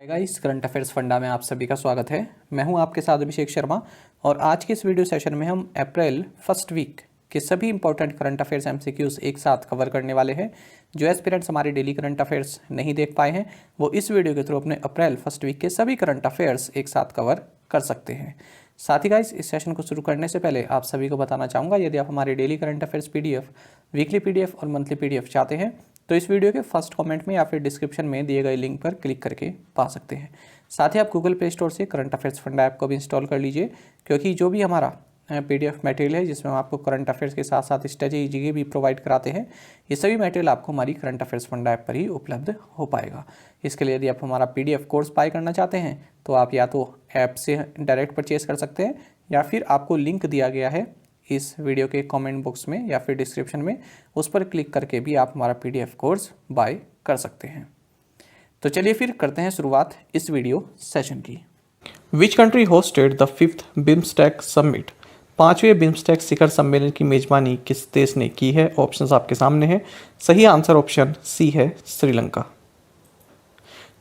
Guys, current affairs funda में आप सभी का स्वागत है। मैं हूं आपके साथ अभिषेक शर्मा और आज के इस वीडियो सेशन में हम अप्रैल फर्स्ट वीक के सभी इंपॉर्टेंट करंट अफेयर्स एमसीक्यूज एक साथ कवर करने वाले हैं। जो एस्पिरेंट्स हमारे डेली करंट अफेयर्स नहीं देख पाए हैं वो इस वीडियो के थ्रू अपने अप्रैल फर्स्ट वीक के सभी करंट अफेयर्स एक साथ कवर कर सकते हैं। साथ ही गाइस, इस सेशन को शुरू करने से पहले आप सभी को बताना चाहूँगा, यदि आप हमारे daily current affairs PDF, weekly PDF और मंथली पीडीएफ चाहते हैं तो इस वीडियो के फर्स्ट कमेंट में या फिर डिस्क्रिप्शन में दिए गए लिंक पर क्लिक करके पा सकते हैं। साथ ही आप गूगल प्ले स्टोर से करंट अफेयर्स फंडा ऐप को भी इंस्टॉल कर लीजिए, क्योंकि जो भी हमारा पीडीएफ मटेरियल है जिसमें हम आपको करंट अफेयर्स के साथ साथ स्ट्रेटेजी भी प्रोवाइड कराते हैं, ये सभी मटेरियल आपको हमारी करंट अफेयर्स फंडा ऐप पर ही उपलब्ध हो पाएगा। इसके लिए यदि आप हमारा पीडीएफ कोर्स बाय करना चाहते हैं तो आप या तो ऐप से डायरेक्ट परचेज कर सकते हैं या फिर आपको लिंक दिया गया है इस वीडियो के कमेंट बॉक्स में या फिर डिस्क्रिप्शन में, उस पर क्लिक करके भी आप हमारा पीडीएफ कोर्स बाय कर सकते हैं। तो चलिए फिर करते हैं शुरुआत इस वीडियो सेशन की। Which country hosted the 5th BIMSTEC summit? 5वें बिम्स्टेक शिखर सम्मेलन की मेजबानी किस देश ने की है? ऑप्शंस आपके सामने हैं। सही आंसर ऑप्शन सी है, श्रीलंका।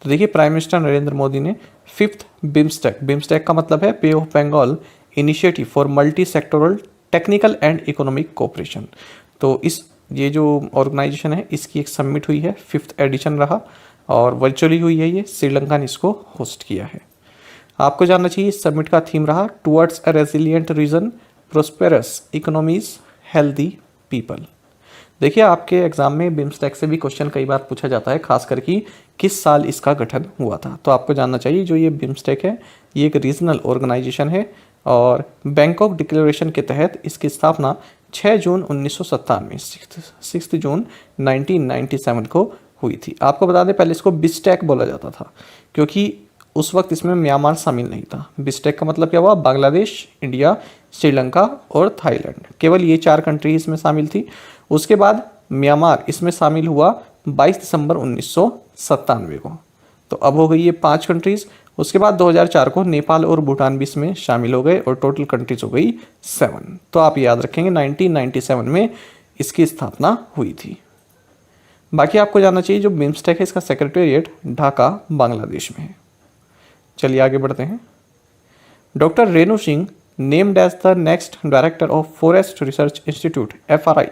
तो देखिए, प्राइम मिनिस्टर नरेंद्र मोदी ने 5th बिम्स्टेक का मतलब है bay of Bengal initiative for multi sectoral technical and economic cooperation. तो ये जो ऑर्गेनाइजेशन है इसकी एक समिट हुई है, 5th एडिशन रहा और वर्चुअली हुई है। ये श्रीलंका ने इसको होस्ट किया है। आपको जानना चाहिए इस समिट का थीम रहा towards a resilient region, prosperous economies, healthy people. देखिए, आपके एग्जाम में बिम्स्टेक से भी क्वेश्चन कई बार पूछा जाता है, खास करके किस साल इसका गठन हुआ था। तो आपको जानना चाहिए जो ये बिम्स्टेक है ये एक रीजनल ऑर्गेनाइजेशन है और बैंकॉक डिक्लेरेशन के तहत इसकी स्थापना 6 जून 1997 6 जून 1997 को हुई थी। आपको बता दें, पहले इसको बिस्टेक बोला जाता था क्योंकि उस वक्त इसमें म्यांमार शामिल नहीं था। बिस्टेक का मतलब क्या हुआ? बांग्लादेश, इंडिया, श्रीलंका और थाईलैंड, केवल ये 4 कंट्री इसमें शामिल थी। उसके बाद म्यांमार इसमें शामिल हुआ 22 दिसंबर 1997 को। तो अब हो गई ये 5 कंट्रीज। उसके बाद 2004 को नेपाल और भूटान भी इसमें शामिल हो गए और टोटल कंट्रीज हो गई 7। तो आप याद रखेंगे 1997 में इसकी स्थापना हुई थी। बाकी आपको जानना चाहिए जो बिम्स्टेक है इसका सेक्रेटेरिएट ढाका, बांग्लादेश में है। चलिए आगे बढ़ते हैं। Doctor Renu Singh named as the next director of Forest Research Institute FRI।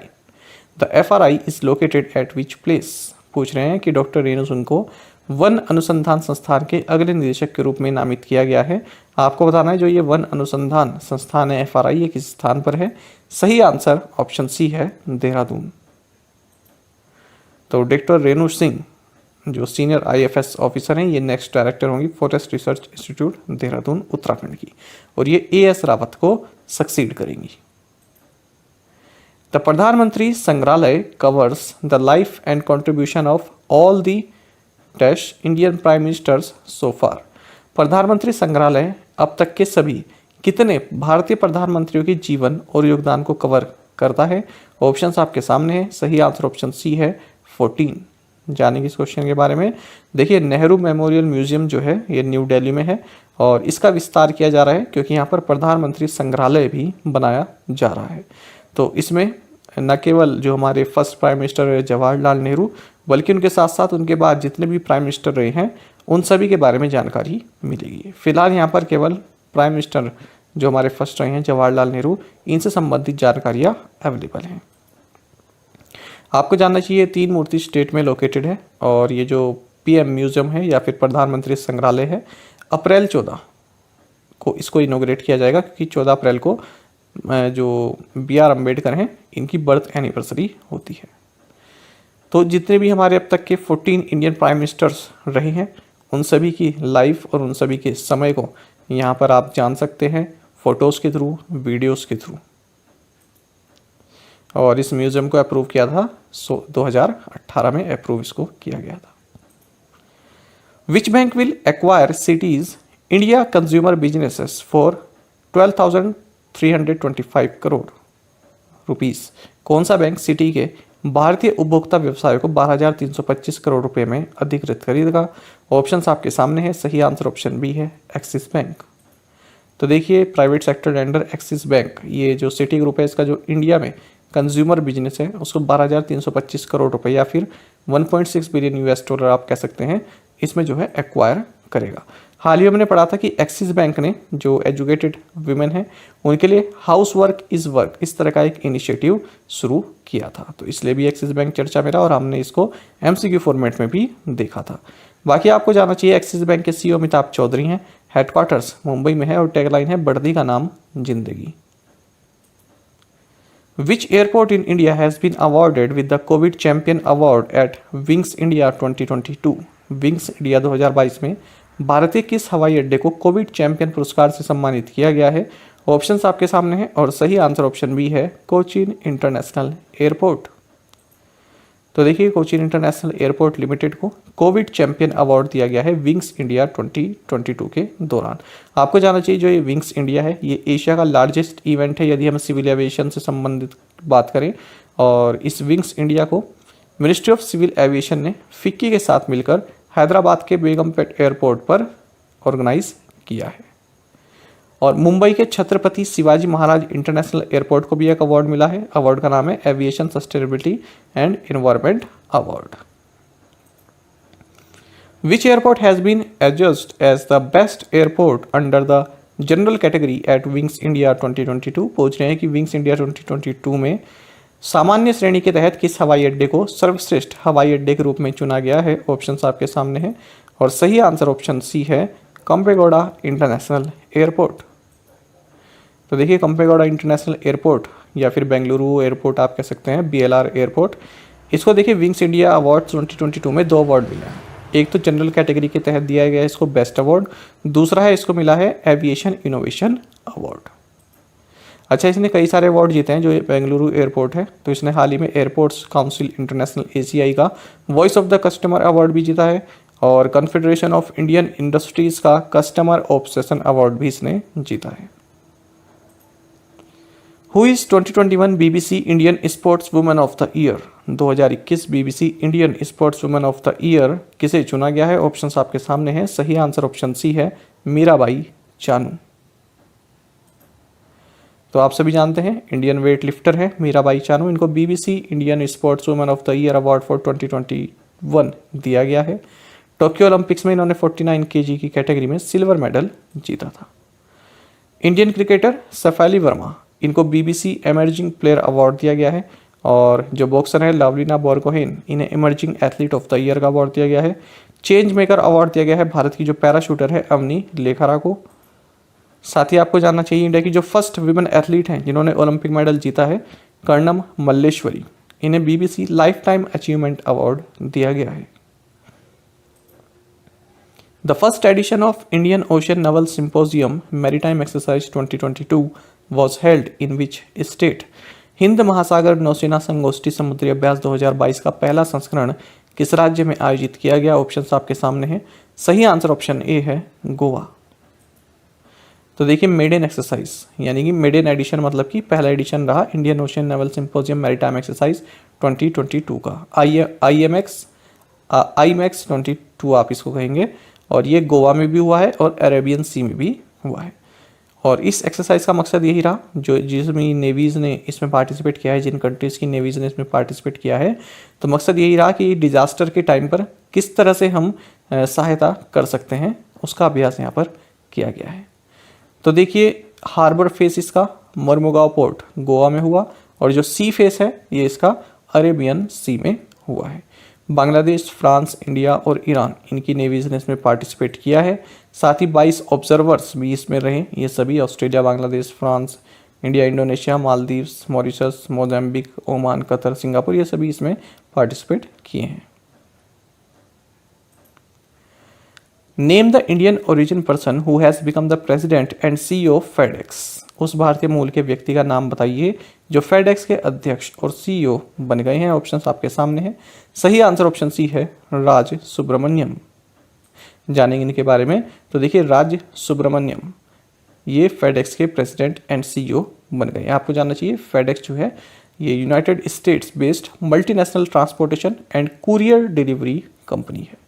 The FRI is located at which place? पूछ रहे हैं कि डॉक्टर रेणु सिंह को वन अनुसंधान संस्थान के अगले निदेशक के रूप में नामित किया गया है। आपको बताना है जो ये वन अनुसंधान संस्थान है FRI ये किस स्थान पर है? सही आंसर ऑप्शन सी है, देहरादून। तो डॉक्टर रेणु सिंह जो सीनियर IFS ऑफिसर हैं ये नेक्स्ट डायरेक्टर होंगी forest Research institute Dehradun, Uttarakhand की, और ये AS रावत को सक्सीड करेंगी। The Pradhanmantri Sangrahalaya covers the life and contribution of all the dash Indian prime ministers so far. Pradhanmantri Sangrahalaya अब तक के सभी कितने भारतीय प्रधानमंत्रियों के जीवन और योगदान को कवर करता है? ऑप्शंस आपके सामने है। सही आंसर ऑप्शन सी है, 14। जानेंगे इस क्वेश्चन के बारे में। देखिए, नेहरू मेमोरियल म्यूजियम जो है ये न्यू दिल्ली में है और इसका विस्तार किया जा रहा है क्योंकि यहाँ पर प्रधानमंत्री संग्रहालय भी बनाया जा रहा है। तो इसमें न केवल जो हमारे first prime minister Jawaharlal Nehru बल्कि उनके साथ साथ उनके बाद जितने भी प्राइम मिनिस्टर रहे हैं उन सभी के बारे में जानकारी मिलेगी। फिलहाल यहाँ पर केवल प्राइम मिनिस्टर जो हमारे फर्स्ट रहे हैं जवाहरलाल नेहरू, इनसे संबंधित जानकारियाँ अवेलेबल हैं। आपको जानना चाहिए 3 मूर्ति स्टेट में लोकेटेड है और ये जो PM म्यूजियम है या फिर प्रधानमंत्री संग्रहालय है अप्रैल 14 को इसको इनोग्रेट किया जाएगा क्योंकि 14 अप्रैल को जो BR अम्बेडकर हैं इनकी बर्थ एनिवर्सरी होती है। तो जितने भी हमारे अब तक के 14 इंडियन प्राइम मिनिस्टर्स रहे हैं उन सभी की लाइफ और उन सभी के समय को यहाँ पर आप जान सकते हैं फोटोज़ के थ्रू, वीडियोज़ के थ्रू। और इस म्यूजियम को अप्रूव किया था 2018 में अप्रूव इसको किया गया था। Which bank will acquire cities India consumer businesses for 12,325 crore rupees? कौन सा बैंक सिटी के भारतीय उपभोक्ता व्यवसायों को 12,325 करोड़ रुपए में अधिकृत खरीदेगा? ऑप्शंस आपके सामने है। सही आंसर ऑप्शन बी है, एक्सिस बैंक। तो देखिए, private sector lender axis bank ये जो सिटी ग्रुप है इसका जो इंडिया में कंज्यूमर बिजनेस है उसको 12,325 करोड़ रुपए या फिर 1.6 बिलियन US डॉलर आप कह सकते हैं इसमें जो है एक्वायर करेगा। हाल ही में हमने पढ़ा था कि एक्सिस बैंक ने जो एजुकेटेड वीमेन हैं उनके लिए हाउस वर्क इज़ वर्क इस तरह का एक इनिशिएटिव शुरू किया था, तो इसलिए भी एक्सिस बैंक चर्चा में रहा और हमने इसको MCQ फॉर्मेट में भी देखा था। बाकी आपको जाना चाहिए एक्सिस बैंक के CEO अमिताभ चौधरी हैं, हेडक्वार्टर्स मुंबई में है और टैगलाइन है वर्दी का नाम जिंदगी। Which airport in India has been awarded with the COVID Champion Award at Wings India 2022? Wings India 2022 में भारतीय किस हवाई अड्डे को कोविड चैंपियन पुरस्कार से सम्मानित किया गया है? ऑप्शंस आपके सामने हैं और सही आंसर ऑप्शन बी है कोचीन इंटरनेशनल एयरपोर्ट। तो देखिए कोचीन इंटरनेशनल एयरपोर्ट लिमिटेड को कोविड चैंपियन अवार्ड दिया गया है विंग्स इंडिया 2022 के दौरान। आपको जानना चाहिए जो ये विंग्स इंडिया है ये एशिया का लार्जेस्ट इवेंट है यदि हम सिविल एविएशन से संबंधित बात करें, और इस विंग्स इंडिया को मिनिस्ट्री ऑफ सिविल एविएशन ने फिक्की के साथ मिलकर हैदराबाद के बेगमपेट एयरपोर्ट पर ऑर्गेनाइज किया है। और मुंबई के छत्रपति शिवाजी महाराज इंटरनेशनल एयरपोर्ट को भी एक अवार्ड मिला है। अवार्ड का नाम है aviation sustainability and environment award. Which airport has been adjudged as the best airport under the general category at Wings India 2022? पूछ रहे हैं कि विंग्स इंडिया 2022 में सामान्य श्रेणी के तहत किस हवाई अड्डे को सर्वश्रेष्ठ हवाई अड्डे के रूप में चुना गया है? ऑप्शंस आपके सामने हैं और सही आंसर ऑप्शन सी है कंपेगौड़ा इंटरनेशनल एयरपोर्ट। तो देखिए कंपेगौड़ा इंटरनेशनल एयरपोर्ट या फिर बेंगलुरु एयरपोर्ट आप कह सकते हैं, BLR एयरपोर्ट, इसको देखिए विंग्स इंडिया अवार्ड 2022 में 2 अवार्ड मिला है। एक तो जनरल कैटेगरी के तहत दिया गया है इसको बेस्ट अवार्ड, दूसरा है इसको मिला है एविएशन इनोवेशन अवार्ड। अच्छा, इसने कई सारे अवार्ड जीते हैं। जो बेंगलुरु एयरपोर्ट है तो इसने हाल ही में एयरपोर्ट्स काउंसिल इंटरनेशनल ACI का voice of the customer award भी जीता है और कन्फेडरेशन ऑफ इंडियन इंडस्ट्रीज का कस्टमर ऑब्सेशन अवार्ड भी इसने जीता है। Who is 2021 BBC Indian sports women of the year? 2021 BBC Indian sports women of the year किसे चुना गया है? ऑप्शंस आपके सामने हैं। सही आंसर ऑप्शन सी है मीराबाई चानू। तो आप सभी जानते हैं इंडियन वेट लिफ्टर है मीराबाई चानू। इनको BBC Indian sports women of the year award for 2021 दिया गया है। टोक्यो ओलंपिक्स में इन्होंने 49 kg की कैटेगरी में सिल्वर मेडल जीता था। इंडियन क्रिकेटर सफाली वर्मा, इनको BBC एमर्जिंग प्लेयर अवार्ड दिया गया है। और जो बॉक्सर है लवलीना बोरगोहेन, इन्हें emerging athlete of the year का अवार्ड दिया गया है। चेंज मेकर अवार्ड दिया गया है भारत की जो पैराशूटर है अवनी लेखरा को। साथ ही आपको जानना चाहिए इंडिया की जो फर्स्ट विमेन एथलीट हैं जिन्होंने ओलंपिक मेडल जीता है कर्णम मल्लेश्वरी, इन्हें BBC life time achievement award दिया गया है। The first edition of Indian Ocean Naval Symposium Maritime Exercise 2022 was held in which state? Hind महासागर नौसेना संगोष्ठी समुद्री अभ्यास 2022 का पहला संस्करण किस राज्य में आयोजित किया गया? ऑप्शंस आपके सामने हैं। सही आंसर ऑप्शन ए है गोवा। तो देखिए मेडन एक्सरसाइज यानी कि मेडन एडिशन मतलब कि पहला एडिशन रहा Indian ocean naval symposium maritime exercise 2022 का। IMEX 22 आप इसको कहेंगे, और ये गोवा में भी हुआ है और अरेबियन सी में भी हुआ है। और इस एक्सरसाइज का मकसद यही रहा जो जिसमें नेवीज़ ने इसमें पार्टिसिपेट किया है, जिन कंट्रीज़ की नेवीज़ ने इसमें पार्टिसिपेट किया है, तो मकसद यही रहा कि डिज़ास्टर के टाइम पर किस तरह से हम सहायता कर सकते हैं उसका अभ्यास यहाँ पर किया गया है। तो देखिए हार्बर फेस इसका मरमुगांव पोर्ट गोवा में हुआ और जो सी फेस है ये इसका अरेबियन सी में हुआ है। बांग्लादेश, फ्रांस, इंडिया और ईरान इनकी नेवीज़ ने इसमें पार्टिसिपेट किया है। साथ ही 22 ऑब्जर्वर्स भी इसमें रहे। ये सभी Australia, Bangladesh, France, India, Indonesia, Maldives, Mauritius, Mozambique, Oman, Qatar, Singapore, ये सभी इसमें पार्टिसिपेट किए हैं। Name the Indian origin person who has become the president and CEO FedEx. उस भारतीय मूल के व्यक्ति का नाम बताइए जो फेडेक्स के अध्यक्ष और CEO बन गए हैं। ऑप्शंस आपके सामने हैं। सही आंसर ऑप्शन सी है राज सुब्रमण्यम। जानेंगे इनके बारे में। तो देखिए राज सुब्रमण्यम ये फेडेक्स के प्रेसिडेंट एंड CEO बन गए हैं। आपको जानना चाहिए फेडेक्स जो है ये United states based multinational transportation and courier delivery company है।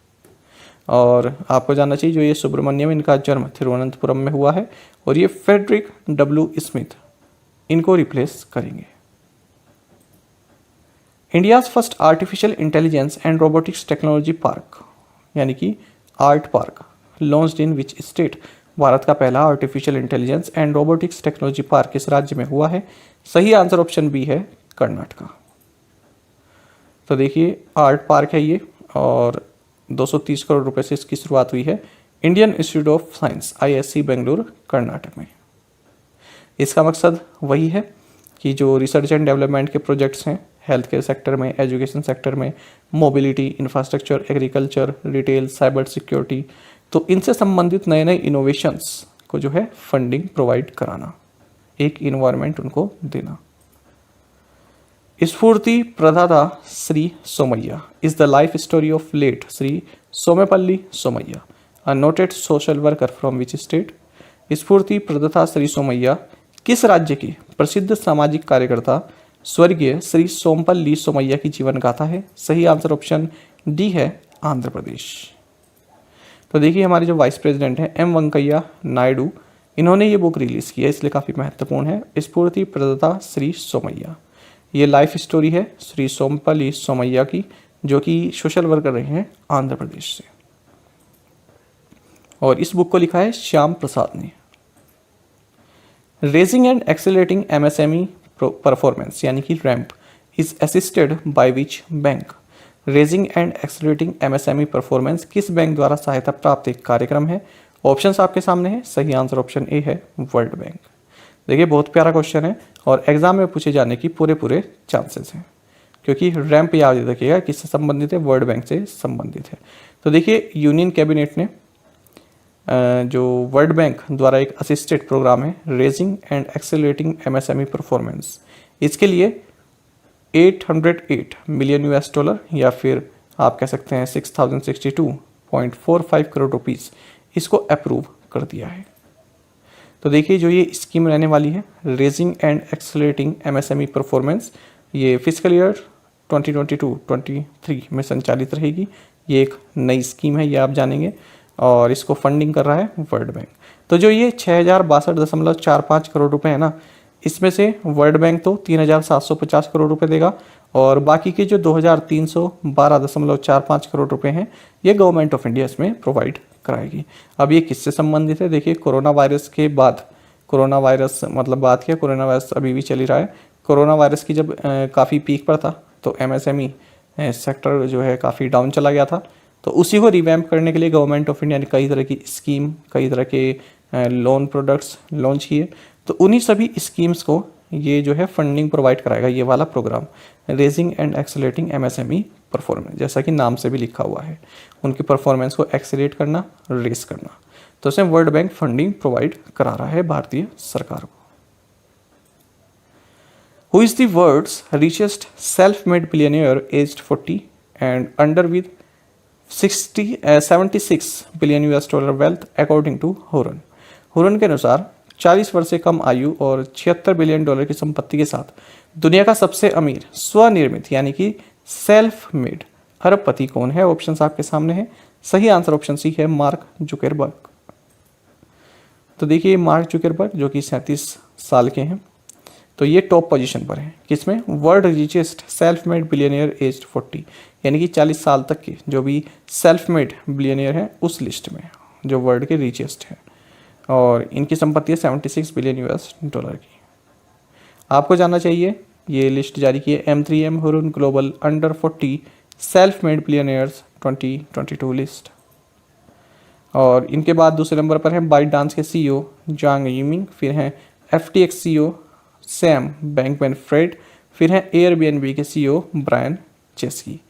और आपको जानना चाहिए जो ये सुब्रमण्यम इनका जन्म तिरुवनंतपुरम में हुआ है और ये फ्रेडरिक W. स्मिथ इनको रिप्लेस करेंगे। India's first artificial intelligence and robotics technology park यानी कि art park launched in which state? Bharat का पहला artificial intelligence and robotics technology park किस राज्य में हुआ है? सही आंसर ऑप्शन बी है, कर्नाटका। तो देखिए आर्ट पार्क है ये, और 230 करोड़ रुपए से इसकी शुरुआत हुई है। Indian institute of science IISc Bengaluru Karnataka में। इसका मकसद वही है कि जो रिसर्च एंड डेवलपमेंट के प्रोजेक्ट्स हैं हेल्थ केयर सेक्टर में, एजुकेशन सेक्टर में, mobility, infrastructure, agriculture, retail, cyber security, तो इनसे संबंधित नए नए इनोवेशंस को जो है फंडिंग प्रोवाइड कराना, एक इन्वायरमेंट उनको देना। Sphoorthi Pradata Shri Somaiah is the life story of late Shri Somepalli Somaiah, a noted social worker from which state? Sphoorthi Pradata Shri Somaiya किस राज्य के प्रसिद्ध सामाजिक कार्यकर्ता स्वर्गीय श्री सोमपल्ली सोमैया की जीवन गाथा है? सही आंसर ऑप्शन डी है, आंध्र प्रदेश। तो देखिए हमारे जो वाइस प्रेसिडेंट हैं M वेंकैया नायडू, इन्होंने ये बुक रिलीज की है, इसलिए काफ़ी महत्वपूर्ण है। स्फूर्ति प्रदाता श्री सोमैया, ये लाइफ स्टोरी है श्री सोमपल्ली सोमैया की, जो कि सोशल वर्कर रहे हैं आंध्र प्रदेश से, और इस बुक को लिखा है श्याम प्रसाद ने। Raising and accelerating MSME performance यानी कि ramp is assisted by which bank? Raising and accelerating MSME performance किस बैंक द्वारा सहायता प्राप्त एक कार्यक्रम है? ऑप्शंस आपके सामने है, सही आंसर ऑप्शन ए है, वर्ल्ड बैंक। देखिए बहुत प्यारा क्वेश्चन है और एग्जाम में पूछे जाने की पूरे चांसेस हैं, क्योंकि रैम्प याद रखिएगा किससे संबंधित है, वर्ल्ड बैंक से संबंधित है। तो देखिए यूनियन कैबिनेट ने जो वर्ल्ड बैंक द्वारा एक असिस्टेड प्रोग्राम है raising and accelerating MSME performance, इसके लिए 808 मिलियन $, या फिर आप कह सकते हैं 6062.45 करोड़ रुपीस इसको अप्रूव कर दिया है। तो देखिए जो ये स्कीम रहने वाली है raising and accelerating MSME performance, ये फिजिकल ईयर 2022-23 में संचालित रहेगी। ये एक नई स्कीम है, ये आप जानेंगे, और इसको फंडिंग कर रहा है वर्ल्ड बैंक। तो जो ये 6062.45 करोड़ रुपए है ना, इसमें से वर्ल्ड बैंक तो 3750 करोड़ रुपए देगा, और बाकी के जो 2312.45 करोड़ रुपए हैं ये गवर्नमेंट ऑफ इंडिया इसमें प्रोवाइड कराएगी। अब ये किससे संबंधित है? देखिए कोरोना वायरस के बाद, कोरोना वायरस मतलब बात क्या, कोरोना वायरस अभी भी चल ही रहा है। कोरोना वायरस की जब काफ़ी पीक पर था तो MSME सेक्टर जो है काफ़ी डाउन चला गया था, तो उसी को रिवैम्प करने के लिए गवर्नमेंट ऑफ इंडिया ने कई तरह की स्कीम, कई तरह के लोन प्रोडक्ट्स लॉन्च किए। तो उन्हीं सभी स्कीम्स को ये जो है फंडिंग प्रोवाइड कराएगा, ये वाला program raising and accelerating MSME performance, जैसा कि नाम से भी लिखा हुआ है, उनकी परफॉर्मेंस को एक्सेलरेट करना, रेस करना। तो इसमें वर्ल्ड बैंक फंडिंग प्रोवाइड करा रहा है भारतीय सरकार को। Who is the world's richest self made billionaire aged 40 and under with 76 billion $, wealth according to Hurun? Hurun के अनुसार 40 वर्ष से कम आयु और 76 बिलियन $, की संपत्ति के साथ दुनिया का सबसे अमीर स्वनिर्मित यानी कि सेल्फ मेड अरबपति कौन है? ऑप्शंस आपके सामने है, सही आंसर ऑप्शन सी है, मार्क जुकरबर्ग। तो देखिए मार्क जुकरबर्ग जो कि 37 साल के हैं, तो ये टॉप पोजीशन पर है किसमें? World richest self made billionaire aged 40, यानी कि 40 साल तक के जो भी सेल्फ मेड बिलियनियर हैं उस लिस्ट में जो वर्ल्ड के रिचेस्ट है, और इनकी संपत्ति है 76 बिलियन $। की। आपको जानना चाहिए ये लिस्ट जारी की है M3M Huron global under 40 self made billionaires 2022 list. और इनके बाद दूसरे नंबर पर हैं बाइट डांस के CEO जांग यिमिंग, फिर हैं FTX CEO सैम बैंकमैन-फ्रेड, फिर हैं Airbnb के CEO ब्रायन चेस्की।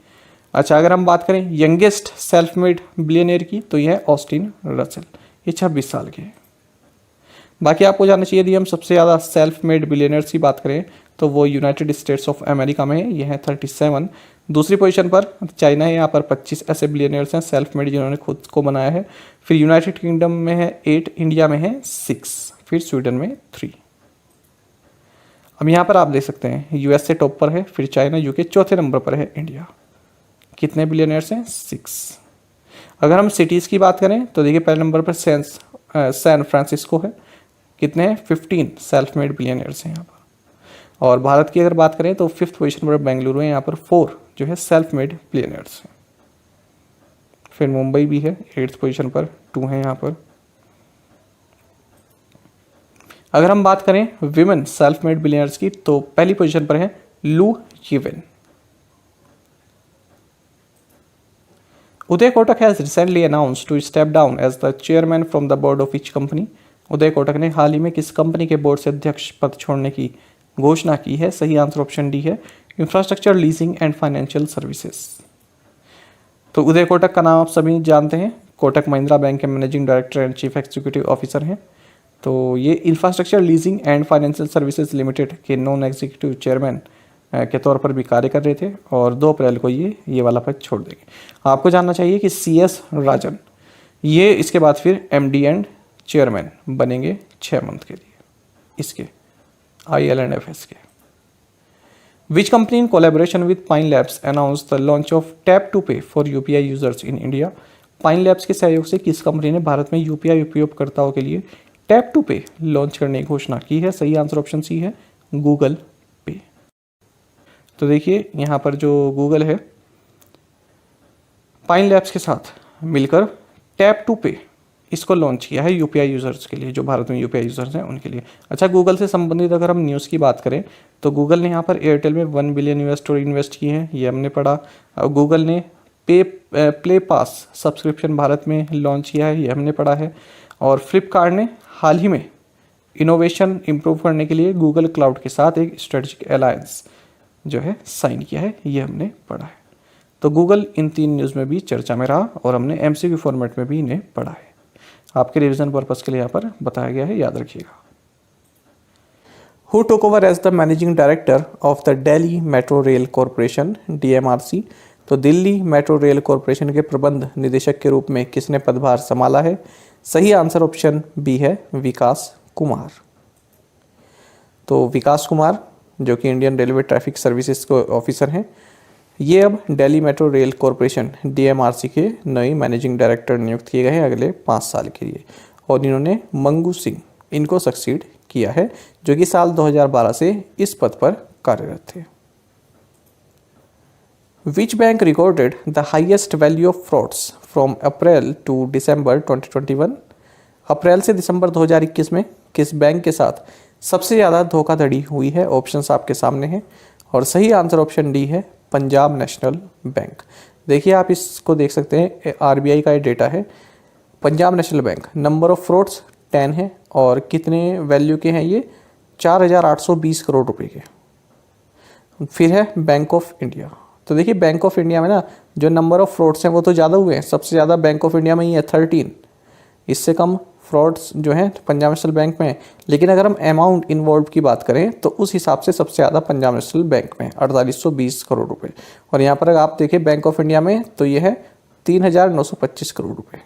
अच्छा अगर हम बात करें यंगेस्ट सेल्फ मेड बिलियनियर की, तो यह है ऑस्टिन रसेल, ये 26 साल के हैं। बाकी आपको जानना चाहिए यदि हम सबसे ज़्यादा सेल्फ मेड बिलियनियर्स की बात करें तो वो यूनाइटेड स्टेट्स ऑफ अमेरिका में है, ये है 37। दूसरी पोजीशन पर चाइना है, यहाँ पर 25 ऐसे बिलियनियर्स हैं सेल्फ मेड जिन्होंने खुद को बनाया है। फिर यूनाइटेड किंगडम में है 8, इंडिया में है 6, फिर स्वीडन में 3। अब यहाँ पर आप देख सकते हैं USA टॉप पर है, फिर चाइना, UK चौथे नंबर पर है, इंडिया। कितने बिलियनियर्स हैं? 6। अगर हम सिटीज़ की बात करें तो देखिए पहले नंबर पर सैन फ्रांसिस्को है, कितने हैं? 15 सेल्फ मेड बिलियनियर्स हैं यहाँ पर। और भारत की अगर बात करें तो 5th पोजीशन पर बेंगलुरु है, यहाँ पर 4 जो है सेल्फ मेड बिलियनियर्स हैं। फिर मुंबई भी है 8th पोजीशन पर, 2 है यहाँ पर। अगर हम बात करें विमेन सेल्फ मेड बिलियनर्स की, तो पहली पोजीशन पर है Lu Yiwen. Uday Kotak has recently announced to step down as the chairman from the board of which company. Uday Kotak ने हाल ही में किस कंपनी के बोर्ड से अध्यक्ष पद छोड़ने की घोषणा की है? सही आंसर ऑप्शन डी है, infrastructure leasing and financial services. तो उदय कोटक का नाम आप सभी जानते हैं, कोटक महिंद्रा बैंक के managing director and chief executive officer हैं। तो ये infrastructure leasing and financial services limited के नॉन एग्जीक्यूटिव चेयरमैन के तौर पर भी कार्य कर रहे थे और 2 अप्रैल को ये वाला पद छोड़ देंगे। आपको जानना चाहिए कि CS राजन ये इसके बाद फिर MD एंड चेयरमैन बनेंगे 6 मंथ के लिए इसके IL&FS के। Which company in collaboration with Pine Labs announce the launch of tap to pay for UPI users in India. Pine Labs के सहयोग से किस कंपनी ने भारत में UPI उपयोगकर्ताओं के लिए टैप टू पे लॉन्च करने की घोषणा की है? सही आंसर ऑप्शन सी है, गूगल पे। तो देखिए यहाँ पर जो गूगल है पाइन लैब्स के साथ मिलकर टैप टू पे इसको लॉन्च किया है UPI यूज़र्स के लिए, जो भारत में UPI यूज़र्स हैं उनके लिए। अच्छा, गूगल से संबंधित अगर हम न्यूज़ की बात करें तो गूगल ने यहाँ पर एयरटेल में $1 बिलियन इन्वेस्ट किए हैं, ये हमने पढ़ा। गूगल ने प्ले पास सब्सक्रिप्शन भारत में लॉन्च किया है, ये हमने पढ़ा है। और फ्लिपकार्ट ने हाल ही में इनोवेशन इम्प्रूव करने के लिए गूगल क्लाउड के साथ एक स्ट्रेटेजिक अलायंस जो है साइन किया है, ये हमने पढ़ा है। तो गूगल इन 3 न्यूज़ में भी चर्चा में रहा और हमने MCQ फॉर्मेट में भी इन्हें पढ़ा है। आपके रिवीजन पर्पस के लिए यहाँ पर बताया गया है, याद रखिएगा। Who took over as the managing director of the Delhi Metro Rail Corporation DMRC। तो दिल्ली मेट्रो रेल कॉरपोरेशन के प्रबंध निदेशक के रूप में किसने पदभार संभाला है? सही आंसर ऑप्शन बी है, विकास कुमार। तो विकास कुमार जो कि इंडियन रेलवे ट्रैफिक सर्विसेज के ऑफिसर हैं, ये अब Delhi Metro Rail Corporation DMRC के नए मैनेजिंग डायरेक्टर नियुक्त किए गए हैं अगले 5 साल के लिए। और इन्होंने मंगू सिंह इनको सक्सीड किया है, जो कि साल 2012 से इस पद पर कार्यरत थे। Which bank recorded the highest value of frauds from April to December 2021। अप्रैल से दिसंबर 2021 में किस बैंक के साथ सबसे ज़्यादा धोखाधड़ी हुई है? ऑप्शंस आपके सामने हैं और सही आंसर ऑप्शन डी है, पंजाब नेशनल बैंक। देखिए आप इसको देख सकते हैं, RBI का ये डेटा है। Punjab national bank number of frauds 10 है और कितने वैल्यू के हैं ये? 4,820 करोड़ रुपए के। फिर है बैंक ऑफ इंडिया। तो देखिए बैंक ऑफ इंडिया में ना जो नंबर ऑफ फ्रॉड्स हैं वो तो ज़्यादा हुए हैं, सबसे ज़्यादा बैंक ऑफ इंडिया में ही है 13। इससे कम फ्रॉड्स जो हैं पंजाब नेशनल बैंक में। लेकिन अगर हम अमाउंट इन्वॉल्व की बात करें तो उस हिसाब से सबसे ज़्यादा पंजाब नेशनल बैंक में 4820 करोड़ रुपए। और यहाँ पर अगर आप देखें बैंक ऑफ इंडिया में तो ये है 3925 करोड़ रुपए।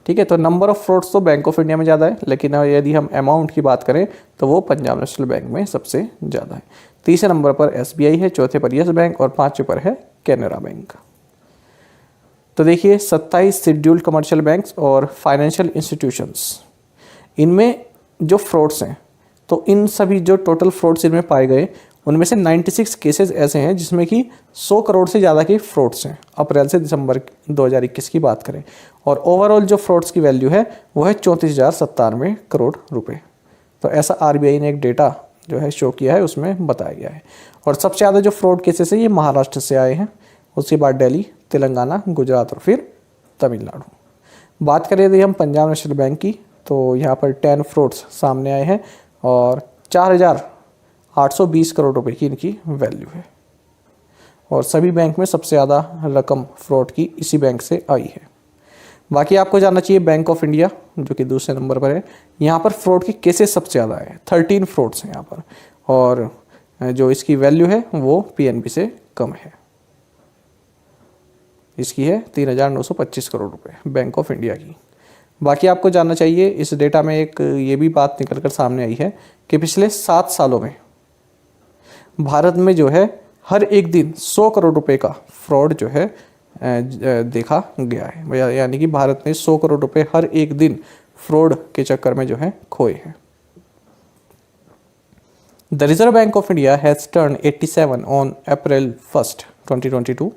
ठीक है, तो नंबर ऑफ फ्रॉड्स तो बैंक ऑफ इंडिया में ज़्यादा है, लेकिन यदि हम अमाउंट की बात करें तो वो पंजाब नेशनल बैंक में सबसे ज़्यादा है। तीसरे नंबर पर SBI है, चौथे पर येस बैंक और 5वें पर है कैनरा बैंक। तो देखिए 27 शेड्यूल्ड कमर्शियल बैंक्स और फाइनेंशियल इंस्टीट्यूशंस, इनमें जो फ्रॉड्स हैं तो इन सभी जो टोटल फ्रॉड्स इनमें पाए गए उनमें से 96 केसेस ऐसे हैं जिसमें कि 100 करोड़ से ज़्यादा के फ्रॉड्स हैं अप्रैल से दिसंबर 2021 की बात करें। और ओवरऑल जो फ्रॉड्स की वैल्यू है वो है 34,097 करोड़ रुपए। तो ऐसा RBI ने एक डेटा जो है शो किया है, उसमें बताया गया है। और सबसे ज़्यादा जो फ्रॉड केसेस हैं ये महाराष्ट्र से आए हैं, उसके बाद दिल्ली, तेलंगाना, गुजरात और फिर तमिलनाडु। बात करें यदि हम पंजाब नेशनल बैंक की तो यहाँ पर 10 फ्रॉड्स सामने आए हैं और 4,820 करोड़ रुपए की इनकी वैल्यू है। और सभी बैंक में सबसे ज़्यादा रकम फ्रॉड की इसी बैंक से आई है। बाकी आपको जानना चाहिए बैंक ऑफ इंडिया जो कि दूसरे नंबर पर है, यहाँ पर फ्रॉड के केसेस सबसे ज़्यादा है, 13 फ्रॉड्स हैं यहाँ पर। और जो इसकी वैल्यू है वो PNB से कम है, इसकी है 3,925 करोड़ रुपए बैंक ऑफ इंडिया की। बाकी आपको जानना चाहिए इस डेटा में एक ये भी बात निकल कर सामने आई है कि पिछले 7 सालों में भारत में जो है हर एक दिन 100 करोड़ रुपए का फ्रॉड जो है देखा गया है, यानी कि भारत में 100 करोड़ रुपए हर एक दिन फ्रॉड के चक्कर में जो है खोए हैं। The reserve Bank of India has turn 87 on April 1, 2022.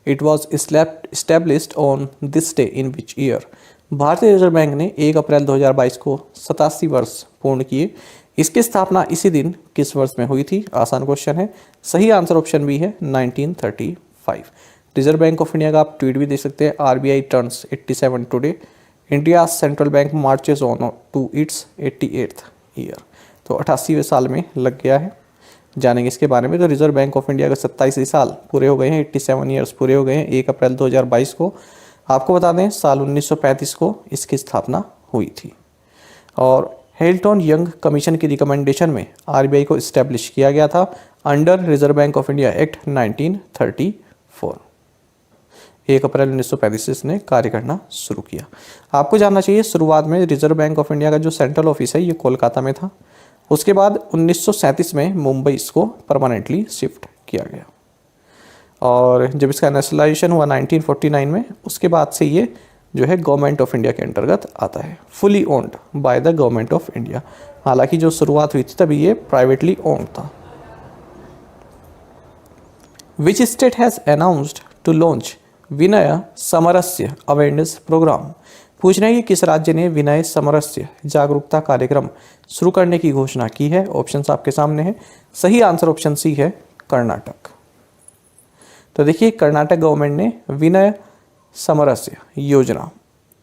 It was established on this day in which year? भारतीय रिजर्व बैंक ने 1 अप्रैल 2022 को 87 वर्ष पूर्ण किए। इसकी स्थापना इसी दिन किस वर्ष में हुई थी? आसान क्वेश्चन है। सही आंसर ऑप्शन बी है 1935। रिजर्व बैंक ऑफ इंडिया का आप ट्वीट भी देख सकते हैं, RBI turns 87 today, India central bank marches on to its 88th year. तो 88वें साल में लग गया है। जानेंगे इसके बारे में। तो रिजर्व बैंक ऑफ इंडिया का 27 साल पूरे हो गए हैं, 87 ईयर्स पूरे हो गए हैं 1 अप्रैल 2022 को। आपको बता दें साल 1935 को इसकी स्थापना हुई थी। और हेल्टन यंग कमीशन की रिकमेंडेशन में RBI को इस्टेब्लिश किया गया था under reserve Bank of India act 1934। 1 अप्रैल 1935 से इसने कार्य करना शुरू किया। आपको जानना चाहिए शुरुआत में रिजर्व बैंक ऑफ इंडिया का जो सेंट्रल ऑफिस है ये कोलकाता में था। उसके बाद 1937 में मुंबई इसको परमानेंटली शिफ्ट किया गया। और जब इसका नेशनलाइजेशन हुआ 1949 में, उसके बाद से ये जो है गवर्नमेंट ऑफ इंडिया के अंतर्गत आता है, fully owned by the government of India. हालांकि जो शुरुआत हुई थी तभी ये प्राइवेटली ओन्ड था। Which state has announced to launch Vinaya Samarasya awareness programme? पूछ रहे हैं कि किस राज्य ने विनय समरस्य जागरूकता कार्यक्रम शुरू करने की घोषणा की है? ऑप्शंस आपके सामने हैं। सही आंसर ऑप्शन सी है कर्नाटक। तो देखिए कर्नाटक गवर्नमेंट ने विनय समरस्य योजना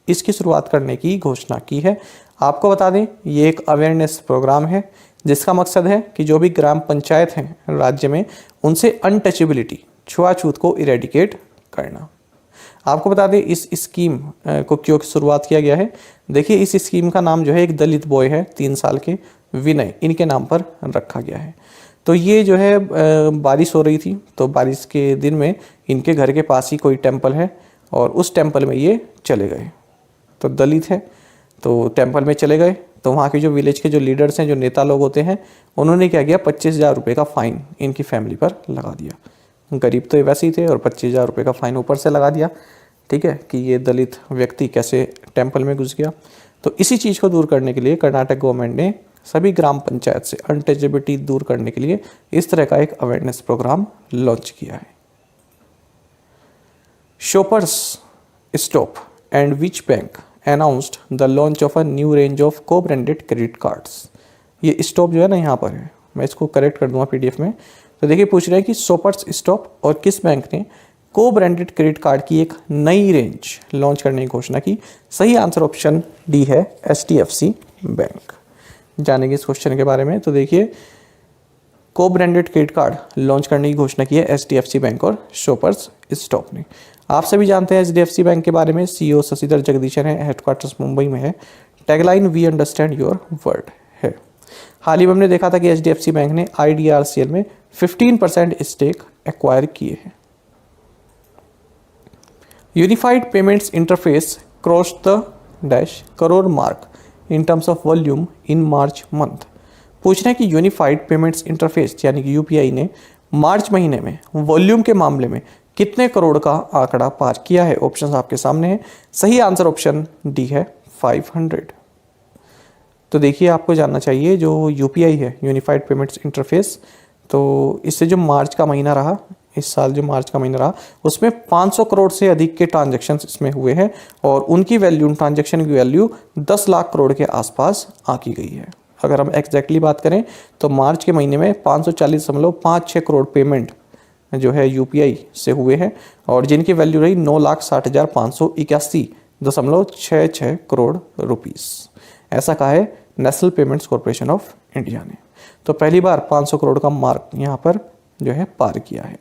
इसकी शुरुआत करने की घोषणा की है। आपको बता दें ये एक अवेयरनेस प्रोग्राम है जिसका मकसद है कि जो भी ग्राम पंचायत हैं राज्य में उनसे अनटचेबिलिटी छुआछूत को इरेडिकेट करना। आपको बता दें इस स्कीम को क्यों शुरुआत किया गया है। देखिए इस स्कीम का नाम जो है एक दलित बॉय है 3 साल के विनय, इनके नाम पर रखा गया है। तो ये जो है बारिश हो रही थी, तो बारिश के दिन में इनके घर के पास ही कोई टेम्पल है और उस टेम्पल में ये चले गए। तो दलित है तो टेम्पल में चले गए, तो वहाँ के जो विलेज के जो लीडर्स हैं, जो नेता लोग होते हैं, उन्होंने क्या किया 25,000 रुपये का फ़ाइन इनकी फैमिली पर लगा दिया। गरीब तो वैसे ही थे और 25,000 रुपये का फ़ाइन ऊपर से लगा दिया। ठीक है कि ये दलित व्यक्ति कैसे टेम्पल में घुस गया। तो इसी चीज़ को दूर करने के लिए कर्नाटक गवर्नमेंट ने सभी ग्राम पंचायत से अनटचेबिलिटी दूर करने के लिए इस तरह का एक अवेयरनेस प्रोग्राम लॉन्च किया है। Shoppers stop and which bank announced the launch of a new range of को ब्रांडेड क्रेडिट कार्ड्स? ये स्टॉप जो है ना यहाँ पर है, मैं इसको करेक्ट कर दूंगा PDF में। तो देखिए पूछ रहे हैं कि शॉपर्स स्टॉप और किस बैंक ने को ब्रांडेड क्रेडिट कार्ड की एक नई रेंज लॉन्च करने की घोषणा की? सही आंसर ऑप्शन डी है HDFC बैंक। जानेंगे इस क्वेश्चन के बारे में। तो देखिए को ब्रांडेड क्रेडिट कार्ड लॉन्च करने की घोषणा की है HDFC बैंक और शॉपर्स स्टॉप ने। आप सभी जानते हैं HDFC बैंक के बारे में। CEO शशिधर जगदीशन है, हेडक्वार्टर्स मुंबई में है। Tagline we understand your world है। हाल ही में हमने देखा था कि HDFC बैंक ने IDRCL में 15% स्टेक एक्वायर किए हैं। Unified payments interface cross the dash crore mark in terms of volume in March month. पूछ रहे हैं कि यूनिफाइड पेमेंट्स इंटरफेस यानी कि UPI ने मार्च महीने में वॉल्यूम के मामले में कितने करोड़ का आंकड़ा पार किया है? ऑप्शंस आपके सामने हैं। सही आंसर ऑप्शन डी है 500। तो देखिए आपको जानना चाहिए जो UPI है यूनिफाइड पेमेंट्स इंटरफेस, तो इससे जो मार्च का महीना रहा, इस साल जो मार्च का महीना रहा, उसमें 500 करोड़ से अधिक के ट्रांजैक्शंस इसमें हुए हैं और उनकी वैल्यू, ट्रांजैक्शन की वैल्यू 10 लाख करोड़ के आसपास आंकी गई है। अगर हम एग्जैक्टली बात करें तो मार्च के महीने में 540.56 करोड़ पेमेंट जो है UPI से हुए हैं और जिनकी वैल्यू रही 9,60,581.66 करोड़ रुपीस। ऐसा कहा है national payments corporation of India ने। तो पहली बार 500 करोड़ का मार्क यहाँ पर जो है पार किया है।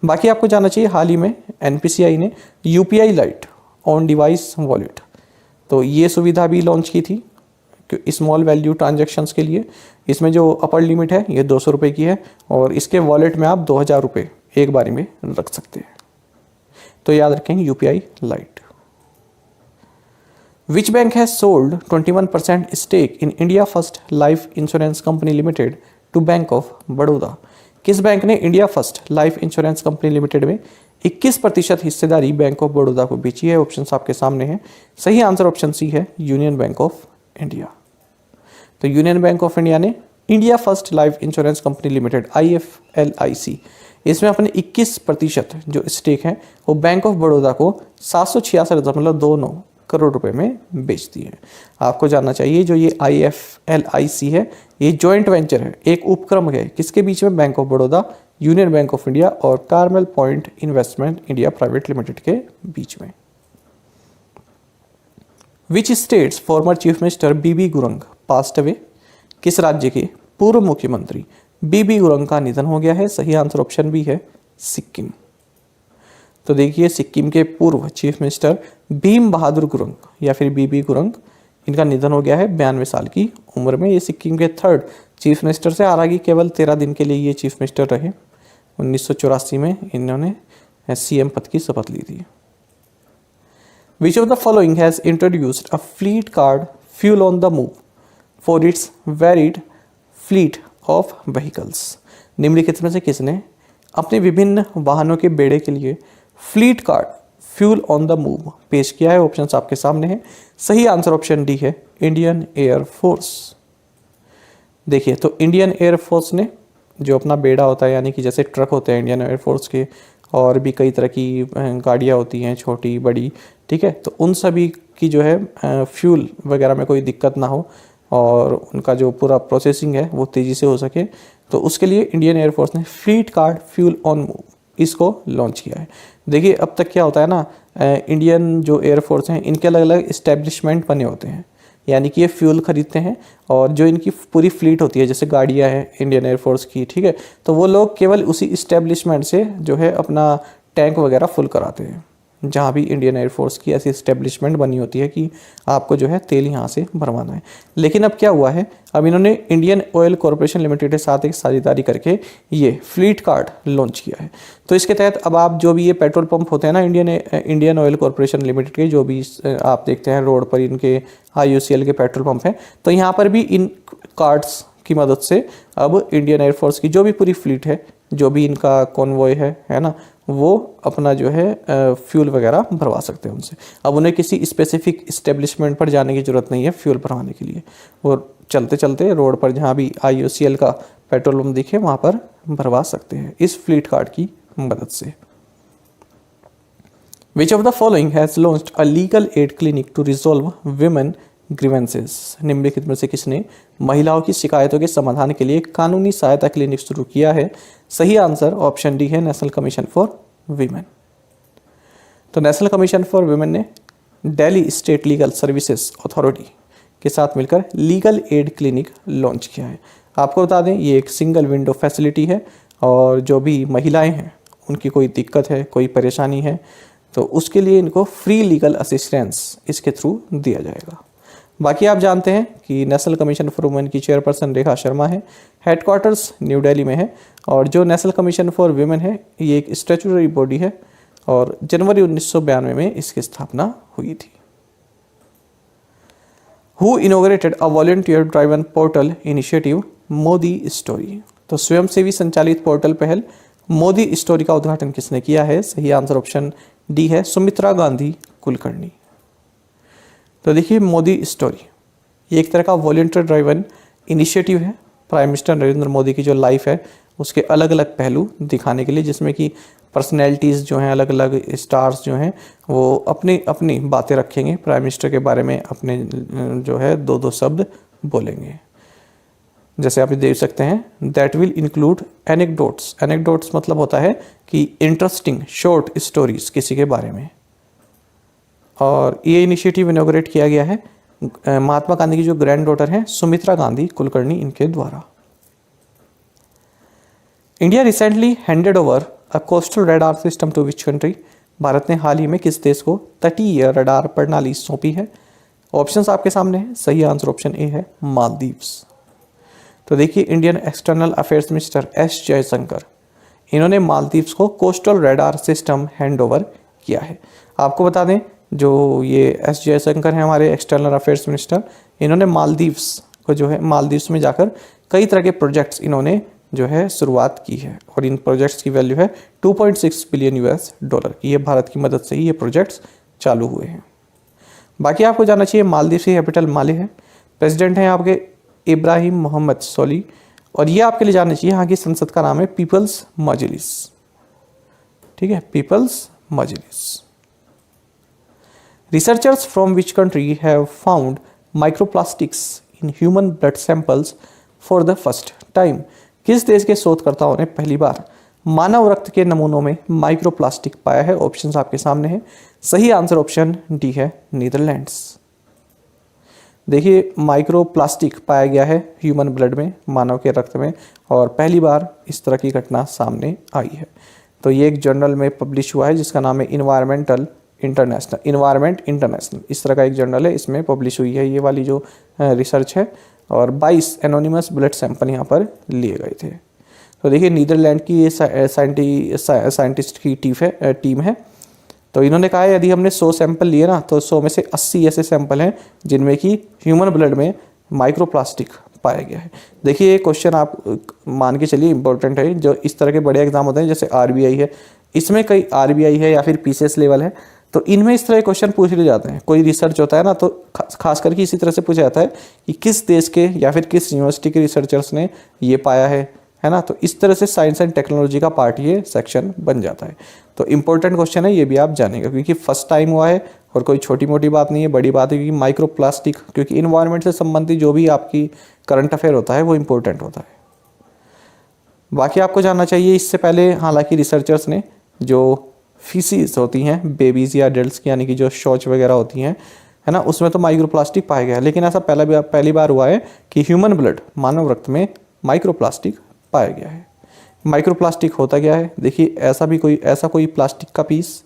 बाकी आपको जानना चाहिए हाल ही में NPCI ने UPI light on device wallet, तो ये सुविधा भी लॉन्च की थी स्मॉल वैल्यू ट्रांजैक्शंस के लिए। इसमें जो अपर लिमिट है ये 200 रुपये की है और इसके वॉलेट में आप 2000 रुपये एक बारी में रख सकते हैं। तो याद रखेंगे UPI Lite. Which bank has sold 21% stake in India First Life Insurance Company Limited to Bank of Baroda? किस बैंक ने India First Life Insurance Company Limited में 21% हिस्सेदारी बैंक ऑफ बड़ौदा को बेची है? ऑप्शन आपके सामने हैं। सही आंसर ऑप्शन सी है यूनियन बैंक ऑफ इंडिया। तो यूनियन बैंक ऑफ इंडिया ने India First Life Insurance Company limited IFLIC इसमें अपने 21% जो स्टेक है वो बैंक ऑफ बड़ौदा को 766.29 करोड़ रुपए में बेच दी है। आपको जानना चाहिए जो ये IFLIC है ये जॉइंट वेंचर है, एक उपक्रम है किसके बीच में, Bank of Baroda, Union Bank of India और Carmel Point Investment India Private Limited के बीच में। Which state's former chief minister B B Gurung passed away? किस राज्य के पूर्व मुख्यमंत्री बीबी गुरंग का निधन हो गया है? सही आंसर ऑप्शन बी है सिक्किम। तो देखिए सिक्किम के पूर्व चीफ मिनिस्टर भीम बहादुर गुरंग या फिर बीबी गुरंग, इनका निधन हो गया है 92 साल की उम्र में। ये सिक्किम के थर्ड चीफ मिनिस्टर से, हालांकि केवल 13 दिन के लिए ये चीफ मिनिस्टर रहे। 1984 में इन्होंने CM पद की शपथ ली थी। Which of the following has introduced a fleet card fuel on the move for its varied fleet of vehicles? निम्नलिखित में से किसने अपने विभिन्न वाहनों के बेड़े के लिए fleet card fuel on the move पेश किया है? ऑप्शंस आपके सामने हैं। सही आंसर ऑप्शन डी है इंडियन एयर फोर्स। देखिए तो इंडियन एयर फोर्स ने जो अपना बेड़ा होता है, यानी कि जैसे ट्रक होते हैं इंडियन एयर फोर्स के, और भी कई तरह की गाड़ियाँ होती हैं छोटी बड़ी, ठीक है, तो उन सभी की जो है फ्यूल वगैरह में कोई दिक्कत ना हो और उनका जो पूरा प्रोसेसिंग है वो तेज़ी से हो सके, तो उसके लिए इंडियन एयर फोर्स ने fleet card fuel on move इसको लॉन्च किया है। देखिए अब तक क्या होता है ना, इंडियन जो एयर फोर्स हैं इनके अलग अलग इस्टेब्लिशमेंट बने होते हैं, यानी कि ये फ्यूल खरीदते हैं और जो इनकी पूरी फ्लीट होती है जैसे गाड़ियाँ हैं इंडियन एयर फोर्स की, ठीक है, तो वो लोग केवल उसी इस्टेब्लिशमेंट से जो है अपना टैंक वगैरह फुल कराते हैं। जहाँ भी इंडियन एयर फोर्स की ऐसी इस्टेब्लिशमेंट बनी होती है कि आपको जो है तेल यहाँ से भरवाना है। लेकिन अब क्या हुआ है, अब इन्होंने इंडियन ऑयल कॉरपोरेशन लिमिटेड के साथ एक साझेदारी करके ये फ्लीट कार्ड लॉन्च किया है। तो इसके तहत अब आप जो भी ये पेट्रोल पंप होते हैं ना इंडियन ऑयल कॉरपोरेशन लिमिटेड के, जो भी आप देखते हैं रोड पर इनके IOCL के पेट्रोल पंप हैं, तो यहाँ पर भी इन कार्ड्स की मदद से अब इंडियन एयर फोर्स की जो भी पूरी फ्लीट है, जो भी इनका कॉन्वॉय है ना, वो अपना जो है फ्यूल वगैरह भरवा सकते हैं उनसे। अब उन्हें किसी स्पेसिफिक इस्टेब्लिशमेंट पर जाने की ज़रूरत नहीं है फ्यूल भरवाने के लिए, वो चलते चलते रोड पर जहाँ भी IOCL का पेट्रोल पंप दिखे वहाँ पर भरवा सकते हैं इस फ्लीट कार्ड की मदद से। Which of the following has launched a legal aid clinic to resolve women grievances? निम्नलिखित में से किसने महिलाओं की शिकायतों के समाधान के लिए कानूनी सहायता क्लिनिक शुरू किया है? सही आंसर ऑप्शन डी है नेशनल कमीशन फॉर वीमेन। तो नेशनल कमीशन फॉर वीमेन ने Delhi state legal services authority के साथ मिलकर लीगल एड क्लिनिक लॉन्च किया है। आपको बता दें ये एक सिंगल विंडो फैसिलिटी है और जो भी महिलाएं हैं उनकी कोई दिक्कत है, कोई परेशानी है, तो उसके लिए इनको फ्री लीगल असिस्टेंस इसके थ्रू दिया जाएगा। बाकी आप जानते हैं कि नेशनल कमीशन फॉर वुमेन की चेयरपर्सन रेखा शर्मा है, हेडक्वार्टर्स न्यू दिल्ली में है, और जो नेशनल कमीशन फॉर वुमेन है ये एक स्टैट्यूटरी बॉडी है और जनवरी 1992 में इसकी स्थापना हुई थी। Who inaugurated a volunteer driven portal initiative Modi story? तो स्वयंसेवी संचालित पोर्टल पहल मोदी स्टोरी का उद्घाटन किसने किया है? सही आंसर ऑप्शन डी है सुमित्रा गांधी कुलकर्णी। तो देखिए मोदी स्टोरी ये एक तरह का वॉलंटियर ड्राइवन इनिशिएटिव है प्राइम मिनिस्टर नरेंद्र मोदी की जो लाइफ है उसके अलग अलग पहलू दिखाने के लिए, जिसमें कि पर्सनैलिटीज़ जो हैं, अलग अलग स्टार्स जो हैं, वो अपनी अपनी बातें रखेंगे प्राइम मिनिस्टर के बारे में, अपने जो है दो शब्द बोलेंगे। जैसे आप देख सकते हैं that will include anecdotes. Anecdotes मतलब होता है कि इंटरेस्टिंग शॉर्ट स्टोरीज किसी के बारे में। और ये इनिशिएटिव इनॉग्रेट किया गया है महात्मा गांधी की जो ग्रैंड डॉटर हैं सुमित्रा गांधी कुलकर्णी, इनके द्वारा। India recently handed over a coastal radar system to which country? Bharat ने हाल ही में किस देश को तटीय रडार प्रणाली सौंपी है? ऑप्शंस आपके सामने हैं। सही आंसर ऑप्शन ए है मालदीव्स। तो देखिए Indian external affairs minister S Jaishankar, इन्होंने मालदीव्स को coastal radar system hand over किया है। आपको बता दें जो ये S जयशंकर हैं हमारे एक्सटर्नल अफेयर्स मिनिस्टर, इन्होंने मालदीव्स को जो है मालदीव्स में जाकर कई तरह के प्रोजेक्ट्स इन्होंने जो है शुरुआत की है और इन प्रोजेक्ट्स की वैल्यू है 2.6 बिलियन US की। ये भारत की मदद से ही ये प्रोजेक्ट्स चालू हुए हैं। बाकी आपको जानना चाहिए मालदीव्स की कैपिटल माले है, प्रेसिडेंट हैं आपके इब्राहिम मोहम्मद सोली, और ये आपके लिए जानना चाहिए यहाँ की संसद का नाम है पीपल्स मजलिस। ठीक है, People's Majlis. Researchers from which country have found microplastics in human blood samples for the first time? किस देश के शोधकर्ताओं ने पहली बार मानव रक्त के नमूनों में माइक्रोप्लास्टिक पाया है? ऑप्शंस आपके सामने हैं। सही आंसर ऑप्शन डी है, नीदरलैंड्स। देखिए, माइक्रोप्लास्टिक पाया गया है ह्यूमन ब्लड में, मानव के रक्त में, और पहली बार इस तरह की घटना सामने आई है। तो ये एक जर्नल में पब्लिश हुआ है जिसका नाम है इन्वायरमेंट इंटरनेशनल, इस तरह का एक जर्नल है, इसमें पब्लिश हुई है ये वाली जो रिसर्च है, और 22 एनोनिमस ब्लड सैंपल यहाँ पर लिए गए थे। तो देखिए, नीदरलैंड की ये साइंटिस्ट की टीम है। तो इन्होंने कहा है यदि हमने 100 सैंपल लिए ना, तो 100 में से 80 ऐसे सैंपल हैं जिनमें कि ह्यूमन ब्लड में माइक्रोप्लास्टिक पाया गया है। देखिए, ये क्वेश्चन आप मान के चलिए इंपॉर्टेंट है। जो इस तरह के बड़े एग्जाम होते हैं, जैसे आरबीआई है, इसमें कई आरबीआई है या फिर पीसीएस लेवल है, तो इनमें इस तरह के क्वेश्चन पूछ लिए जाते हैं। कोई रिसर्च होता है ना, तो खास करके इसी तरह से पूछा जाता है कि किस देश के या फिर किस यूनिवर्सिटी के रिसर्चर्स ने ये पाया है ना। तो इस तरह से साइंस एंड टेक्नोलॉजी का पार्ट ये सेक्शन बन जाता है। तो इंपॉर्टेंट क्वेश्चन है, ये भी आप जानेंगे, क्योंकि फर्स्ट टाइम हुआ है और कोई छोटी मोटी बात नहीं है, बड़ी बात है। क्योंकि माइक्रोप्लास्टिक, क्योंकि इन्वायरमेंट से संबंधित जो भी आपकी करंट अफेयर होता है वो इंपॉर्टेंट होता है। बाकी आपको जानना चाहिए, इससे पहले हालांकि रिसर्चर्स ने जो फीसिस होती हैं बेबीज़ या एडल्ट्स की, यानी कि जो शौच वगैरह होती हैं, है ना, उसमें तो माइक्रोप्लास्टिक पाया गया है। लेकिन ऐसा पहली बार हुआ है कि ह्यूमन ब्लड, मानव रक्त में माइक्रोप्लास्टिक पाया गया है। माइक्रोप्लास्टिक होता क्या है? देखिए, ऐसा कोई प्लास्टिक का पीस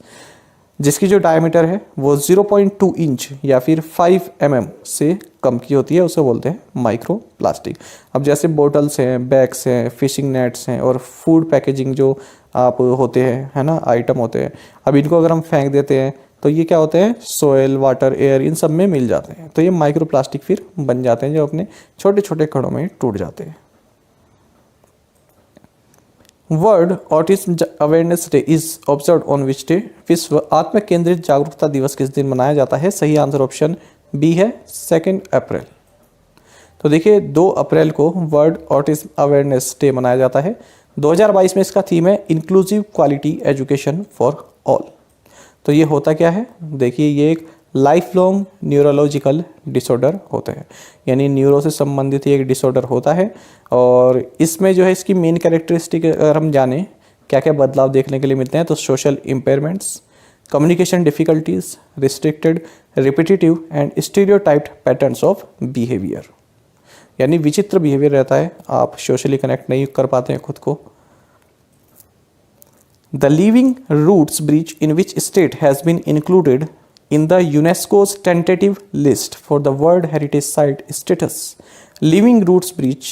जिसकी जो डायमीटर है वो 0.2 इंच या फिर 5 mm से कम की होती है, उसे बोलते हैं माइक्रोप्लास्टिक। अब जैसे बोटल्स हैं, बैग्स हैं, फिशिंग नेट्स हैं और फूड पैकेजिंग जो आप होते हैं, है ना, आइटम होते हैं, अब इनको अगर हम फेंक देते हैं तो ये क्या होते हैं, सोयल, वाटर, एयर, इन सब में मिल जाते हैं। तो ये माइक्रोप्लास्टिक फिर बन जाते हैं जो अपने छोटे छोटे कणों में टूट जाते हैं। World autism awareness day is observe on which day? विश्व आत्म केंद्रित जागरूकता दिवस किस दिन मनाया जाता है? सही आंसर ऑप्शन बी है, 2 अप्रैल। तो देखिए, 2 अप्रैल को वर्ल्ड ऑटिज्म अवेयरनेस डे मनाया जाता है। 2022 में इसका थीम है inclusive quality education for all. तो ये होता क्या है? देखिए, ये एक लाइफ लॉन्ग न्यूरोलॉजिकल डिसऑर्डर होता है, यानी न्यूरो से संबंधित एक डिसऑर्डर होता है। और इसमें जो है इसकी मेन कैरेक्टरिस्टिक अगर हम जाने क्या क्या बदलाव देखने के लिए मिलते हैं, तो social impairments, communication difficulties, restricted, repetitive and stereotyped patterns of behaviour, यानी विचित्र बिहेवियर रहता है, आप सोशली कनेक्ट नहीं कर पाते हैं खुद को। The living roots bridge in which state has been included in the UNESCO's tentative list for the World Heritage Site status? Living roots bridge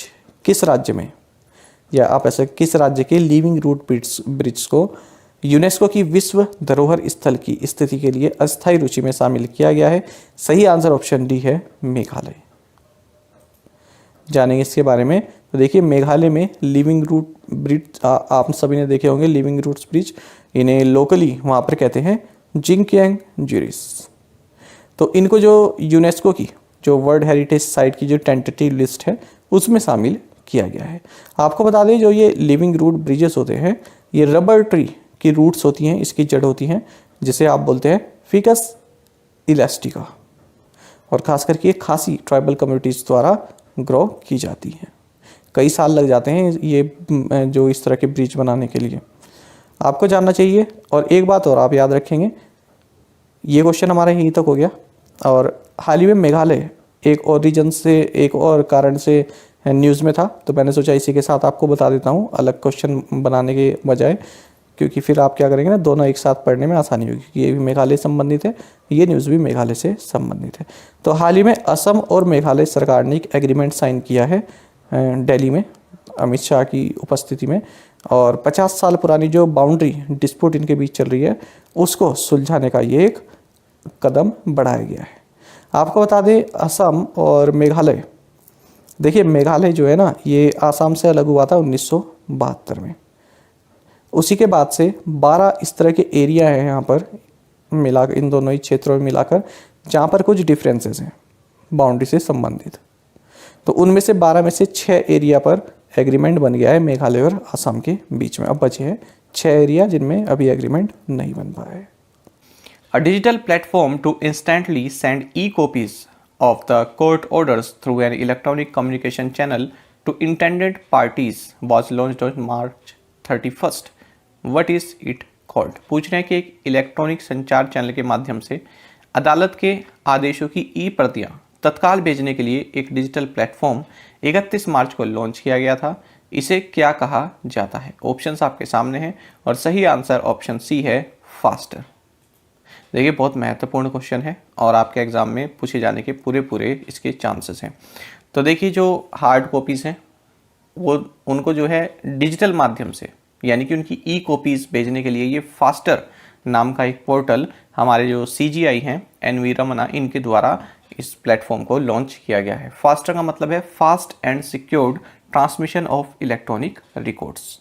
किस राज्य में, या आप ऐसे किस राज्य के लिविंग रूट ब्रिज को यूनेस्को की विश्व धरोहर स्थल की स्थिति के लिए अस्थायी रूचि में शामिल किया गया है? सही आंसर ऑप्शन डी है, मेघालय। जानेंगे इसके बारे में। तो देखिए, मेघालय में लिविंग रूट ब्रिज आप सभी ने देखे होंगे, लिविंग रूट्स ब्रिज, इन्हें लोकली वहाँ पर कहते हैं जिंगकियांग ज्यूरिस। तो इनको जो यूनेस्को की जो वर्ल्ड हेरिटेज साइट की जो टेंटेटिव लिस्ट है उसमें शामिल किया गया है। आपको बता दें, जो ये लिविंग रूट ब्रिजेस होते हैं, ये रबर ट्री की रूट्स होती हैं, इसकी जड़ होती हैं, जिसे आप बोलते हैं फिकस इलास्टिका, और खास करके ये खासी ट्राइबल कम्युनिटीज़ द्वारा ग्रो की जाती हैं। कई साल लग जाते हैं ये जो इस तरह के ब्रिज बनाने के लिए, आपको जानना चाहिए। और एक बात और आप याद रखेंगे, ये क्वेश्चन हमारा यहीं तक हो गया। और हाल ही में मेघालय एक और रीजन से, एक और कारण से न्यूज़ में था, तो मैंने सोचा इसी के साथ आपको बता देता हूँ, अलग क्वेश्चन बनाने के बजाय, क्योंकि फिर आप क्या करेंगे ना, दोनों एक साथ पढ़ने में आसानी होगी, क्योंकि ये भी मेघालय संबंधित है, ये न्यूज़ भी मेघालय से संबंधित है। तो हाल ही में असम और मेघालय सरकार ने एक एग्रीमेंट साइन किया है दिल्ली में अमित शाह की उपस्थिति में, और 50 साल पुरानी जो बाउंड्री डिस्प्यूट इनके बीच चल रही है उसको सुलझाने का ये एक कदम बढ़ाया गया है। आपको बता दें, असम और मेघालय, देखिए मेघालय जो है ना, ये आसाम से अलग हुआ था 1972 में। उसी के बाद से 12 इस तरह के एरिया हैं यहाँ पर मिलाकर, इन दोनों ही क्षेत्रों में मिलाकर, जहाँ पर कुछ डिफरेंसेस हैं बाउंड्री से संबंधित। तो उनमें से 12 में से 6 एरिया पर एग्रीमेंट बन गया है मेघालय और असम के बीच में। अब बचे हैं 6 एरिया जिनमें अभी एग्रीमेंट नहीं बन पाया है। A digital platform to instantly send e-copies of the court orders through an electronic communication channel to intended parties was launched on March 31st. What is it called? पूछ रहे हैं कि एक इलेक्ट्रॉनिक संचार चैनल के माध्यम से अदालत के आदेशों की ई प्रतियां तत्काल भेजने के लिए एक डिजिटल प्लेटफॉर्म 31 मार्च को लॉन्च किया गया था। इसे क्या कहा जाता है? ऑप्शंस आपके सामने हैं और सही आंसर ऑप्शन सी है, फास्टर। देखिए बहुत महत्वपूर्ण क्वेश्चन है और आपके एग्ज़ाम में पूछे जाने के पूरे इसके चांसेस हैं। तो देखिए जो हार्ड कॉपीज़ हैं वो उनको जो है डिजिटल माध्यम से यानी कि उनकी ई कॉपीज़ भेजने के लिए ये फास्टर नाम का एक पोर्टल हमारे जो CGI हैं NV रमना इनके द्वारा इस प्लेटफॉर्म को लॉन्च किया गया है। फास्टर का मतलब है fast and secured transmission of electronic records.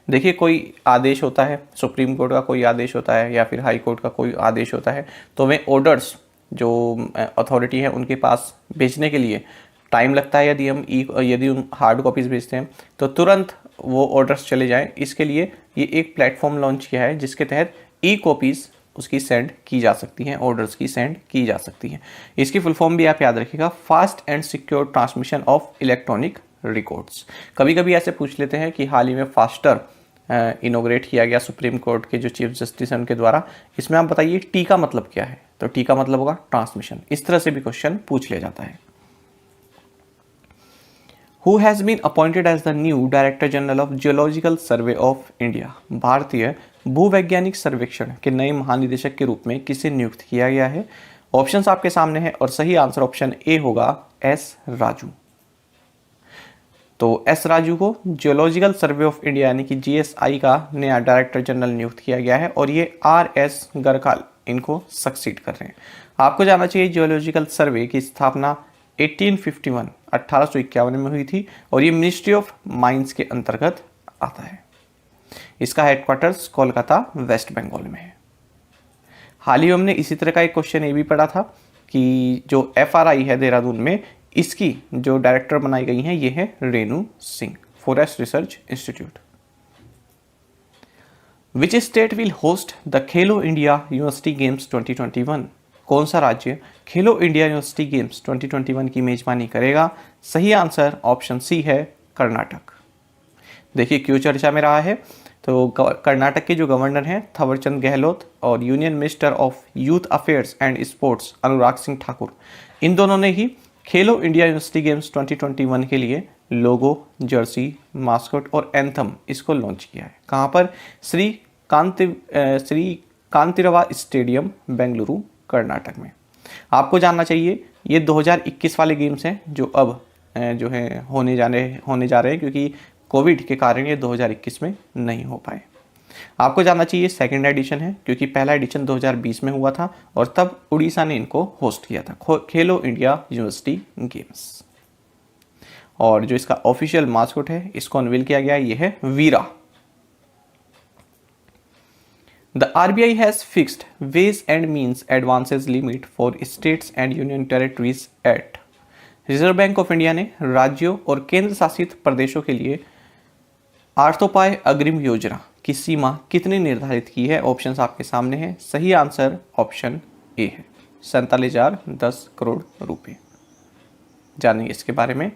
देखिए कोई आदेश होता है, सुप्रीम कोर्ट का कोई आदेश होता है या फिर हाई कोर्ट का कोई आदेश होता है, तो वे ऑर्डर्स जो अथॉरिटी है उनके पास भेजने के लिए टाइम लगता है। यदि हम हार्ड कॉपीज़ भेजते हैं तो तुरंत वो ऑर्डर्स चले जाएं, इसके लिए ये एक प्लेटफॉर्म लॉन्च किया है जिसके तहत ई कॉपीज़ उसकी सेंड की जा सकती हैं, ऑर्डर्स की सेंड की जा सकती हैं। इसकी फुल फॉर्म भी आप याद रखिएगा, fast and secure transmission of electronic records. कभी कभी ऐसे पूछ लेते हैं कि हाल ही में फास्टर इनोग्रेट किया गया सुप्रीम कोर्ट के जो चीफ जस्टिस हैं उनके द्वारा, इसमें आप बताइए टी का मतलब क्या है? तो टी का मतलब होगा ट्रांसमिशन। इस तरह से भी क्वेश्चन पूछ लिया जाता है। Who has been appointed as the new director general of Geological Survey of India? भारतीय भूवैज्ञानिक सर्वेक्षण के नए महानिदेशक के रूप में किसे नियुक्त किया गया है? ऑप्शंस आपके सामने हैं और सही आंसर ऑप्शन ए होगा, एस राजू। तो एस राजू को जियोलॉजिकल सर्वे ऑफ इंडिया यानी कि GSI का नया डायरेक्टर जनरल नियुक्त किया गया है और ये RS गरकाल इनको सक्सीड कर रहे हैं। आपको जानना चाहिए जियोलॉजिकल सर्वे की स्थापना 1851 में हुई थी और ये मिनिस्ट्री ऑफ माइंस के अंतर्गत आता है। इसका हेडक्वार्टर्स कोलकाता वेस्ट बंगाल में है। हाल ही हमने इसी तरह का एक क्वेश्चन ये भी पढ़ा था कि जो FRI है देहरादून में, इसकी जो डायरेक्टर बनाई गई हैं ये है Renu Singh, forest Research institute. Which state will host the Khelo India university games 2021? कौन सा राज्य खेलो इंडिया यूनिवर्सिटी गेम्स 2021 की मेजबानी करेगा? सही आंसर ऑप्शन सी है, कर्नाटक। देखिए क्यों चर्चा में रहा है, तो कर्नाटक के जो गवर्नर हैं थावरचंद गहलोत और union minister of youth affairs and sports Anurag Singh Thakur, इन दोनों ने ही खेलो इंडिया यूनिवर्सिटी गेम्स 2021 के लिए लोगो, जर्सी, मास्कट और एंथम इसको लॉन्च किया है। कहाँ पर? श्री कांतिरवा स्टेडियम, बेंगलुरु, कर्नाटक में। आपको जानना चाहिए ये 2021 वाले गेम्स हैं जो अब जो है होने जा रहे हैं, क्योंकि कोविड के कारण ये 2021 में नहीं हो पाए। आपको जानना चाहिए सेकंड एडिशन है, क्योंकि पहला एडिशन 2020 में हुआ था और तब उड़ीसा ने इनको होस्ट किया था, खेलो इंडिया यूनिवर्सिटी गेम्स। और जो इसका ऑफिशियल मास्कट है इसको अनवील किया गया, ये है Veera. The RBI has fixed ways and means advances limit for states and union territories at. Reserve Bank of India ने राज्यों और केंद्र शासित प्रदेशों के लिए आर्थोपाय अग्रिम योजना की सीमा कितनी निर्धारित की है? ऑप्शंस आपके सामने हैं। सही आंसर ऑप्शन ए है, 47,010 करोड़ रुपए। जानेंगे इसके बारे में।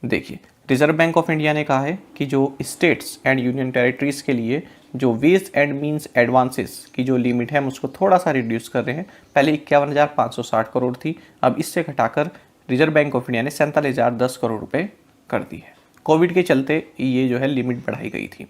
देखिए रिजर्व बैंक ऑफ इंडिया ने कहा है कि जो स्टेट्स एंड यूनियन टेरिटरीज के लिए जो वेज एंड मीन्स एडवांसेस की जो लिमिट है हम उसको थोड़ा सा रिड्यूस कर रहे हैं। पहले 51,560 करोड़ थी, अब इससे घटाकर रिजर्व बैंक ऑफ इंडिया ने 47,010 करोड़ रुपए कर दी है। कोविड के चलते ये जो है लिमिट बढ़ाई गई थी।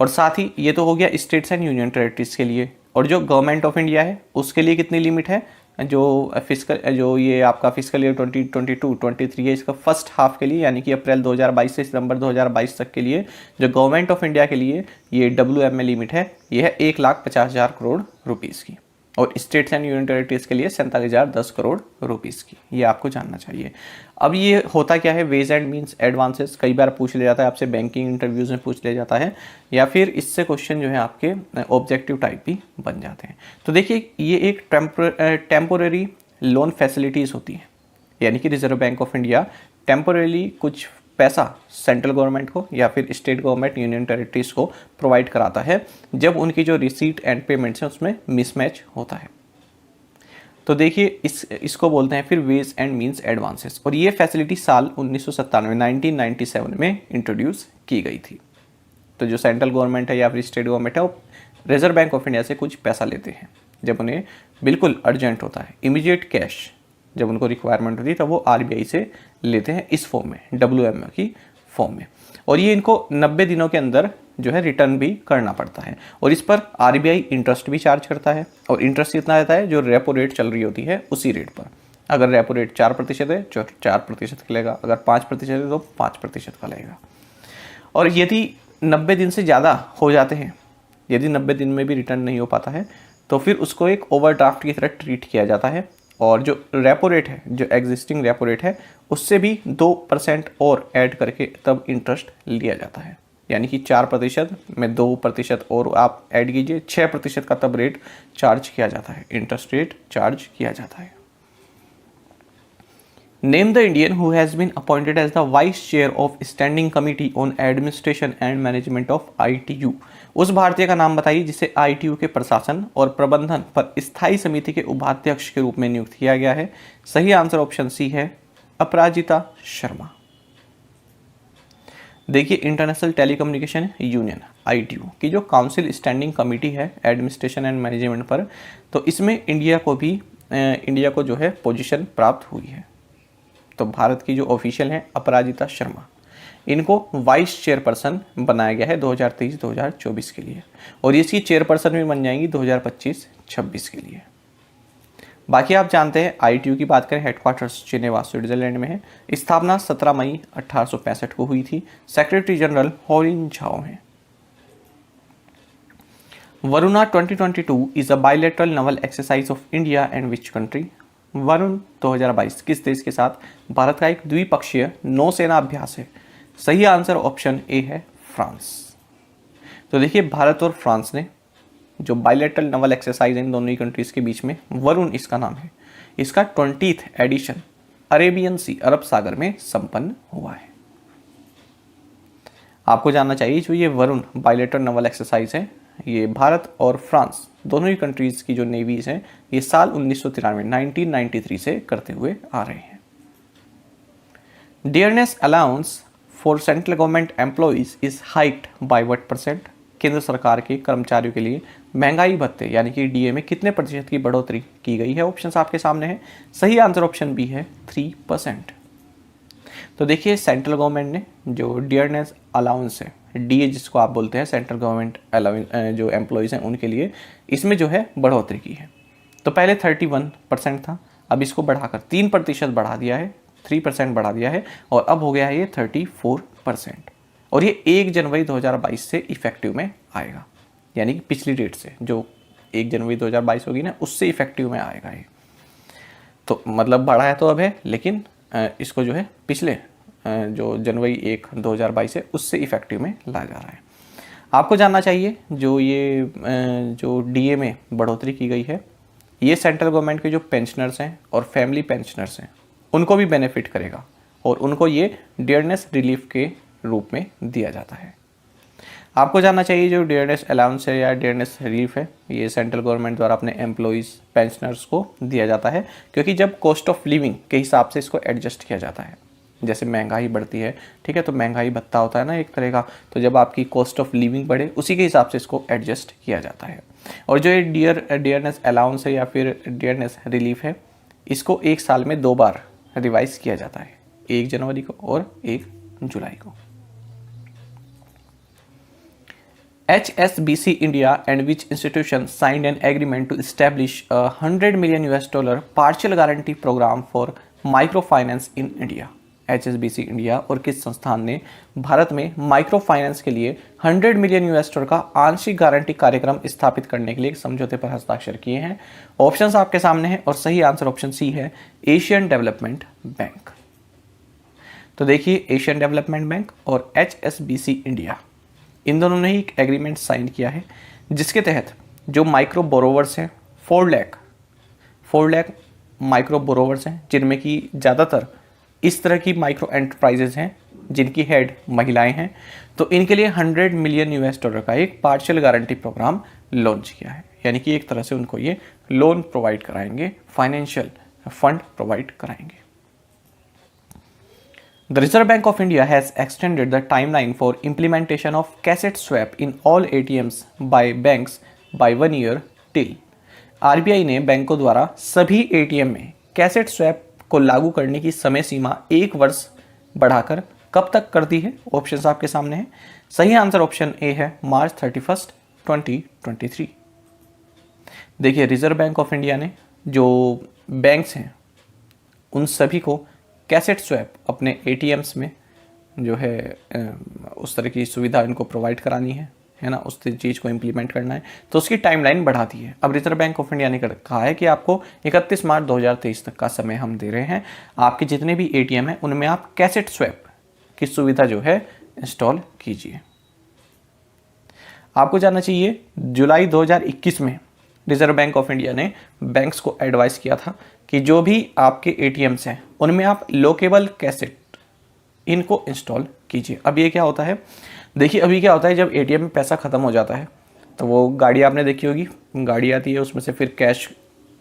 और साथ ही ये तो हो गया स्टेट्स एंड यूनियन टेरिटरीज के लिए, और जो गवर्नमेंट ऑफ इंडिया है उसके लिए कितनी लिमिट है? जो ये आपका फिजिकल ईयर 2022-23 है, इसका फर्स्ट हाफ के लिए यानी कि अप्रैल 2022 से सितंबर 2022 तक के लिए जो गवर्नमेंट ऑफ इंडिया के लिए ये WMA लिमिट है, ये है 1,50,000 करोड़ रुपीज़ की, और स्टेट्स एंड यूनियन टेरिटरीज के लिए 47,010 करोड़ रुपीज़ की। ये आपको जानना चाहिए। अब ये होता क्या है, वेज एंड मीन्स एडवांसेस कई बार पूछ लिया जाता है आपसे, बैंकिंग इंटरव्यूज़ में पूछ लिया जाता है, या फिर इससे क्वेश्चन जो है आपके ऑब्जेक्टिव टाइप भी बन जाते हैं। तो देखिए ये एक टेम्पोररी लोन फैसिलिटीज़ होती हैं, यानी कि reserve Bank of India temporarily कुछ पैसा सेंट्रल गवर्नमेंट को या फिर स्टेट गवर्नमेंट यूनियन टेरिटरीज को प्रोवाइड कराता है जब उनकी जो रिसीट एंड पेमेंट्स हैं उसमें मिसमैच होता है। तो देखिए इसको बोलते हैं फिर वेज एंड मींस एडवांसेस, और ये फैसिलिटी साल 1997 में इंट्रोड्यूस की गई थी। तो जो सेंट्रल गवर्नमेंट है या फिर स्टेट गवर्नमेंट है वो रिजर्व बैंक ऑफ इंडिया से कुछ पैसा लेते हैं जब उन्हें बिल्कुल अर्जेंट होता है, इमीडिएट कैश जब उनको रिक्वायरमेंट होती है तब वो आरबीआई से लेते हैं इस फॉर्म में, WM की फॉर्म में, और ये इनको 90 दिनों के अंदर जो है रिटर्न भी करना पड़ता है। और इस पर आरबीआई इंटरेस्ट भी चार्ज करता है, और इंटरेस्ट कितना रहता है, जो रेपो रेट चल रही होती है उसी रेट पर। अगर रेपो रेट 4% है तो 4% का लेगा, अगर 5% है तो 5% का लेगा। और यदि 90 दिन से ज़्यादा हो जाते हैं, यदि 90 दिन में भी रिटर्न नहीं हो पाता है तो फिर उसको एक ओवरड्राफ्ट की तरह ट्रीट किया जाता है, और जो रेपो रेट है, जो एग्जिस्टिंग रेपो रेट है, उससे भी 2% और ऐड करके तब इंटरेस्ट लिया जाता है। यानी कि 4% में 2% और आप ऐड कीजिए, 6% का तब रेट चार्ज किया जाता है, इंटरेस्ट रेट चार्ज किया जाता है। Name the Indian who has been appointed as the vice chair of standing committee on administration and management of ITU। उस भारतीय का नाम बताइए जिसे ITU के प्रशासन और प्रबंधन पर स्थायी समिति के उपाध्यक्ष के रूप में नियुक्त किया गया है। सही आंसर ऑप्शन सी है, अपराजिता शर्मा। देखिए इंटरनेशनल टेलीकम्युनिकेशन यूनियन ITU की जो काउंसिल स्टैंडिंग कमेटी है एडमिनिस्ट्रेशन एंड मैनेजमेंट पर, तो इसमें इंडिया को जो है पोजीशन प्राप्त हुई है। तो भारत की जो ऑफिशियल हैं अपराजिता शर्मा, इनको वाइस चेयरपर्सन बनाया गया है 2023-2024 के लिए, और इसकी चेयरपर्सन भी बन जाएंगी 2025-26 के लिए। बाकी आप जानते हैं ITU की बात करें, हेडक्वार्टर्स जिनेवा स्विट्जरलैंड में है। स्थापना 17 मई 1865 को हुई थी। सेक्रेटरी जनरल हॉलिन झाओ हैं। Varuna 2022 is a bilateral Naval exercise of India and which country. Varun 2022 किस देश के साथ भारत का एक द्विपक्षीय नौसेना अभ्यास है। सही आंसर ऑप्शन ए है, फ्रांस। तो देखिए भारत और फ्रांस ने जो बायलैटरल नवल एक्सरसाइज इन दोनों ही कंट्रीज के बीच में, वरुण इसका नाम है, इसका 20th एडिशन अरेबियन सी, अरब सागर में संपन्न हुआ है। आपको जानना चाहिए जो ये वरुण बायलैटरल नवल एक्सरसाइज है, ये भारत और फ्रांस दोनों ही कंट्रीज की जो नेवीज हैं ये साल 1993 से करते हुए आ रहे हैं। Dearness allowance for central government employees is hiked by what percent. केंद्र सरकार के कर्मचारियों के लिए महंगाई भत्ते यानी कि DA में कितने प्रतिशत की बढ़ोतरी की गई है। ऑप्शंस आपके सामने है। सही आंसर ऑप्शन बी है, 3%। तो देखिए सेंट्रल गवर्नमेंट ने जो डियरनेस अलाउंस है, DA जिसको आप बोलते हैं, सेंट्रल गवर्नमेंट अलाउंस जो एम्प्लॉयज़ हैं उनके लिए, इसमें जो है बढ़ोतरी की है। तो पहले 31% था, अब इसको बढ़ाकर 3% बढ़ा दिया है, 3% बढ़ा दिया है, और अब हो गया है ये 34%। और ये 1 जनवरी 2022 से इफेक्टिव में आएगा, यानी कि पिछली डेट से जो 1 जनवरी 2022 होगी ना, उससे इफेक्टिव में आएगा ये। तो मतलब बढ़ा है तो अब है, लेकिन इसको जो है पिछले जो जनवरी 1 2022 है उससे इफेक्टिव में लाया जा रहा है। आपको जानना चाहिए जो ये जो DA में बढ़ोतरी की गई है, ये सेंट्रल गवर्नमेंट के जो पेंशनर्स हैं और फैमिली पेंशनर्स हैं उनको भी बेनिफिट करेगा, और उनको ये डियरनेस रिलीफ के रूप में दिया जाता है। आपको जानना चाहिए जो डियरनेस अलाउंस है या डियरनेस रिलीफ है, ये सेंट्रल गवर्नमेंट द्वारा अपने एम्प्लॉइज़ पेंशनर्स को दिया जाता है, क्योंकि जब कॉस्ट ऑफ लिविंग के हिसाब से इसको एडजस्ट किया जाता है। जैसे महंगाई बढ़ती है, ठीक है, तो महंगाई भत्ता होता है ना एक तरह का, तो जब आपकी कॉस्ट ऑफ लिविंग बढ़े उसी के हिसाब से इसको एडजस्ट किया जाता है। और जो ये डियरनेस अलाउंस है या फिर डियरनेस रिलीफ है, इसको 1 साल में 2 बार रिवाइज किया जाता है, 1 जनवरी को और 1 जुलाई को। HSBC India and which institution signed an agreement to establish a $100 million partial guarantee program for microfinance in India। HSBC India और किस संस्थान ने भारत में माइक्रो फाइनेंस के लिए $100 मिलियन का आंशिक गारंटी कार्यक्रम स्थापित करने के लिए एक समझौते पर हस्ताक्षर किए हैं। ऑप्शंस आपके सामने हैं और सही आंसर ऑप्शन सी है, एशियन डेवलपमेंट बैंक। तो देखिए एशियन डेवलपमेंट बैंक और HSBC इंडिया इन दोनों ने ही एक एग्रीमेंट साइन किया है, जिसके तहत जो माइक्रो बोरोवर्स हैं 4 लाख माइक्रो बोरोवर्स हैं, जिनमें कि ज़्यादातर इस तरह की माइक्रो एंटरप्राइजेज हैं जिनकी हेड महिलाएं हैं, तो इनके लिए $100 मिलियन का एक पार्शियल गारंटी प्रोग्राम लॉन्च किया है। यानी कि एक तरह से उनको ये लोन प्रोवाइड कराएंगे, फाइनेंशियल फंड प्रोवाइड कराएंगे। The Reserve Bank of India has extended the timeline for implementation of cassette swap in all ATMs by banks by 1 year till। RBI ने बैंकों द्वारा सभी ATM में कैसेट स्वैप को लागू करने की समय सीमा 1 वर्ष बढ़ाकर कब तक कर दी है? ऑप्शंस आपके सामने हैं। सही आंसर ऑप्शन ए है मार्च 31, 2023। देखिए, रिजर्व बैंक ऑफ इंडिया ने जो बैंक्स हैं उन सभी को कैसेट स्वैप अपने एटीएम्स में जो है उस तरह की सुविधा इनको प्रोवाइड करानी है ना, उस चीज़ को इम्प्लीमेंट करना है, तो उसकी टाइमलाइन बढ़ा दी है। अब रिजर्व बैंक ऑफ इंडिया ने कहा है कि आपको 31 मार्च 2023 तक का समय हम दे रहे हैं। आपके जितने भी एटीएम हैं उनमें आप कैसेट स्वैप की सुविधा जो है इंस्टॉल कीजिए। आपको जानना चाहिए, जुलाई 2021 में रिजर्व बैंक ऑफ इंडिया ने बैंक्स को एडवाइस किया था कि जो भी आपके एटीएम्स हैं उनमें आप लोकेबल कैसेट इनको इंस्टॉल कीजिए। अब ये क्या होता है, देखिए अभी क्या होता है, जब एटीएम में पैसा ख़त्म हो जाता है तो वो गाड़ी आपने देखी होगी, गाड़ी आती है उसमें से फिर कैश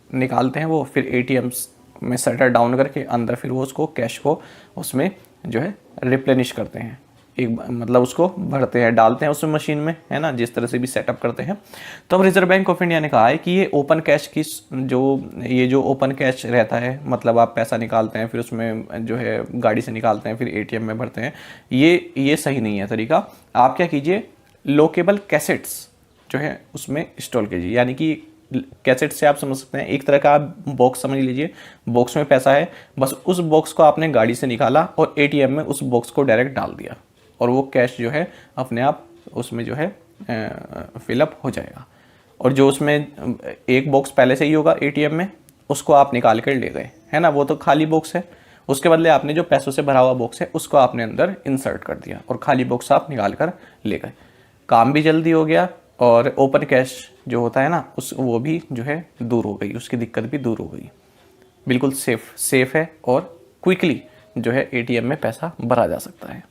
निकालते हैं वो, फिर एटीएम्स में शटर डाउन करके अंदर फिर वो उसको कैश को उसमें जो है रिप्लेनिश करते हैं, एक मतलब उसको भरते हैं, डालते हैं उसमें मशीन में, है ना, जिस तरह से भी सेटअप करते हैं। तो अब रिजर्व बैंक ऑफ इंडिया ने कहा है कि ये ओपन कैश की जो ओपन कैश रहता है, मतलब आप पैसा निकालते हैं फिर उसमें जो है गाड़ी से निकालते हैं फिर एटीएम में भरते हैं, ये सही नहीं है तरीका। आप क्या कीजिए, लोकेबल कैसेट्स जो है उसमें इंस्टॉल कीजिए। यानी कि कैसेट से आप समझ सकते हैं एक तरह का आप बॉक्स समझ लीजिए, बॉक्स में पैसा है, बस उस बॉक्स को आपने गाड़ी से निकाला और एटीएम में उस बॉक्स को डायरेक्ट डाल दिया और वो कैश जो है अपने आप उसमें जो है फिलअप हो जाएगा। और जो उसमें एक बॉक्स पहले से ही होगा एटीएम में, उसको आप निकाल कर ले गए, है ना, वो तो खाली बॉक्स है, उसके बदले आपने जो पैसों से भरा हुआ बॉक्स है उसको आपने अंदर इंसर्ट कर दिया और खाली बॉक्स आप निकाल कर ले गए। काम भी जल्दी हो गया और ओपन कैश जो होता है ना वो भी जो है दूर हो गई, उसकी दिक्कत भी दूर हो गई। बिल्कुल सेफ है और क्विकली जो है एटीएम में पैसा भरा जा सकता है।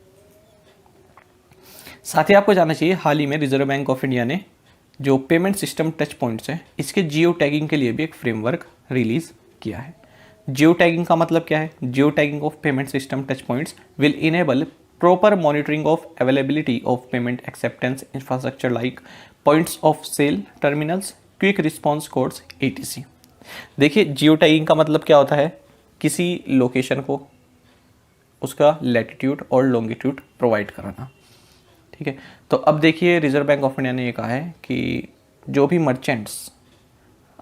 साथ ही आपको जानना चाहिए, हाल ही में रिजर्व बैंक ऑफ इंडिया ने जो पेमेंट सिस्टम टच पॉइंट्स हैं इसके जियो टैगिंग के लिए भी एक फ्रेमवर्क रिलीज किया है। जियो टैगिंग का मतलब क्या है? Geo tagging of payment system touch points will enable proper monitoring of availability of payment acceptance infrastructure like points of sale terminals, quick response codes etc। देखिए, जियो टैगिंग का मतलब क्या होता है, किसी लोकेशन को उसका लैटिट्यूड और लॉन्गिट्यूड प्रोवाइड कराना, ठीक है। तो अब देखिए, रिजर्व बैंक ऑफ इंडिया ने ये कहा है कि जो भी मर्चेंट्स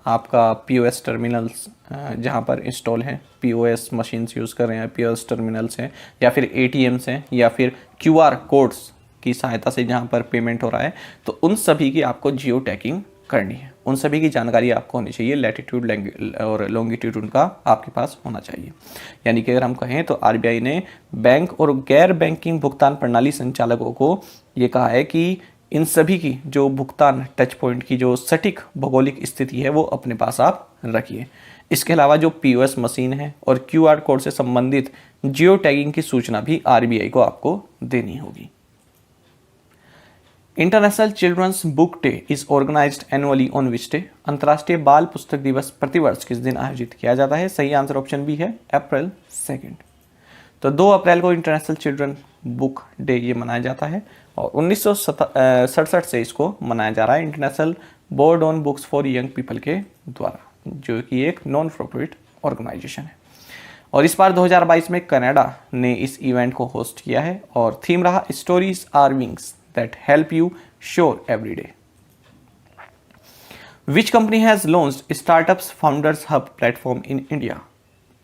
आपका पीओएस टर्मिनल्स जहाँ पर इंस्टॉल हैं, पीओएस मशीन्स यूज़ कर रहे हैं, पीओएस टर्मिनल्स हैं या फिर एटीएम्स हैं या फिर क्यूआर कोड्स की सहायता से जहाँ पर पेमेंट हो रहा है, तो उन सभी की आपको जियो टैगिंग करनी है। उन सभी की जानकारी आपको होनी चाहिए, लैटिट्यूड और लॉन्गिट्यूड उनका आपके पास होना चाहिए। यानी कि अगर हम कहें तो आरबीआई ने बैंक और गैर बैंकिंग भुगतान प्रणाली संचालकों को ये कहा है कि इन सभी की जो भुगतान टच पॉइंट की जो सटीक भौगोलिक स्थिति है वो अपने पास आप रखिए। इसके अलावा जो पीओएस मशीन है और क्यूआर कोड से संबंधित जियो टैगिंग की सूचना भी आरबीआई को आपको देनी होगी। International Children's Book Day is organised annually on which day? अंतर्राष्ट्रीय बाल पुस्तक दिवस प्रतिवर्ष किस दिन आयोजित किया जाता है? सही आंसर ऑप्शन बी है अप्रैल 2। तो 2 अप्रैल को इंटरनेशनल चिल्ड्रन बुक डे ये मनाया जाता है और 1967 से इसको मनाया जा रहा है international board on books for young people के द्वारा, जो कि एक नॉन प्रॉफिट ऑर्गेनाइजेशन है। और इस बार 2022 में कनाडा ने इस इवेंट को होस्ट किया है और थीम रहा stories are wings that help you soar every day. Which company has launched startups founders hub platform in India?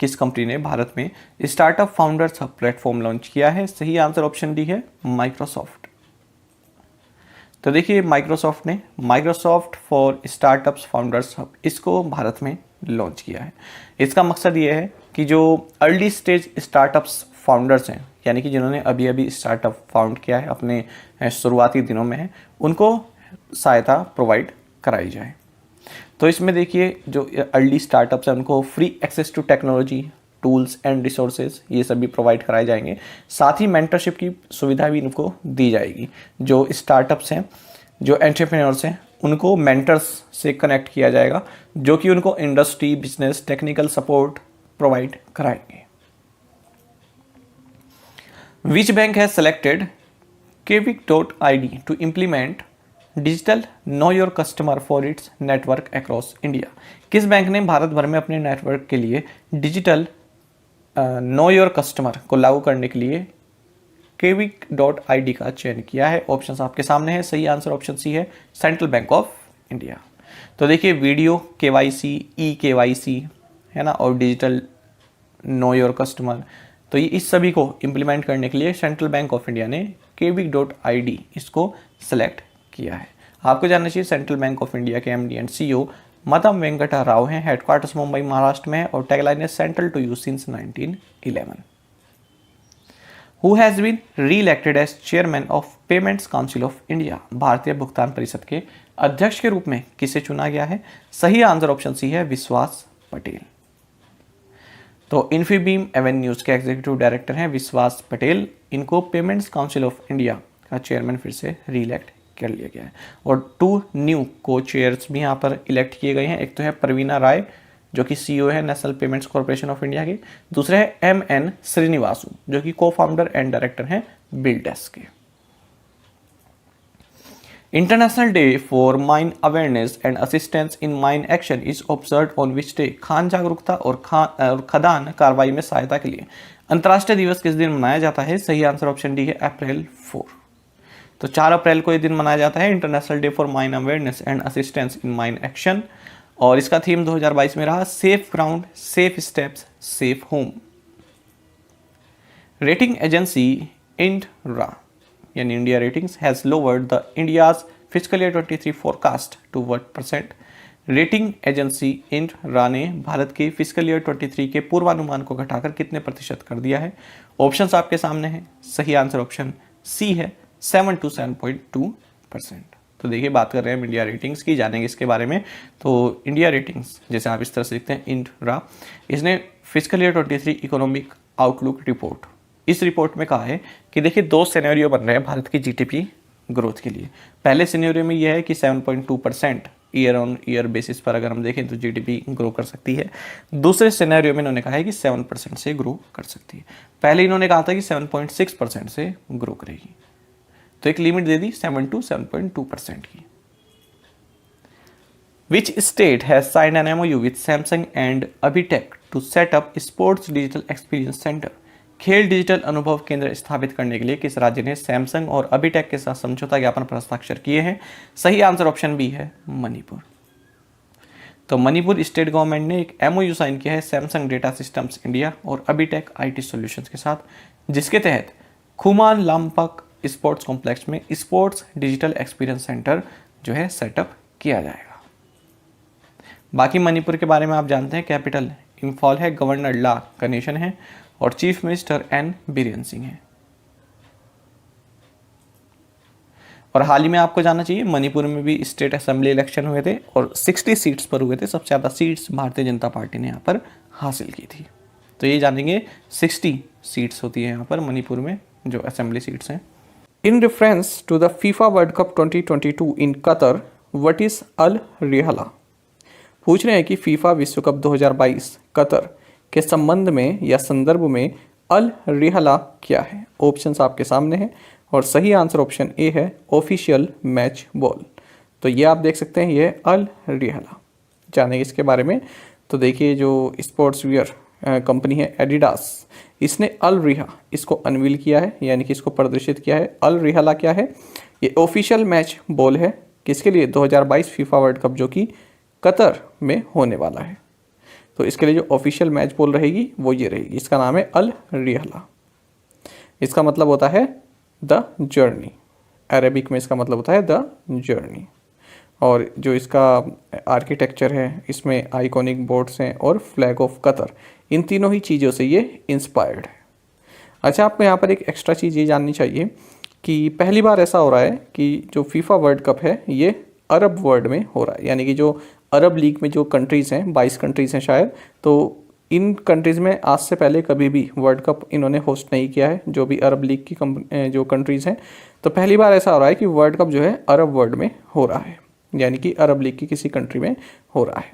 किस कंपनी ने भारत में startup founders hub platform launch किया है? सही आंसर ऑप्शन डी है माइक्रोसॉफ्ट। तो देखिए, माइक्रोसॉफ्ट ने Microsoft for startups founders hub इसको भारत में लॉन्च किया है। इसका मकसद ये है कि जो अर्ली स्टेज स्टार्टअप्स फाउंडर्स हैं, यानी कि जिन्होंने अभी अभी स्टार्टअप फाउंड किया है, अपने शुरुआती दिनों में है, उनको सहायता प्रोवाइड कराई जाए। तो इसमें देखिए, जो अर्ली स्टार्टअप्स हैं उनको free access to technology, tools and resources ये सब भी प्रोवाइड कराए जाएंगे। साथ ही मेंटरशिप की सुविधा भी इनको दी जाएगी। जो स्टार्टअप्स हैं, जो एंटरप्रेन्योर्स हैं, उनको मेंटर्स से कनेक्ट किया जाएगा जो कि उनको industry, business, technical support provide कराएंगे। Which bank has selected Kvik.id to implement digital know your customer for its network across India? किस बैंक ने भारत भर में अपने नेटवर्क के लिए डिजिटल नो योर कस्टमर को लागू करने के लिए Kvik.id का चयन किया है? ऑप्शंस आपके सामने है। सही आंसर ऑप्शन सी है, सेंट्रल बैंक ऑफ इंडिया। तो देखिए, वीडियो KYC, eKYC है ना, और डिजिटल नो योर कस्टमर, तो ये इस सभी को इम्प्लीमेंट करने के लिए सेंट्रल बैंक ऑफ इंडिया ने Kvik.id इसको सेलेक्ट किया है। आपको जानना चाहिए सेंट्रल बैंक ऑफ इंडिया के MD and CEO madam Venkata Rao हैं। हेडक्वार्टर्स मुंबई महाराष्ट्र में है और टैगलाइन है central to you since 1911। Who has been re-elected as chairman of payments council of India? भारतीय भुगतान परिषद के अध्यक्ष के रूप में किसे चुना गया है? सही आंसर ऑप्शन सी है, विश्वास पटेल। तो इन्फीबीम एवेन्यूज के एग्जीक्यूटिव डायरेक्टर हैं विश्वास पटेल। इनको पेमेंट्स काउंसिल ऑफ इंडिया का चेयरमैन फिर से री-इलेक्ट कर लिया गया है। और 2 न्यू को चेयर्स भी यहाँ पर इलेक्ट किए गए हैं। एक तो है प्रवीणा राय जो कि CEO है national payments corporation of India के। दूसरे है MN श्रीनिवासु जो कि को-फाउंडर एंड डायरेक्टर हैं बिलडेस्क के। International Day for Mine Awareness and Assistance in Mine action is observe on which day? Khan जागरूकता और खदान कार्रवाई में सहायता के लिए अंतर्राष्ट्रीय दिवस किस दिन मनाया जाता है? सही आंसर ऑप्शन डी है, अप्रैल 4। तो 4 अप्रैल को ये दिन मनाया जाता है, International Day for Mine Awareness and Assistance in Mine Action. और इसका थीम 2022 में रहा safe ground, safe steps, safe home. Rating agency INRA यानी India Ratings has lowered the India's physical year 23 forecast to what percent? Rating agency INRA ने भारत के physical year 23 के पूर्वानुमान को घटाकर कितने प्रतिशत कर दिया है? ऑप्शंस आपके सामने हैं। सही आंसर ऑप्शन सी है, 7 to 7.2%। तो देखिए, बात कर रहे हैं इंडिया रेटिंग्स की, जानेंगे इसके बारे में। तो इंडिया रेटिंग्स जैसे आप इस तरह से लिखते हैं INRA, इसने physical year 23 economic outlook report, इस रिपोर्ट में कहा है कि देखिए 2 सिनेरियो बन रहे हैं भारत की GDP ग्रोथ के लिए। पहले सिनेरियो में यह है कि 7.2% ईयर ऑन ईयर बेसिस पर अगर हम देखें तो GDP ग्रो कर सकती है। दूसरे सिनेरियो में इन्होंने कहा है कि 7% से ग्रो कर सकती है। पहले इन्होंने कहा था कि 7.6% से ग्रो करेगी, तो एक लिमिट दे दी 7 to 7.2% की। Which state has signed an MOU with Samsung and Abhitech to set up Sports Digital Experience Center? खेल डिजिटल अनुभव केंद्र स्थापित करने के लिए किस राज्य ने सैमसंग और अभिटेक के साथ समझौता ज्ञापन पर हस्ताक्षर किए हैं? सही आंसर ऑप्शन बी है, मणिपुर। तो मणिपुर स्टेट गवर्नमेंट ने एक MOU साइन किया है सैमसंग डेटा सिस्टम्स इंडिया और अभिटेक IT सॉल्यूशंस के साथ, जिसके तहत खुमान लामपक स्पोर्ट्स कॉम्प्लेक्स में स्पोर्ट्स डिजिटल एक्सपीरियंस सेंटर जो है सेटअप किया जाएगा। बाकी मणिपुर के बारे में आप जानते हैं, कैपिटल इंफॉल है, गवर्नर ला गणेशन है और chief minister N Biren Singh है। और हाल ही में आपको जानना चाहिए मणिपुर में भी स्टेट असेंबली इलेक्शन हुए थे और 60 सीट्स पर हुए थे। सबसे ज़्यादा सीट्स भारतीय जनता पार्टी ने यहाँ पर हासिल की थी। तो ये जानेंगे 60 सीट्स होती है यहाँ पर मणिपुर में जो असेंबली सीट्स हैं। In reference to the FIFA World Cup 2022 in Qatar, what is Al Rihla? पूछ रहे हैं कि फीफा विश्व कप 2022 कतर के संबंध में या संदर्भ में अल रिहला क्या है? ऑप्शंस आपके सामने हैं और सही आंसर ऑप्शन ए है, ऑफिशियल मैच बॉल। तो ये आप देख सकते हैं, ये अल रिहला। जानेंगे इसके बारे में। तो देखिए, जो स्पोर्ट्स वियर कंपनी है एडिडास, इसने अल रिहा इसको अनवील किया है, यानी कि इसको प्रदर्शित किया है। अल रिहला क्या है? ये ऑफिशियल मैच बॉल है। किसके लिए? 2022 फीफा वर्ल्ड कप जो कि कतर में होने वाला है। तो इसके लिए जो ऑफिशियल मैच बॉल रहेगी वो ये रहेगी। इसका नाम है अल रिहला। इसका मतलब होता है द जर्नी। अरेबिक में इसका मतलब होता है द जर्नी। और जो इसका आर्किटेक्चर है, इसमें आइकॉनिक बोर्ड्स हैं और फ्लैग ऑफ कतर, इन तीनों ही चीज़ों से ये इंस्पायर्ड है। अच्छा, आपको यहाँ पर एक एक्स्ट्रा चीज़ ये जाननी चाहिए कि पहली बार ऐसा हो रहा है कि जो फीफा वर्ल्ड कप है ये अरब वर्ल्ड में हो रहा है, यानी कि जो अरब लीग में जो कंट्रीज़ हैं, 22 कंट्रीज़ हैं शायद, तो इन कंट्रीज़ में आज से पहले कभी भी वर्ल्ड कप इन्होंने होस्ट नहीं किया है, जो भी अरब लीग की जो कंट्रीज़ हैं। तो पहली बार ऐसा हो रहा है कि वर्ल्ड कप जो है अरब वर्ल्ड में हो रहा है, यानी कि अरब लीग की किसी कंट्री में हो रहा है।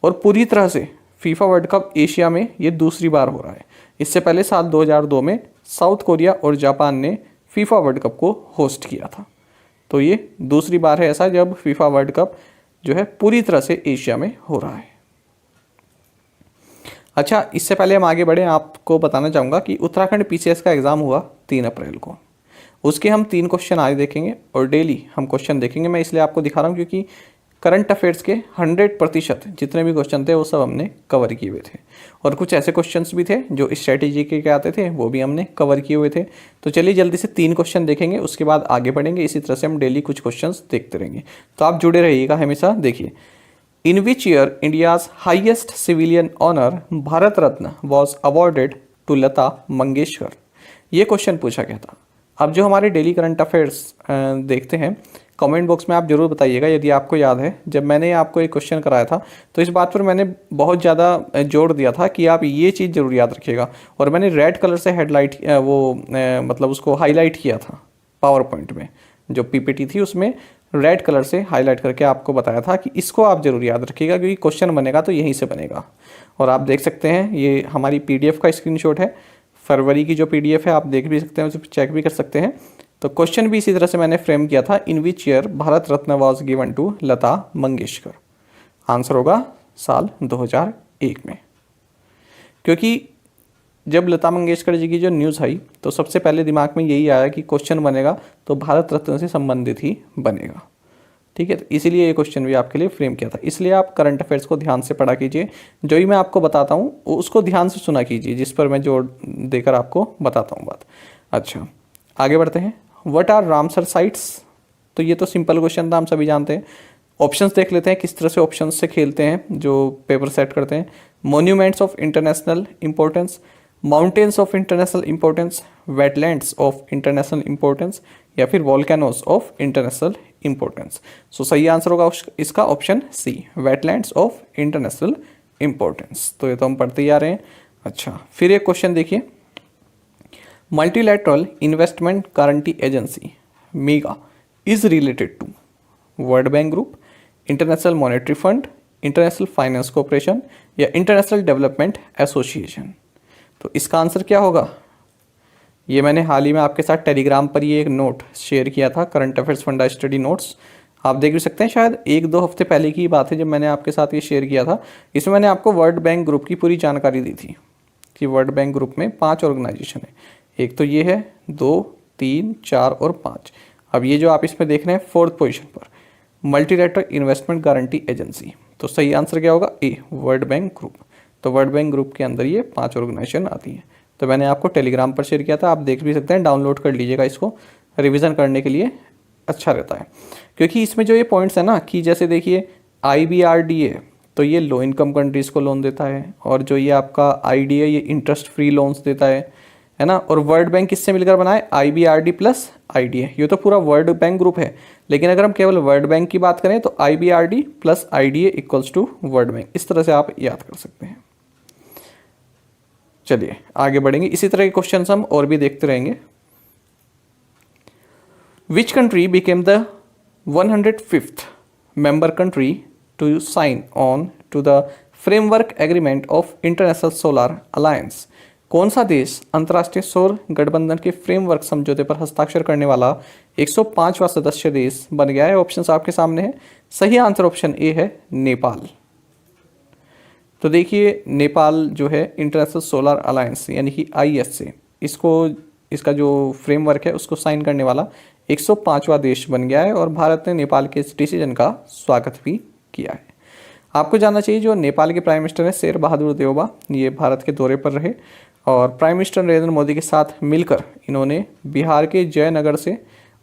और पूरी तरह से फीफा वर्ल्ड कप एशिया में ये दूसरी बार हो रहा है। इससे पहले साल 2002 में साउथ कोरिया और जापान ने फीफा वर्ल्ड कप को होस्ट किया था। तो ये दूसरी बार है ऐसा जब फीफा वर्ल्ड कप जो है पूरी तरह से एशिया में हो रहा है। अच्छा, इससे पहले हम आगे बढ़ें, आपको बताना चाहूँगा कि उत्तराखंड पीसीएस का एग्ज़ाम हुआ 3 अप्रैल को। उसके हम 3 क्वेश्चन आज देखेंगे और डेली हम क्वेश्चन देखेंगे। मैं इसलिए आपको दिखा रहा हूँ क्योंकि करंट अफेयर्स के 100% जितने भी क्वेश्चन थे वो सब हमने कवर किए हुए थे, और कुछ ऐसे क्वेश्चंस भी थे जो स्ट्रेटेजी के आते थे, वो भी हमने कवर किए हुए थे। तो चलिए जल्दी से 3 क्वेश्चन देखेंगे, उसके बाद आगे बढ़ेंगे। इसी तरह से हम डेली कुछ क्वेश्चंस देखते रहेंगे, तो आप जुड़े रहिएगा हमेशा। देखिए, in which year India's highest civilian honour Bharat Ratna was awarded to Lata Mangeshkar, ये क्वेश्चन पूछा गया था। अब जो हमारे डेली करंट अफेयर्स देखते हैं, कमेंट बॉक्स में आप जरूर बताइएगा यदि आपको याद है। जब मैंने आपको एक क्वेश्चन कराया था तो इस बात पर मैंने बहुत ज़्यादा जोर दिया था कि आप ये चीज़ जरूर याद रखिएगा, और मैंने रेड कलर से हेडलाइट मतलब उसको हाईलाइट किया था पावर पॉइंट में, जो पीपीटी थी उसमें रेड कलर से हाईलाइट करके आपको बताया था कि इसको आप जरूर याद रखिएगा, क्योंकि क्वेश्चन बनेगा तो यहीं से बनेगा। और आप देख सकते हैं ये हमारी पीडीएफ का स्क्रीनशॉट है, फरवरी की जो पीडीएफ है, आप देख भी सकते हैं, उसे चेक भी कर सकते हैं। तो क्वेश्चन भी इसी तरह से मैंने फ्रेम किया था, in which year Bharat Ratna was given to Lata Mangeshkar. Answer होगा साल 2001 में, क्योंकि जब लता मंगेशकर जी की जो न्यूज़ आई तो सबसे पहले दिमाग में यही आया कि क्वेश्चन बनेगा तो भारत रत्न से संबंधित ही बनेगा। ठीक है, तो इसीलिए ये क्वेश्चन भी आपके लिए फ्रेम किया था। इसलिए आप करंट अफेयर्स को ध्यान से पढ़ा कीजिए, जो ही मैं आपको बताता हूँ उसको ध्यान से सुना कीजिए, जिस पर मैं जोर देकर आपको बताता हूँ बात। अच्छा, आगे बढ़ते हैं। व्हाट आर रामसर साइट्स, तो ये तो सिंपल क्वेश्चन था, हम सभी जानते हैं। ऑप्शंस देख लेते हैं किस तरह से ऑप्शंस से खेलते हैं जो पेपर सेट करते हैं। Monuments of international importance, mountains of international importance, wetlands of international importance, या फिर वॉल्केनोज ऑफ इंटरनेशनल इंपॉर्टेंस। सो सही आंसर होगा इसका option C, wetlands of international importance. तो ये तो हम पढ़ते ही आ रहे हैं। अच्छा, फिर एक क्वेश्चन देखिए, Multilateral Investment Guarantee Agency MIGA is related to world Bank Group, International Monetary Fund, International Finance Corporation, या इंटरनेशनल डेवलपमेंट एसोसिएशन। तो इसका आंसर क्या होगा? ये मैंने हाल ही में आपके साथ टेलीग्राम पर ये एक नोट शेयर किया था, current affairs funda study notes, आप देख भी सकते हैं। शायद 1-2 हफ्ते पहले की बात है जब मैंने आपके साथ ये शेयर किया था। इसमें मैंने आपको वर्ल्ड बैंक ग्रुप की पूरी जानकारी दी थी कि वर्ल्ड बैंक ग्रुप में 5 ऑर्गेनाइजेशन है। एक तो ये है, 2, 3, 4 और 5। अब ये जो आप इसमें देख रहे हैं 4th पोजीशन पर, मल्टीलैटरल इन्वेस्टमेंट गारंटी एजेंसी। तो सही आंसर क्या होगा? ए, वर्ल्ड बैंक ग्रुप। तो वर्ल्ड बैंक ग्रुप के अंदर ये 5 ऑर्गेनाइजेशन आती हैं। तो मैंने आपको टेलीग्राम पर शेयर किया था, आप देख भी सकते हैं, डाउनलोड कर लीजिएगा, इसको रिवीजन करने के लिए अच्छा रहता है। क्योंकि इसमें जो ये पॉइंट्स है ना, कि जैसे देखिए IBRDA, तो ये लो इनकम कंट्रीज़ को लोन देता है, और जो ये आपका IDA ये इंटरेस्ट फ्री लोन्स देता है ना। और वर्ल्ड बैंक किससे मिलकर बना है? IBRD plus IDA। ये तो पूरा वर्ल्ड बैंक ग्रुप है, लेकिन अगर हम केवल वर्ल्ड बैंक की बात करें तो IBRD plus IDA equals to world bank. इस तरह से आप याद कर सकते हैं। चलिए आगे बढ़ेंगे, इसी तरह के क्वेश्चन हम और भी देखते रहेंगे। Which country became the 105th member country to sign on to the framework agreement of International Solar Alliance? कौन सा देश अंतर्राष्ट्रीय सौर गठबंधन के फ्रेमवर्क समझौते पर हस्ताक्षर करने वाला 105वां सदस्य देश बन गया है? ऑप्शंस आपके सामने है। सही आंसर ऑप्शन ए है, नेपाल। तो देखिए, नेपाल जो है इंटरनेशनल सोलर अलायंस यानी कि ISA, इसका जो फ्रेमवर्क है उसको साइन करने वाला 105वां देश बन गया है, और भारत ने नेपाल के इस डिसीजन का स्वागत भी किया है। आपको जानना चाहिए, जो नेपाल के प्राइम मिनिस्टर हैं शेर बहादुर देउबा, ये भारत के दौरे पर रहे, और प्राइम मिनिस्टर नरेंद्र मोदी के साथ मिलकर इन्होंने बिहार के जयनगर से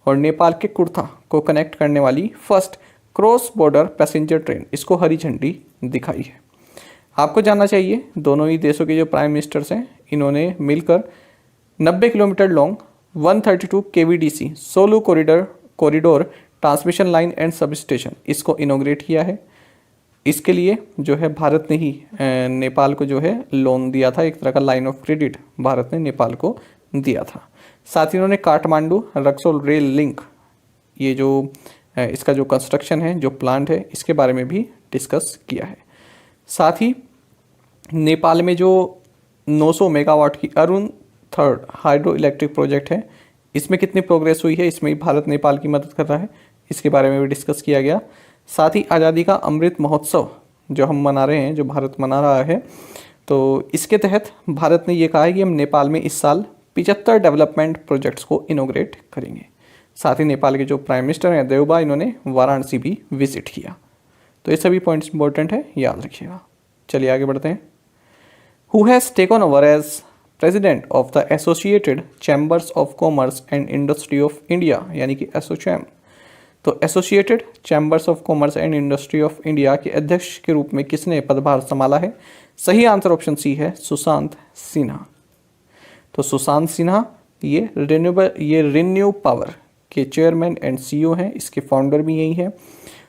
और नेपाल के कुर्था को कनेक्ट करने वाली first cross border passenger train, इसको हरी झंडी दिखाई है। आपको जानना चाहिए, दोनों ही देशों के जो प्राइम मिनिस्टर्स हैं इन्होंने मिलकर 90 kilometre long 132 kVDC Solu corridor transmission line and substation, इसको इनोग्रेट किया है। इसके लिए जो है भारत ने ही नेपाल को जो है लोन दिया था, एक तरह का लाइन ऑफ क्रेडिट भारत ने नेपाल को दिया था। साथ ही उन्होंने काठमांडू रक्सौल रेल लिंक, ये जो इसका जो कंस्ट्रक्शन है, जो प्लांट है, इसके बारे में भी डिस्कस किया है। साथ ही नेपाल में जो 900 मेगावाट की Arun third hydro electric project है, इसमें कितनी प्रोग्रेस हुई है, इसमें भी भारत नेपाल की मदद कर रहा है, इसके बारे में भी डिस्कस किया गया। साथ ही आज़ादी का अमृत महोत्सव जो हम मना रहे हैं, जो भारत मना रहा है, तो इसके तहत भारत ने ये कहा है कि हम नेपाल में इस साल 75 डेवलपमेंट प्रोजेक्ट्स को इनोग्रेट करेंगे। साथ ही नेपाल के जो प्राइम मिनिस्टर हैं देवबा, इन्होंने वाराणसी भी विजिट किया। तो ये सभी पॉइंट्स इंपॉर्टेंट है, याद रखिएगा। चलिए आगे बढ़ते हैं। Who has taken over as president of the associated chambers of commerce and industry of India, यानी कि एसोचैम। तो associated chambers of commerce and industry of India के अध्यक्ष के रूप में किसने पदभार संभाला है? सही आंसर ऑप्शन सी है, सुशांत सिन्हा। तो सुशांत सिन्हा ये रिन्यू पावर के चेयरमैन एंड सीईओ हैं, इसके फाउंडर भी यही हैं।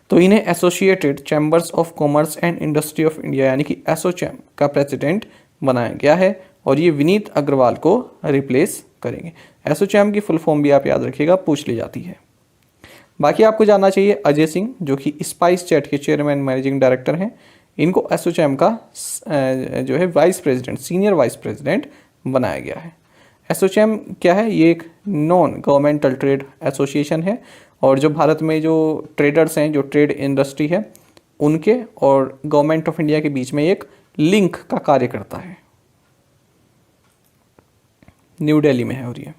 तो इन्हें associated chambers of commerce and industry of India यानी कि एसोचैम का प्रेसिडेंट बनाया गया है और ये विनीत अग्रवाल को रिप्लेस करेंगे। एसोचैम की फुल फॉर्म भी आप याद रखिएगा, पूछ ली जाती है। बाकी आपको जानना चाहिए अजय सिंह जो कि स्पाइस जेट के चेयरमैन मैनेजिंग डायरेक्टर हैं, इनको एसोचैम का जो है vice president, senior vice president बनाया गया है। एसोचैम क्या है? ये एक नॉन गवर्नमेंटल ट्रेड एसोसिएशन है और जो भारत में जो ट्रेडर्स हैं, जो ट्रेड इंडस्ट्री है, उनके और गवर्नमेंट ऑफ इंडिया के बीच में एक लिंक का कार्य करता है। न्यू दिल्ली में है और ये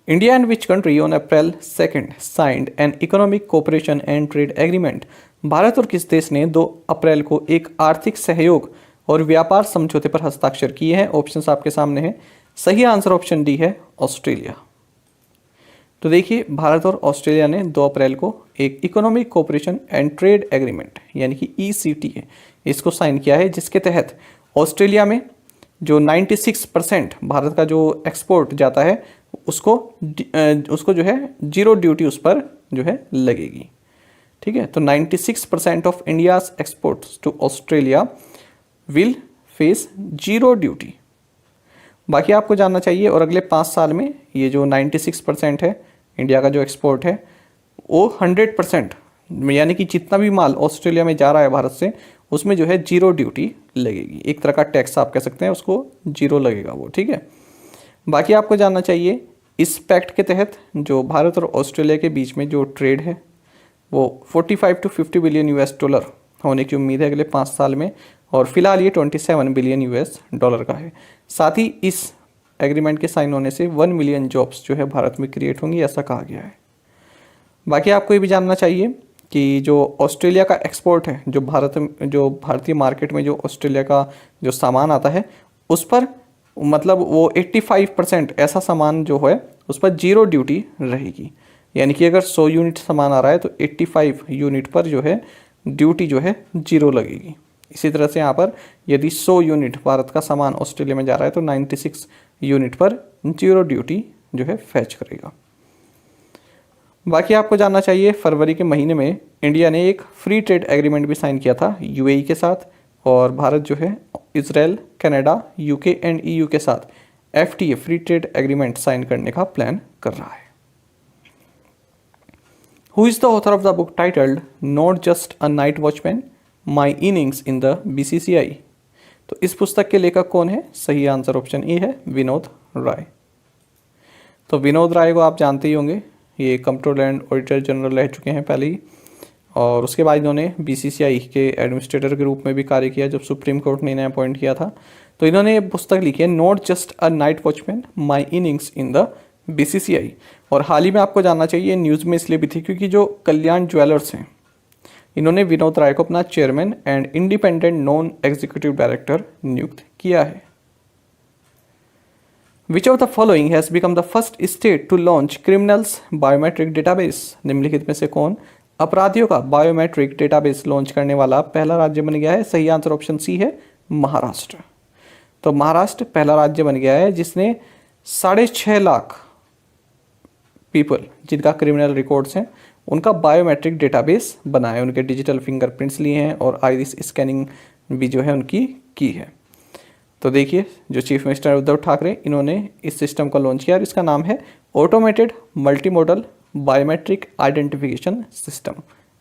India and which country on April 2 signed an economic cooperation and trade agreement. Bharat और किस देश ने 2 अप्रैल को एक आर्थिक सहयोग और व्यापार समझौते पर हस्ताक्षर किए हैं? ऑप्शंस आपके सामने हैं। सही आंसर ऑप्शन डी है, ऑस्ट्रेलिया। तो देखिए, भारत और ऑस्ट्रेलिया ने 2 अप्रैल को एक economic cooperation and trade agreement यानी कि ECTA है, इसको साइन किया है, जिसके तहत ऑस्ट्रेलिया में जो 96% भारत का जो एक्सपोर्ट जाता है उसको जो है जीरो ड्यूटी उस पर जो है लगेगी। ठीक है, तो 96% of India's exports to Australia will face zero duty. बाकी आपको जानना चाहिए, और अगले 5 साल में ये जो 96% है इंडिया का जो एक्सपोर्ट है वो 100% यानी कि जितना भी माल ऑस्ट्रेलिया में जा रहा है भारत से, उसमें जो है जीरो ड्यूटी लगेगी। एक तरह का टैक्स आप कह सकते हैं, उसको जीरो लगेगा वो। ठीक है, बाकी आपको जानना चाहिए इस पैक्ट के तहत जो भारत और ऑस्ट्रेलिया के बीच में जो ट्रेड है वो 45 to 50 बिलियन $US होने की उम्मीद है अगले 5 साल में, और फिलहाल ये 27 बिलियन $US का है। साथ ही इस एग्रीमेंट के साइन होने से 1 मिलियन जॉब्स जो है भारत में क्रिएट होंगी, ऐसा कहा गया है। बाकी आपको ये भी जानना चाहिए कि जो ऑस्ट्रेलिया का एक्सपोर्ट है, जो भारतीय मार्केट में जो ऑस्ट्रेलिया का जो सामान आता है उस पर मतलब वो 85% ऐसा सामान जो है उस पर जीरो ड्यूटी रहेगी। यानी कि अगर 100 यूनिट सामान आ रहा है तो 85 यूनिट पर जो है ड्यूटी जो है जीरो लगेगी। इसी तरह से यहाँ पर यदि 100 यूनिट भारत का सामान ऑस्ट्रेलिया में जा रहा है तो 96 यूनिट पर जीरो ड्यूटी जो है फैच करेगा। बाकी आपको जानना चाहिए, फरवरी के महीने में इंडिया ने एक फ्री ट्रेड एग्रीमेंट भी साइन किया था UAE के साथ, और भारत जो है Israel, Canada, UK and EU के साथ FTA free trade agreement sign करने का प्लान कर रहा है। Who is the author of the book titled not just a night watchman my innings in the BCCI। तो इस पुस्तक के लेखक कौन है? सही आंसर ऑप्शन ए है, विनोद राय। तो विनोद राय को आप जानते ही होंगे, ये कंप्ट्रोलर एंड ऑडिटर जनरल रह चुके हैं पहले ही, और उसके बाद इन्होंने BCCI के एडमिनिस्ट्रेटर के रूप में भी कार्य किया जब सुप्रीम कोर्ट ने इन्हें अपॉइंट किया था। तो इन्होंने ये पुस्तक लिखी है not just a night watchman my innings in the BCCI। और हाल ही में आपको जानना चाहिए, न्यूज़ में इसलिए भी थी क्योंकि जो कल्याण ज्वेलर्स हैं, इन्होंने विनोद राय को अपना chairman and independent non executive director नियुक्त किया है। Which of the following has become the first state to launch criminals biometric database? निम्नलिखित में से कौन अपराधियों का बायोमेट्रिक डेटाबेस लॉन्च करने वाला पहला राज्य बन गया है? सही आंसर ऑप्शन सी है, महाराष्ट्र। तो महाराष्ट्र पहला राज्य बन गया है जिसने 6.5 लाख पीपल जिनका क्रिमिनल रिकॉर्ड्स हैं उनका बायोमेट्रिक डेटाबेस बनाया है, उनके डिजिटल फिंगरप्रिंट्स लिए हैं और आइरिस स्कैनिंग भी जो है उनकी की है। तो देखिए जो चीफ मिनिस्टर उद्धव ठाकरे, इन्होंने इस सिस्टम को लॉन्च किया और इसका नाम है automated multimodal biometric identification system,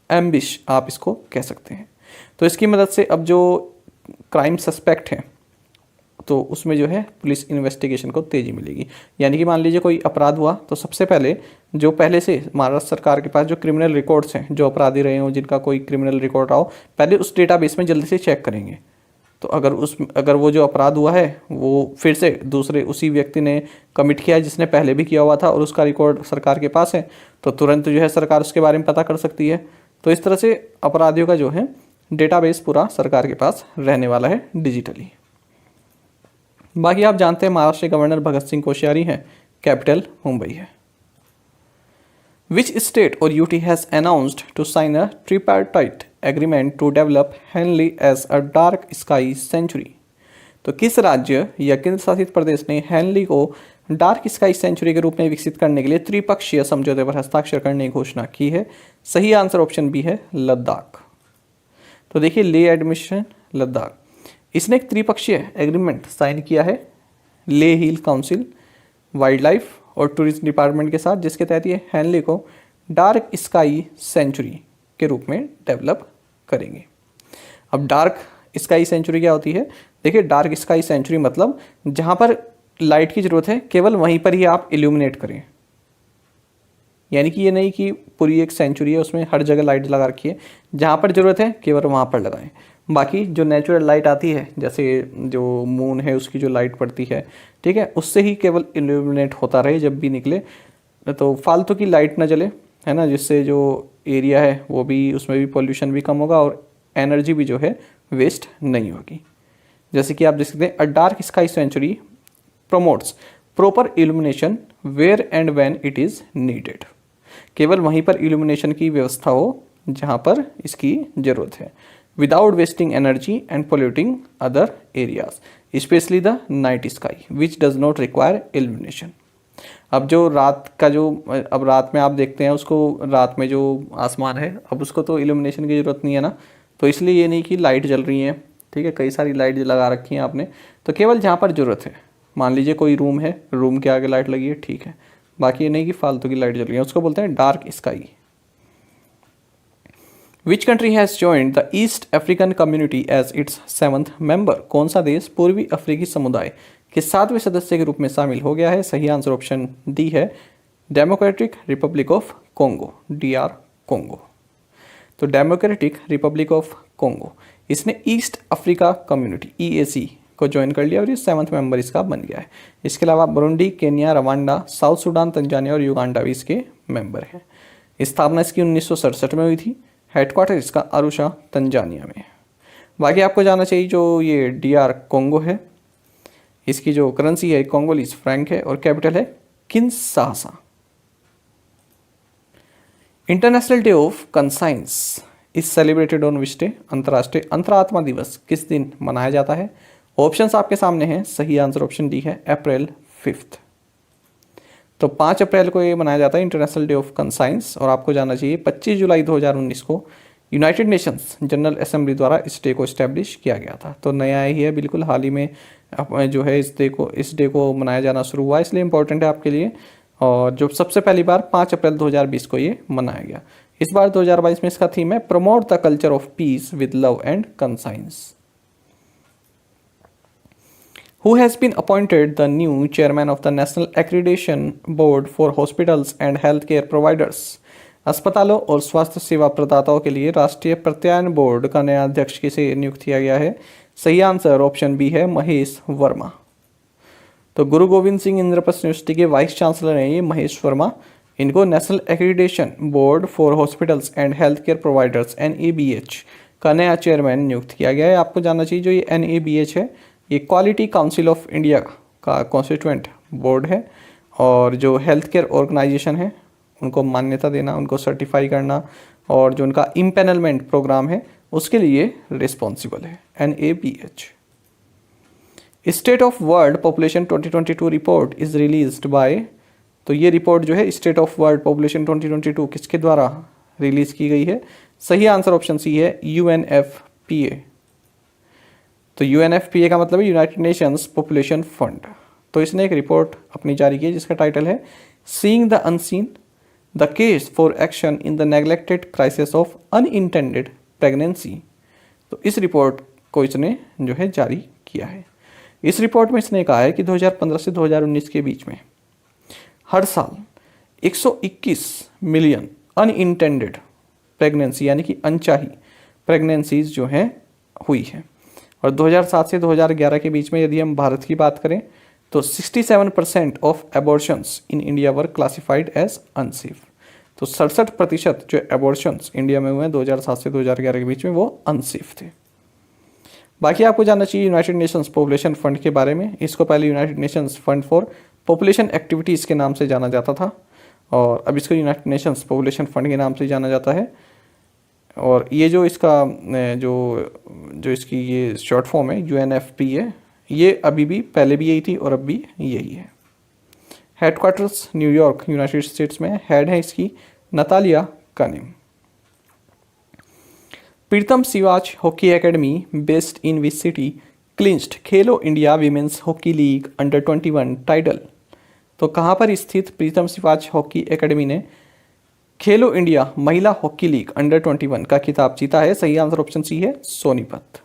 AMBIS आप इसको कह सकते हैं। तो इसकी मदद से अब जो क्राइम सस्पेक्ट हैं तो उसमें जो है पुलिस इन्वेस्टिगेशन को तेज़ी मिलेगी। यानी कि मान लीजिए कोई अपराध हुआ तो सबसे पहले जो पहले से महाराष्ट्र सरकार के पास जो क्रिमिनल रिकॉर्ड्स हैं, जो अपराधी रहे हों, जिनका कोई क्रिमिनल रिकॉर्ड रहा हो, पहले उस डेटाबेस में जल्दी से चेक करेंगे। तो अगर वो जो अपराध हुआ है वो फिर से दूसरे उसी व्यक्ति ने कमिट किया है जिसने पहले भी किया हुआ था और उसका रिकॉर्ड सरकार के पास है, तो तुरंत जो है सरकार उसके बारे में पता कर सकती है। तो इस तरह से अपराधियों का जो है डेटाबेस पूरा सरकार के पास रहने वाला है डिजिटली। बाकी आप जानते हैं महाराष्ट्र के गवर्नर भगत सिंह कोश्यारी हैं, कैपिटल मुंबई है। विच स्टेट और UT has announced to sign a tripartite agreement to develop Hanle as a dark sky sanctuary. तो किस राज्य या केंद्र शासित प्रदेश ने हेनली को डार्क स्काई सेंचुरी के रूप में विकसित करने के लिए त्रिपक्षीय समझौते पर हस्ताक्षर करने की घोषणा की है? सही आंसर ऑप्शन बी है लद्दाख। तो देखिए ले एडमिशन लद्दाख, इसने एक त्रिपक्षीय एग्रीमेंट साइन किया है ले हिल काउंसिल, वाइल्ड लाइफ और टूरिज्म डिपार्टमेंट के साथ, जिसके तहत ये हेनली को डार्क स्काई सेंचुरी के रूप में डेवलप करेंगे। अब डार्क स्काई सेंचुरी क्या होती है? देखिए डार्क स्काई सेंचुरी मतलब जहाँ पर लाइट की ज़रूरत है केवल वहीं पर ही आप इल्यूमिनेट करें। यानी कि ये नहीं कि पूरी एक सेंचुरी है उसमें हर जगह लाइट लगा रखी है, जहाँ पर ज़रूरत है केवल वहाँ पर लगाएं। बाकी जो नेचुरल लाइट आती है, जैसे जो मून है उसकी जो लाइट पड़ती है, ठीक है, उससे ही केवल इल्यूमिनेट होता रहे जब भी निकले, तो फालतू की लाइट ना जले, है ना, जिससे जो एरिया है वो भी, उसमें भी पोल्यूशन भी कम होगा और एनर्जी भी जो है वेस्ट नहीं होगी। जैसे कि आप देख सकते हैं a dark sky sanctuary promotes proper illumination where and when it is needed. केवल वहीं पर इल्यूमिनेशन की व्यवस्था हो जहाँ पर इसकी ज़रूरत है, without wasting energy and polluting other areas, specially the night sky which does not require illumination. अब जो रात का जो, अब रात में आप देखते हैं उसको, रात में जो आसमान है अब उसको तो इल्यूमिनेशन की ज़रूरत नहीं है ना, तो इसलिए ये नहीं कि लाइट जल रही है, ठीक है, कई सारी लाइट लगा रखी हैं आपने, तो केवल जहाँ पर ज़रूरत है, मान लीजिए कोई रूम है, रूम के आगे लाइट लगी है, ठीक है, बाकी ये नहीं कि फालतू की लाइट जल रही है, उसको बोलते हैं dark sky. Which country has joined the East African community as its 7th member? कौन सा देश पूर्वी अफ्रीकी समुदाय के 7वें सदस्य के रूप में शामिल हो गया है? सही आंसर ऑप्शन डी है democratic Republic of Congo, DR Congo. तो डेमोक्रेटिक रिपब्लिक ऑफ कोंगो, इसने ईस्ट अफ्रीका कम्युनिटी EAC को ज्वाइन कर लिया और ये 7th मेंबर इसका बन गया है। इसके अलावा Burundi, Kenya, Rwanda, south Sudan, Tanzania और युगांडा भी इसके मेंबर हैं। स्थापना इसकी 1967 में हुई थी। हेडक्वार्टर इसका अरुषा, तंजानिया में। बाकी आपको जानना चाहिए जो ये DR कोंगो है, इसकी जो करेंसी है कोंगोलीज फ्रैंक है और कैपिटल है Kinshasa. International day of conscience is celebrated on which day? अंतर्राष्ट्रीय अंतरात्मा दिवस किस दिन मनाया जाता है? ऑप्शंस आपके सामने हैं, सही आंसर ऑप्शन डी है अप्रैल 5। तो 5 अप्रैल को ये मनाया जाता है इंटरनेशनल डे ऑफ कंसाइंस। और आपको जानना चाहिए 25 जुलाई 2019 को यूनाइटेड नेशंस जनरल असेंबली द्वारा इस डे को इस्टेब्लिश किया गया था। तो नया ही है बिल्कुल, हाल ही में जो है इस डे को मनाया जाना शुरू हुआ, इसलिए इंपॉर्टेंट है आपके लिए। और जो सबसे पहली बार 5 अप्रैल 2020 को ये मनाया गया। इस बार 2022 में इसका थीम है promote the culture of peace with love and conscience. Who has been appointed the new chairman of the National Accreditation Board for Hospitals and Healthcare Providers? अस्पतालों और स्वास्थ्य सेवा प्रदाताओं के लिए राष्ट्रीय प्रत्यायन बोर्ड का नया अध्यक्ष किसे नियुक्त किया गया है? सही आंसर ऑप्शन बी है महेश वर्मा। तो गुरु गोविंद सिंह इंद्रप्रस्थ यूनिवर्सिटी के वाइस चांसलर हैं ये महेश वर्मा। इनको national accreditation board for hospitals and health care providers NABH का नया चेयरमैन नियुक्त किया गया है। आपको जानना चाहिए जो ये NABH है ये क्वालिटी काउंसिल ऑफ इंडिया का कॉन्स्टिट्यूएंट बोर्ड है और जो हेल्थ केयर ऑर्गेनाइजेशन है उनको मान्यता देना, उनको सर्टिफाई करना और जो उनका इम्पैनलमेंट प्रोग्राम है उसके लिए रिस्पॉन्सिबल है NABH। State of world population 2022 report is released by, तो तो ये रिपोर्ट जो है स्टेट ऑफ वर्ल्ड पॉपुलेशन 2022 किसके द्वारा रिलीज की गई है? सही आंसर ऑप्शन सी है, UNFPA। तो UNFPA का मतलब है यूनाइटेड नेशंस पॉपुलेशन फंड। तो इसने एक रिपोर्ट अपनी जारी की जिसका टाइटल है seeing the unseen, the case for action in the neglected crisis of unintended pregnancy. तो इस रिपोर्ट को इसने जो है जारी किया है। इस रिपोर्ट में इसने कहा है कि 2015 से 2019 के बीच में हर साल 121 मिलियन अनइंटेंडेड प्रेगनेंसी यानी कि अनचाही प्रेगनेंसीज जो हैं हुई है। और 2007 से 2011 के बीच में यदि हम भारत की बात करें तो 67% of abortions in India were classified as unsafe. तो 67% जो एबॉर्शंस इंडिया में हुए हैं 2007 से 2011 के बीच में वो अनसेफ थे। बाकी आपको जानना चाहिए यूनाइटेड नेशंस पॉपुलेशन फंड के बारे में। इसको पहले United Nations fund for population activities के नाम से जाना जाता था और अब इसको यूनाइटेड नेशंस पॉपुलेशन फंड के नाम से जाना जाता है। और ये जो इसका जो इसकी ये शॉर्ट फॉर्म है UNFPA, ये अभी भी पहले भी यही थी और अब भी यही है। हेडक्वार्टर्स न्यूयॉर्क यूनाइटेड स्टेट्स में। हेड है इसकी Natalia Kanem. Pritam Siwach hockey academy based in which city clinched Khelo India women's hockey league under 21 title. तो कहाँ पर स्थित प्रीतम सिवाच हॉकी एकेडमी ने खेलो इंडिया महिला हॉकी लीग अंडर 21 का खिताब जीता है? सही आंसर ऑप्शन सी है, सोनीपत।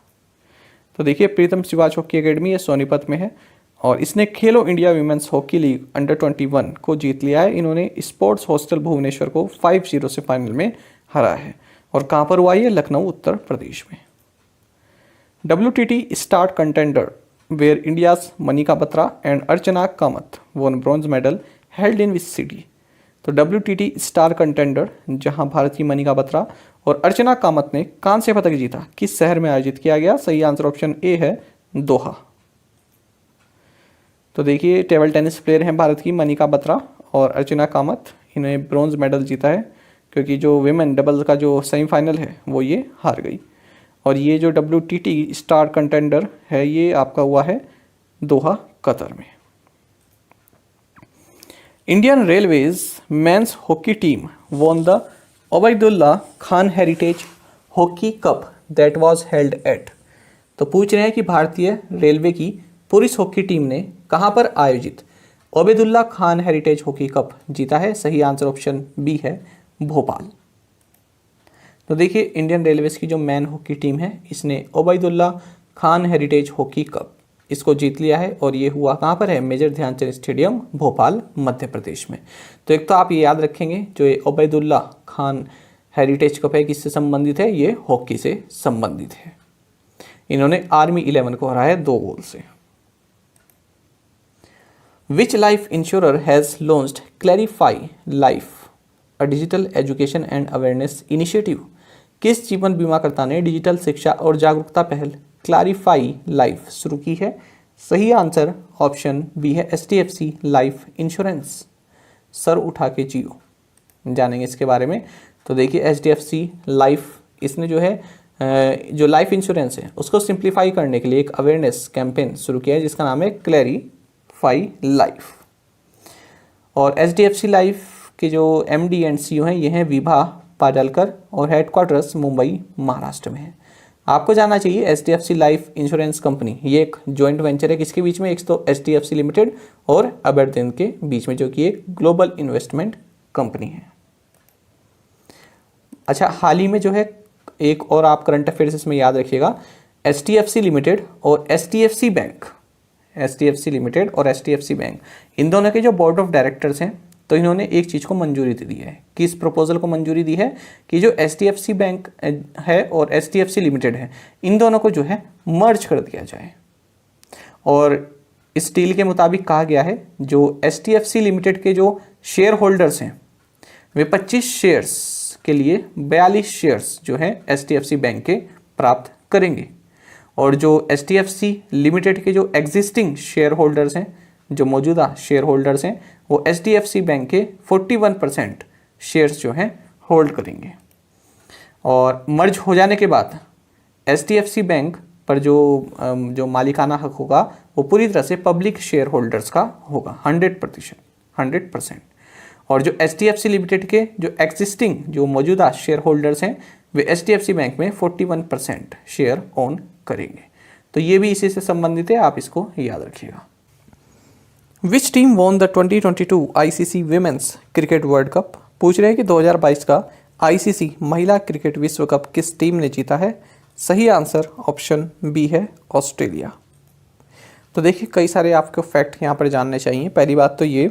तो देखिए प्रीतम सिवाच हॉकी एकेडमी ये सोनीपत में है और इसने खेलो India women's hockey league under 21 को जीत लिया है। इन्होंने स्पोर्ट्स हॉस्टल भुवनेश्वर को 5-0 से फाइनल में हरा है। और कहाँ पर हुआ ये? लखनऊ उत्तर प्रदेश में। WTT star contender where India's Manika Batra and Archana Kamath won bronze medal held in which city. तो WTT स्टार कंटेंडर जहां भारत की मनिका बत्रा और अर्चना कामत ने कांस्य पदक जीता, किस शहर में आयोजित किया गया? सही आंसर ऑप्शन ए है, दोहा। तो देखिए टेबल टेनिस प्लेयर हैं भारत की मनिका बत्रा और अर्चना कामत, इन्हें ब्रॉन्ज मेडल जीता है क्योंकि जो विमेन डबल्स का जो सेमीफाइनल है वो ये हार गई। और ये जो WTT स्टार कंटेंडर है ये आपका हुआ है दोहा, कतर में। Indian Railways men's hockey team won the Obaidullah Khan heritage hockey cup that was held at. तो पूछ रहे हैं कि भारतीय रेलवे की पुरुष हॉकी टीम ने कहां पर आयोजित Obaidullah Khan heritage hockey cup जीता है? सही आंसर ऑप्शन बी है, भोपाल। तो देखिए इंडियन रेलवेज की जो मैन हॉकी टीम है इसने Obaidullah Khan heritage hockey cup इसको जीत लिया है और ये हुआ कहाँ पर है? मेजर ध्यानचंद स्टेडियम, भोपाल, मध्य प्रदेश में। तो एक तो आप ये याद रखेंगे जो ये ओबैदुल्ला खान हेरिटेज कप है किससे संबंधित है? ये हॉकी से संबंधित है। इन्होंने आर्मी 11 को हराया 2 गोल से। विच life insurer has launched clarify life a digital education and awareness initiative. किस जीवन बीमाकर्ता ने डिजिटल शिक्षा और जागरूकता पहल क्लैरिफाई लाइफ शुरू की है? सही आंसर ऑप्शन बी है, HDFC लाइफ इंश्योरेंस। सर उठा के जियो, जानेंगे इसके बारे में। तो देखिए HDFC लाइफ इसने जो है जो लाइफ इंश्योरेंस है उसको सिंप्लीफाई करने के लिए एक अवेयरनेस कैंपेन शुरू किया है जिसका नाम है क्लैरिफाई लाइफ। और HDFC लाइफ के जो MD एंड CEO हैं ये हैं विभा पाडलकर और हेडक्वार्टर्स मुंबई, महाराष्ट्र में है। आपको जानना चाहिए HDFC लाइफ इंश्योरेंस कंपनी ये एक जॉइंट वेंचर है किसके बीच में? एक तो HDFC लिमिटेड और अबेरदेन के बीच में, जो कि एक ग्लोबल इन्वेस्टमेंट कंपनी है। अच्छा, हाल ही में जो है एक और आप करंट अफेयर्स इसमें याद रखिएगा, HDFC लिमिटेड और HDFC बैंक, HDFC लिमिटेड और HDFC बैंक इन दोनों के जो बोर्ड ऑफ डायरेक्टर्स हैं तो इन्होंने एक चीज़ को मंजूरी दे दी है। किस प्रपोजल को मंजूरी दी है? कि जो HDFC बैंक है और HDFC लिमिटेड है इन दोनों को जो है मर्ज कर दिया जाए। और इस डील के मुताबिक कहा गया है जो HDFC लिमिटेड के जो शेयर होल्डर्स हैं वे 25 शेयर्स के लिए 42 शेयर्स जो है HDFC बैंक के प्राप्त करेंगे। और जो HDFC लिमिटेड के जो एग्जिस्टिंग शेयर होल्डर्स हैं, जो मौजूदा शेयर होल्डर्स हैं, वो HDFC बैंक के 41% शेयर्स जो हैं होल्ड करेंगे। और मर्ज हो जाने के बाद HDFC बैंक पर जो मालिकाना हक होगा वो पूरी तरह से पब्लिक शेयर होल्डर्स का होगा, 100%। और जो HDFC लिमिटेड के जो एग्जिस्टिंग जो मौजूदा शेयर होल्डर्स हैं वे HDFC बैंक में 41% शेयर ओन करेंगे। तो ये भी इसी से संबंधित है, आप इसको याद रखिएगा। Which team won the 2022 ICC women's cricket world cup? पूछ रहे हैं कि 2022 का ICC महिला क्रिकेट विश्व कप किस टीम ने जीता है? सही आंसर ऑप्शन बी है, ऑस्ट्रेलिया। तो देखिए कई सारे आपको फैक्ट यहाँ पर जानने चाहिए। पहली बात तो ये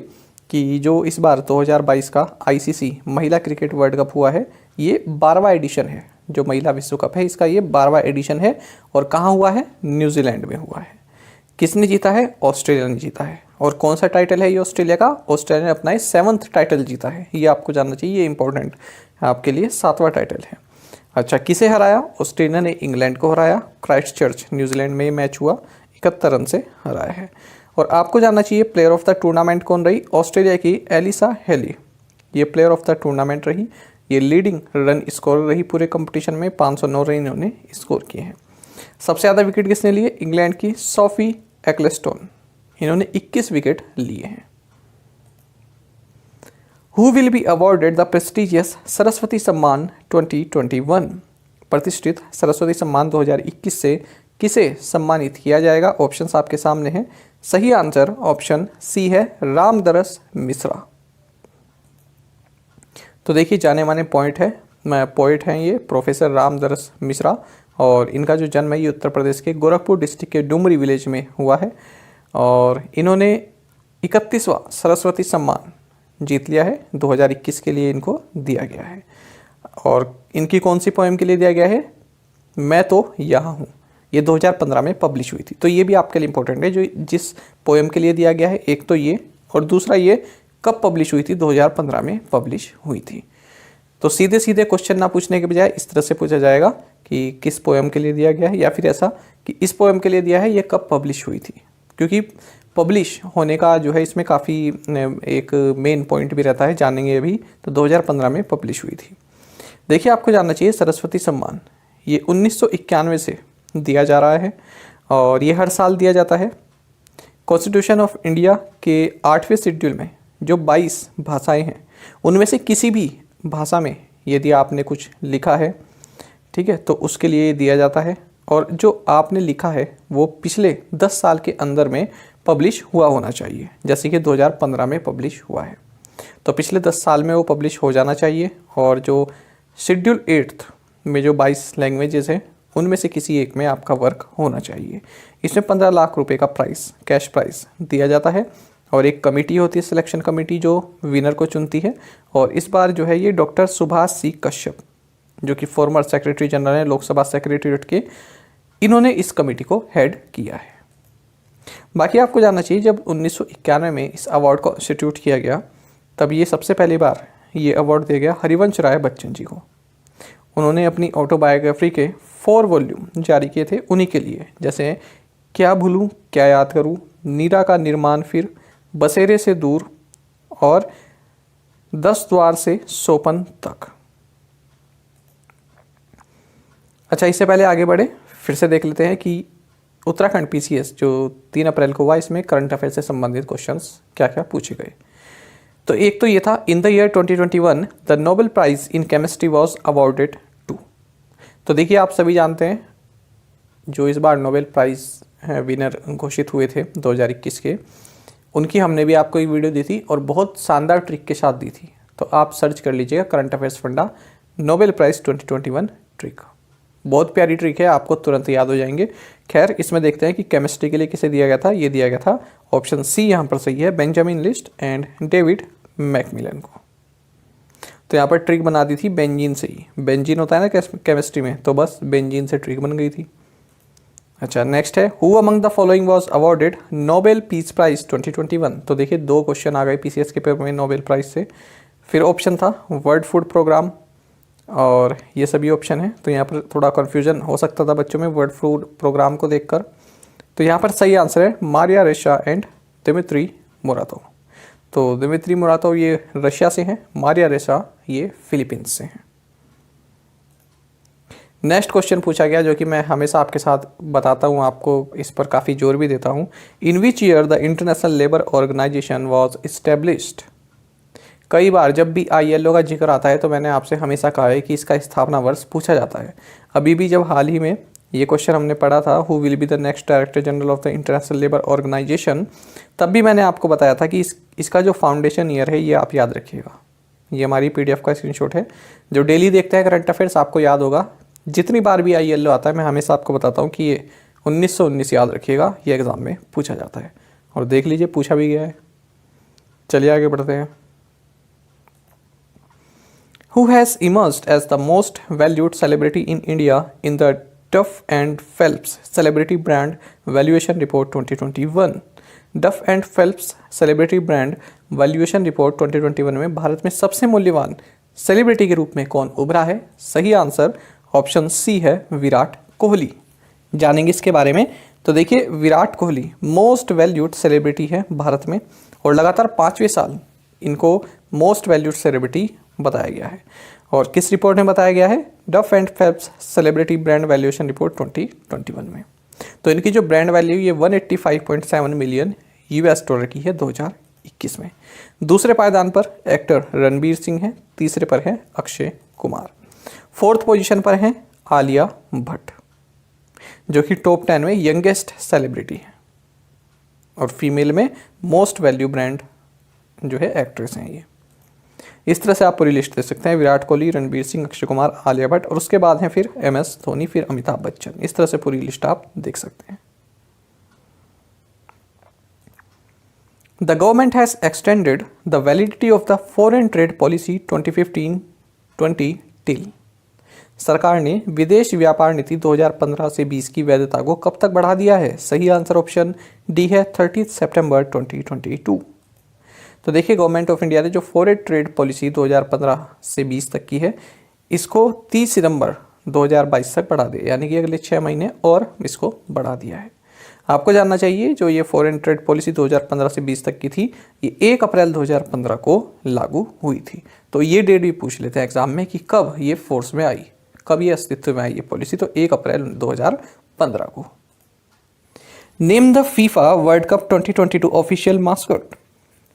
कि जो इस बार 2022 का ICC महिला क्रिकेट वर्ल्ड कप हुआ है ये 12वां एडिशन है। जो महिला विश्व कप है इसका ये 12वां एडिशन है और कहाँ हुआ है? न्यूजीलैंड में हुआ है। किसने जीता है? ऑस्ट्रेलिया ने जीता है। और कौन सा टाइटल है ये ऑस्ट्रेलिया का? ऑस्ट्रेलिया ने अपना 7वां टाइटल जीता है, ये आपको जानना चाहिए, ये इंपॉर्टेंट आपके लिए 7वां टाइटल है। अच्छा, किसे हराया? ऑस्ट्रेलिया ने इंग्लैंड को हराया। क्राइस्टचर्च न्यूजीलैंड में मैच हुआ, 71 रन से हराया है। और आपको जानना चाहिए प्लेयर ऑफ द टूर्नामेंट कौन रही? ऑस्ट्रेलिया की एलिसा हेली, ये प्लेयर ऑफ द टूर्नामेंट रही। ये लीडिंग रन स्कोरर रही पूरे कंपटीशन में, 509 रन इन्होंने स्कोर किए हैं। सबसे ज़्यादा विकेट किसने लिए? इंग्लैंड की सोफी एक्लेस्टोन, इन्होंने 21 विकेट लिए हैं। Who will be awarded the prestigious Saraswati सम्मान 2021? प्रतिष्ठित सरस्वती सम्मान 2021 से किसे सम्मानित किया जाएगा? ऑप्शंस आपके सामने हैं। सही आंसर ऑप्शन सी है, रामदरस मिश्रा। तो देखिए जाने माने पोइट हैं ये प्रोफेसर रामदरस मिश्रा, और इनका जो जन्म है ये उत्तर प्रदेश के गोरखपुर डिस्ट्रिक्ट के डुमरी विलेज में हुआ है। और इन्होंने 31वां सरस्वती सम्मान जीत लिया है, 2021 के लिए इनको दिया गया है। और इनकी कौन सी पोएम के लिए दिया गया है? मैं तो यहाँ हूँ, ये 2015 में पब्लिश हुई थी। तो ये भी आपके लिए इंपॉर्टेंट है, जो जिस पोएम के लिए दिया गया है, एक तो ये और दूसरा ये कब पब्लिश हुई थी? 2015 में पब्लिश हुई थी। तो सीधे सीधे क्वेश्चन ना पूछने के बजाय इस तरह से पूछा जाएगा कि किस पोएम के लिए दिया गया है, या फिर ऐसा कि इस पोएम के लिए दिया है, ये कब पब्लिश हुई थी। क्योंकि पब्लिश होने का जो है इसमें काफ़ी एक मेन पॉइंट भी रहता है, जानेंगे अभी। तो 2015 में पब्लिश हुई थी। देखिए आपको जानना चाहिए सरस्वती सम्मान ये 1991 से दिया जा रहा है और ये हर साल दिया जाता है। कॉन्स्टिट्यूशन ऑफ इंडिया के 8वें शेड्यूल में जो 22 भाषाएं हैं उनमें से किसी भी भाषा में यदि आपने कुछ लिखा है, ठीक है, तो उसके लिए दिया जाता है। और जो आपने लिखा है वो पिछले 10 साल के अंदर में पब्लिश हुआ होना चाहिए, जैसे कि 2015 में पब्लिश हुआ है तो पिछले 10 साल में वो पब्लिश हो जाना चाहिए। और जो शेड्यूल 8 में जो 22 लैंग्वेजेस हैं उनमें से किसी एक में आपका वर्क होना चाहिए। इसमें 15 लाख रुपए का प्राइस, कैश प्राइस दिया जाता है और एक कमेटी होती है, सिलेक्शन कमेटी, जो विनर को चुनती है। और इस बार जो है ये डॉक्टर सुभाष सी कश्यप, जो कि फॉर्मर सेक्रेटरी जनरल हैं लोकसभा सेक्रेटरीट के, इन्होंने इस कमेटी को हेड किया है। बाकी आपको जानना चाहिए जब 1991 में इस अवार्ड को इंस्टीट्यूट किया गया तब ये सबसे पहली बार ये अवार्ड दिया गया हरिवंश राय बच्चन जी को। उन्होंने अपनी ऑटोबायोग्राफी के 4 वॉल्यूम जारी किए थे उन्हीं के लिए, जैसे क्या भूलूं क्या याद करूं, नीरा का निर्माण फिर, बसेरे से दूर और 10 द्वार से सोपन तक। अच्छा, इससे पहले आगे बढ़े फिर से देख लेते हैं कि उत्तराखंड PCS जो 3 अप्रैल को हुआ इसमें करंट अफेयर से संबंधित क्वेश्चंस क्या क्या पूछे गए। तो एक तो ये था, in the year 2021 the Nobel prize in chemistry was awarded to. तो देखिए आप सभी जानते हैं जो इस बार नोबेल प्राइज विनर घोषित हुए थे 2021 के, उनकी हमने भी आपको एक वीडियो दी थी और बहुत शानदार ट्रिक के साथ दी थी। तो आप सर्च कर लीजिएगा current affairs funda Nobel prize 2021 trick, बहुत प्यारी ट्रिक है, आपको तुरंत याद हो जाएंगे। खैर इसमें देखते हैं कि केमिस्ट्री के लिए किसे दिया गया था। ये दिया गया था ऑप्शन सी यहाँ पर सही है, Benjamin list and David Macmillan को। तो यहाँ पर ट्रिक बना दी थी बेंजीन से ही, बेंजीन होता है ना केमिस्ट्री में, तो बस बेंजीन से ट्रिक बन गई थी। अच्छा नेक्स्ट है, who among the following was awarded Nobel peace prize 2021। तो देखिए 2 क्वेश्चन आ गए PCS के पेपर में नोबेल प्राइज से। फिर ऑप्शन था वर्ल्ड फूड प्रोग्राम और ये सभी ऑप्शन है। तो यहाँ पर थोड़ा कन्फ्यूजन हो सकता था बच्चों में वर्ल्ड फूड प्रोग्राम को देखकर। तो यहाँ पर सही आंसर है मारिया रेशा एंड दिमित्री मुरातोव। तो दिमित्री मुरातोव ये रशिया से हैं, मारिया रेशा ये फिलीपींस से हैं। नेक्स्ट क्वेश्चन पूछा गया जो कि मैं हमेशा आपके साथ बताता हूँ, आपको इस पर काफ़ी जोर भी देता हूँ। In which year the international labour Organization was established. कई बार जब भी ILO का जिक्र आता है तो मैंने आपसे हमेशा कहा है कि इसका स्थापना वर्ष पूछा जाता है। अभी भी जब हाल ही में ये क्वेश्चन हमने पढ़ा था, who will be the next director general of the international labour organisation, तब भी मैंने आपको बताया था कि इसका जो फाउंडेशन ईयर है ये आप याद रखिएगा। ये हमारी PDF का स्क्रीनशॉट है। जो डेली देखते हैं करंट अफेयर्स, आपको याद होगा, जितनी बार भी ILO आता है मैं हमेशा आपको बताता हूँ कि ये 1919 याद रखिएगा, ये एग्ज़ाम में पूछा जाता है। और देख लीजिए पूछा भी गया है। चलिए आगे बढ़ते हैं। Who has emerged as the most valued celebrity in India in the Duff and Phelps Celebrity Brand Valuation Report 2021? Duff and Phelps Celebrity Brand Valuation Report 2021 में भारत में सबसे मूल्यवान सेलिब्रिटी के रूप में कौन उभरा है? सही आंसर ऑप्शन सी है, विराट कोहली। जानेंगे इसके बारे में। तो देखिए, Virat Kohli most valued celebrity है भारत में और लगातार 5वें साल इनको मोस्ट वैल्यूड सेलिब्रिटी बताया गया है। और किस रिपोर्ट में बताया गया है? डफ and Phelps celebrity brand valuation report 2021 में। तो इनकी जो ब्रांड वैल्यू ये 185.7 मिलियन $US की है 2021 में। दूसरे पायदान पर एक्टर रणबीर सिंह है, तीसरे पर है अक्षय कुमार, फोर्थ पोजीशन पर है आलिया भट्ट, जो कि टॉप 10 में यंगेस्ट सेलिब्रिटी है। और फीमेल में मोस्ट वैल्यू ब्रांड जो है एक्ट्रेस हैं ये। इस तरह से आप पूरी लिस्ट दे सकते हैं, विराट कोहली, रणबीर सिंह, अक्षय कुमार, आलिया भट्ट, और उसके बाद हैं फिर MS धोनी, फिर अमिताभ बच्चन। इस तरह से पूरी लिस्ट आप देख सकते हैं। The government has extended the validity of the foreign trade policy 2015-20 till. सरकार ने विदेश व्यापार नीति 2015 से 20 की वैधता को कब तक बढ़ा दिया है? सही आंसर ऑप्शन डी है, 30 सितंबर 2022। तो देखिए, गवर्नमेंट ऑफ इंडिया ने जो फॉरेन ट्रेड पॉलिसी 2015 से 20 तक की है, इसको 30 सितंबर 2022 तक बढ़ा दिया, यानी कि अगले 6 महीने और इसको बढ़ा दिया है। आपको जानना चाहिए, जो ये फॉरेन ट्रेड पॉलिसी 2015 से 20 तक की थी, ये 1 अप्रैल 2015 को लागू हुई थी। तो ये डेट भी पूछ लेते हैं एग्जाम में कि कब ये फोर्स में आई, कब ये अस्तित्व में आई ये पॉलिसी। तो 1 अप्रैल 2015 को। Name the FIFA World Cup 2022 official mascot.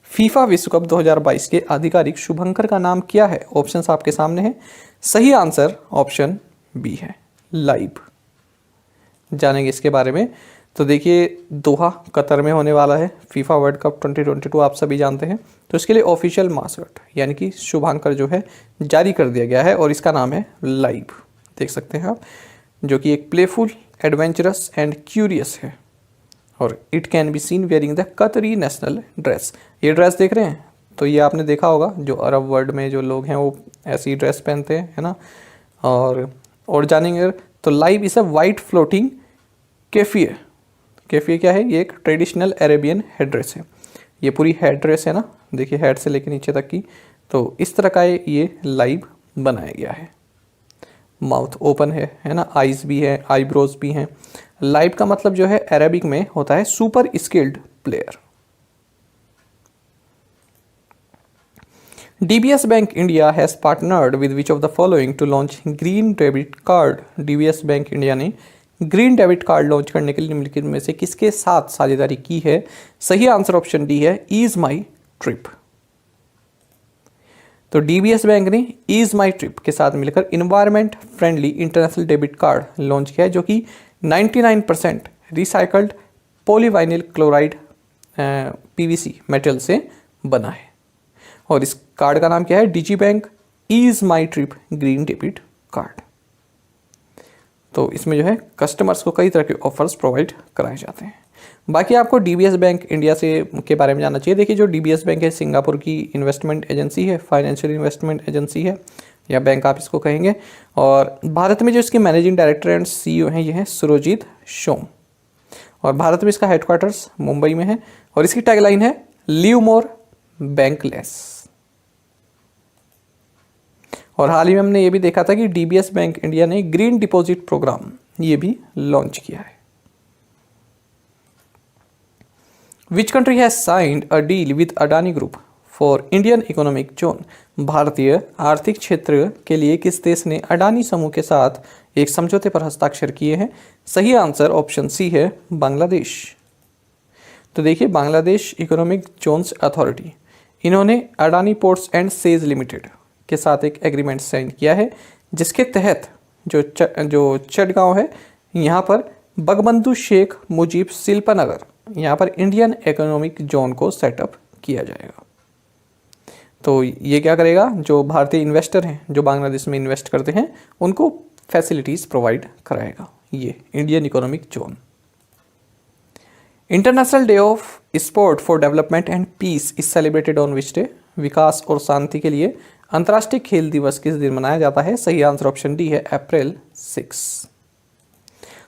FIFA विश्व कप 2022 के आधिकारिक शुभंकर का नाम क्या है? ऑप्शंस आपके सामने हैं। सही आंसर ऑप्शन बी है, लाइव। जानेंगे इसके बारे में। तो देखिए, दोहा कतर में होने वाला है फीफा वर्ल्ड कप 2022, आप सभी जानते हैं। तो इसके लिए ऑफिशियल मास्कट यानी कि शुभांकर जो है जारी कर दिया गया है और इसका नाम है लाइव। देख सकते हैं आप, जो कि एक प्लेफुल, एडवेंचरस एंड क्यूरियस है। और it can be seen wearing the कतरी नेशनल ड्रेस। ये ड्रेस देख रहे हैं, तो ये आपने देखा होगा, जो अरब वर्ल्ड में जो लोग हैं वो ऐसी ड्रेस पहनते हैं, है ना। और जानेंगे तो लाइव इस अ वाइट फ्लोटिंग कैफिए। कैफिए क्या है? ये एक ट्रेडिशनल अरेबियन हेड ड्रेस है। ये पूरी हेड ड्रेस है ना, देखिए हेड से लेकर नीचे तक की। तो इस तरह का ये लाइव बनाया गया है। माउथ ओपन है ना, आइज भी है, आईब्रोज भी हैं। लाइव का मतलब जो है अरेबिक में होता है super skilled player. DBS Bank India has partnered with which of the following to launch green debit card? DBS Bank India ने ग्रीन डेबिट कार्ड लॉन्च करने के लिए निम्नलिखित में से किसके साथ साझेदारी की है? सही आंसर ऑप्शन डी है, ईज माई ट्रिप। तो डीबीएस बैंक ने ईज माई ट्रिप के साथ मिलकर environment friendly international debit card launch किया है, जो कि 99% रिसाइकल्ड पॉलीवाइनिल क्लोराइड PVC मेटल से बना है। और इस कार्ड का नाम क्या है? डिजी बैंक ईज माई ट्रिप ग्रीन डेबिट कार्ड। तो इसमें जो है कस्टमर्स को कई तरह के ऑफर्स प्रोवाइड कराए जाते हैं। बाकी आपको डीबीएस बैंक इंडिया से के बारे में जानना चाहिए। देखिए, जो डीबीएस बैंक है सिंगापुर की इन्वेस्टमेंट एजेंसी है, फाइनेंशियल इन्वेस्टमेंट एजेंसी है, या बैंक आप इसको कहेंगे। और भारत में जो इसके मैनेजिंग डायरेक्टर एंड CEO हैं, ये हैं सुरजीत सोम। और भारत में इसका हेडक्वार्टर्स मुंबई में है। और इसकी टैगलाइन है लीव मोर बैंकलेस। और हाल ही में हमने ये भी देखा था कि डीबीएस बैंक इंडिया ने ग्रीन डिपॉजिट प्रोग्राम ये भी लॉन्च किया है। Which country has signed a deal with Adani group for Indian economic zone? भारतीय आर्थिक क्षेत्र के लिए किस देश ने अडानी समूह के साथ एक समझौते पर हस्ताक्षर किए हैं? सही आंसर ऑप्शन सी है, बांग्लादेश। तो देखिए, बांग्लादेश इकोनॉमिक जोन्स अथॉरिटी इन्होंने Adani ports and says limited के साथ एक एग्रीमेंट साइन किया है, जिसके तहत जो चटगांव है यहाँ पर बगबंधु शेख मुजीब शिल्पनगर यहाँ पर इंडियन इकोनॉमिक जोन को सेटअप किया जाएगा। तो ये क्या करेगा, जो भारतीय इन्वेस्टर हैं जो बांग्लादेश में इन्वेस्ट करते हैं उनको फैसिलिटीज़ प्रोवाइड कराएगा ये Indian economic zone. International day of sport for development and Peace is celebrated on which day? विकास और शांति के लिए अंतर्राष्ट्रीय खेल दिवस किस दिन मनाया जाता है? सही आंसर ऑप्शन डी है अप्रैल 6।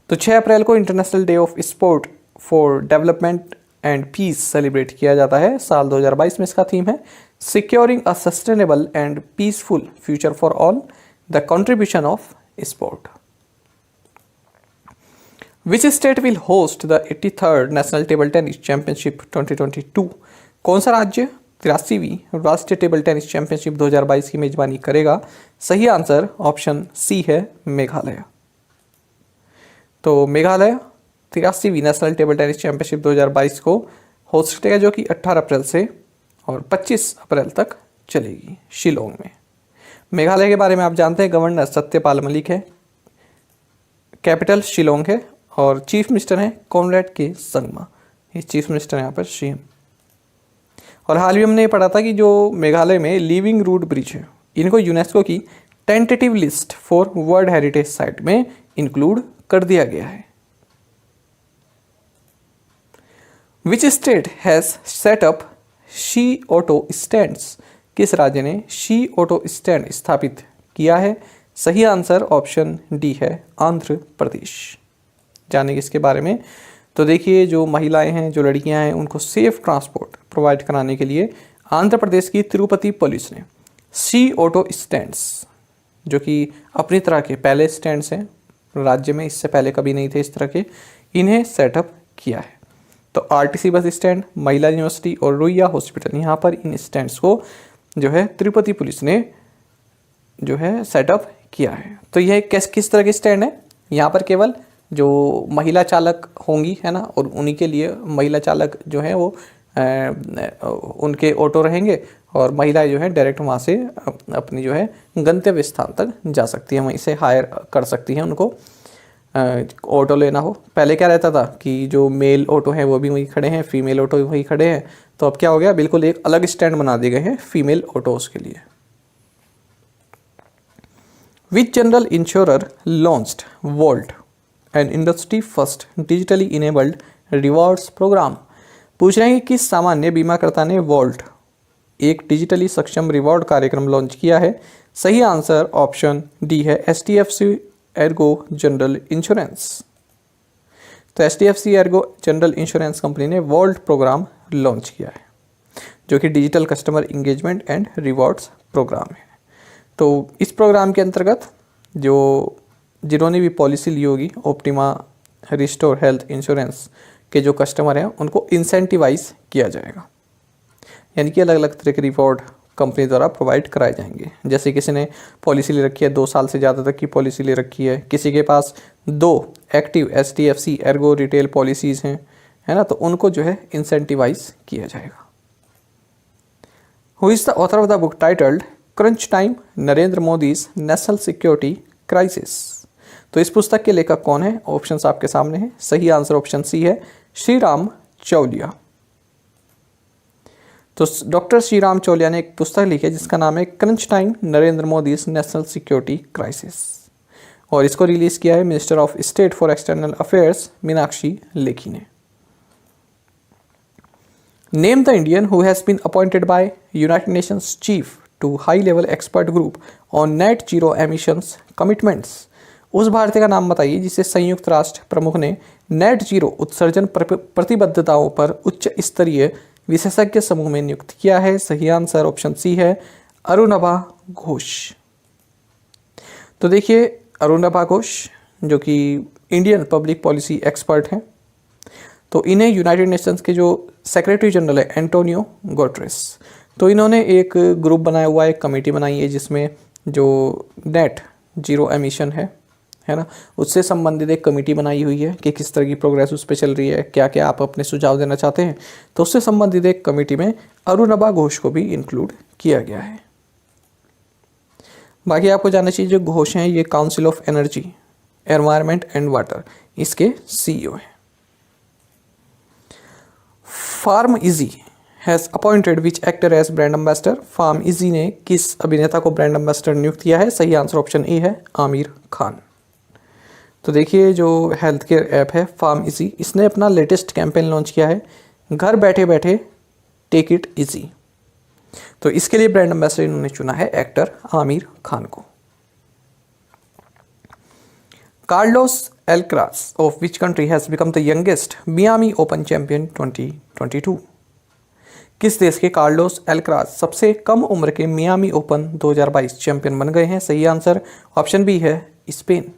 तो 6 अप्रैल को international day of sport for development and peace celebrate किया जाता है। साल 2022 में इसका थीम है securing a sustainable and peaceful future for all, the contribution of sport. Which state will host the 83rd national table tennis championship 2022? कौन सा राज्य 83वीं राष्ट्रीय टेबल टेनिस चैंपियनशिप 2022 की मेजबानी करेगा? सही आंसर ऑप्शन सी है मेघालय। तो मेघालय 83वीं नेशनल टेबल टेनिस चैंपियनशिप 2022 को होस्ट करेगा, जो कि 18 अप्रैल से और 25 अप्रैल तक चलेगी शिलोंग में। मेघालय के बारे में आप जानते हैं, गवर्नर सत्यपाल मलिक है, कैपिटल शिलोंग है और चीफ मिनिस्टर हैं कॉनरेड के संगमा। ये चीफ मिनिस्टर यहाँ पर सीएम। और हाल ही हमने ये पढ़ा था कि जो मेघालय में लिविंग रूट ब्रिज है, इनको यूनेस्को की tentative list for world heritage site में इंक्लूड कर दिया गया है। Which state has set up she auto stands? किस राज्य ने शी ऑटो स्टैंड स्थापित किया है? सही आंसर ऑप्शन डी है आंध्र प्रदेश। जानेंगे इसके बारे में। तो देखिए, जो महिलाएं हैं, जो लड़कियां हैं, उनको सेफ ट्रांसपोर्ट प्रोवाइड कराने के लिए आंध्र प्रदेश की तिरुपति पुलिस ने शी ऑटो स्टैंड्स, जो कि अपनी तरह के पहले स्टैंड्स हैं राज्य में, इससे पहले कभी नहीं थे इस तरह के, इन्हें सेटअप किया है। तो आरटीसी बस स्टैंड, महिला यूनिवर्सिटी और रुइया हॉस्पिटल, यहाँ पर इन स्टैंड्स को जो है तिरुपति पुलिस ने जो है सेटअप किया है। तो यह किस तरह के स्टैंड है? यहाँ पर केवल जो महिला चालक होंगी, है ना, और उन्हीं के लिए महिला चालक जो है वो उनके ऑटो रहेंगे और महिलाएं जो है डायरेक्ट वहाँ से अपनी जो है गंतव्य स्थान तक जा सकती हैं, वहीं से हायर कर सकती हैं उनको ऑटो लेना हो। पहले क्या रहता था कि जो मेल ऑटो हैं वो भी वहीं खड़े हैं, फीमेल ऑटो भी वहीं खड़े हैं। तो अब क्या हो गया, बिल्कुल एक अलग स्टैंड बना दिए गए हैं फीमेल ऑटोज़ के लिए। Which general insurer launched Vault an industry first digitally enabled rewards programme? पूछ रहे हैं कि किस सामान्य बीमाकर्ता ने वॉल्ट, एक डिजिटली सक्षम रिवॉर्ड कार्यक्रम लॉन्च किया है? सही आंसर ऑप्शन डी है HDFC एर्गो जनरल इंश्योरेंस। तो HDFC Ergo general insurance company ने वॉल्ट प्रोग्राम लॉन्च किया है, जो कि digital customer engagement and rewards programme है। तो इस प्रोग्राम के अंतर्गत जिन्होंने भी पॉलिसी ली होगी ऑप्टिमा रिस्टोर हेल्थ इंश्योरेंस के जो कस्टमर हैं उनको इंसेंटिवाइज किया जाएगा, यानी कि अलग अलग तरह के रिवॉर्ड कंपनी द्वारा प्रोवाइड कराए जाएंगे। जैसे किसी ने पॉलिसी ले रखी है, 2 साल से ज़्यादा तक की पॉलिसी ले रखी है, किसी के पास 2 active HDFC Ergo retail policies हैं, है ना, तो उनको जो है इंसेंटिवाइज किया जाएगा। Who is the author of the book titled crunch time Narendra Modi's national security crisis? तो इस पुस्तक के लेखक कौन है? ऑप्शंस आपके सामने हैं। सही आंसर ऑप्शन सी है श्रीराम चौलिया। तो डॉक्टर श्रीराम चौलिया ने एक पुस्तक लिखी है जिसका नाम है crunch time Narendra Modi's national security crisis, और इसको रिलीज किया है minister of state for external affairs Meenakshi Lekhi ने। Name the Indian who has been appointed by United Nations chief to high level expert group on net zero emissions commitments? उस भारतीय का नाम बताइए जिसे संयुक्त राष्ट्र प्रमुख ने नेट जीरो उत्सर्जन प्रतिबद्धताओं पर उच्च स्तरीय विशेषज्ञ समूह में नियुक्त किया है। सही आंसर ऑप्शन सी है अरुणभा घोष। तो देखिए, अरुणभा घोष जो कि इंडियन पब्लिक पॉलिसी एक्सपर्ट हैं, तो इन्हें यूनाइटेड नेशंस के जो सेक्रेटरी जनरल है एंटोनियो गुटेरेस, तो इन्होंने एक ग्रुप बनाया हुआ है, एक कमेटी बनाई है जिसमें जो नेट जीरो एमिशन है है ना, उससे संबंधित एक कमेटी बनाई हुई है कि किस तरह की प्रोग्रेस उस पर चल रही है, क्या क्या आप अपने सुझाव देना चाहते हैं। तो उससे संबंधित एक कमेटी में अरुणबा घोष को भी इंक्लूड किया गया है। बाकी आपको जानना चाहिए जो घोष हैं ये council of energy, environment and water, इसके सीईओ हैं। Farm easy has appointed which actor as brand ambassador. Farm easy ने किस अभिनेता को ब्रांड एम्बेसडर नियुक्त किया है? सही आंसर ऑप्शन ए है, आमिर खान। तो देखिए जो हेल्थ केयर ऐप है फार्म इजी, इसने अपना लेटेस्ट कैंपेन लॉन्च किया है, घर बैठे बैठे टेक इट इजी। तो इसके लिए ब्रांड एम्बेसडर इन्होंने चुना है एक्टर आमिर खान को। Carlos Alcaraz of which country has become the youngest Miami Open champion 2022। किस देश के कार्लोस एल्क्राज सबसे कम उम्र के मियामी ओपन 2022 चैंपियन बन गए हैं? सही आंसर ऑप्शन बी है, स्पेन।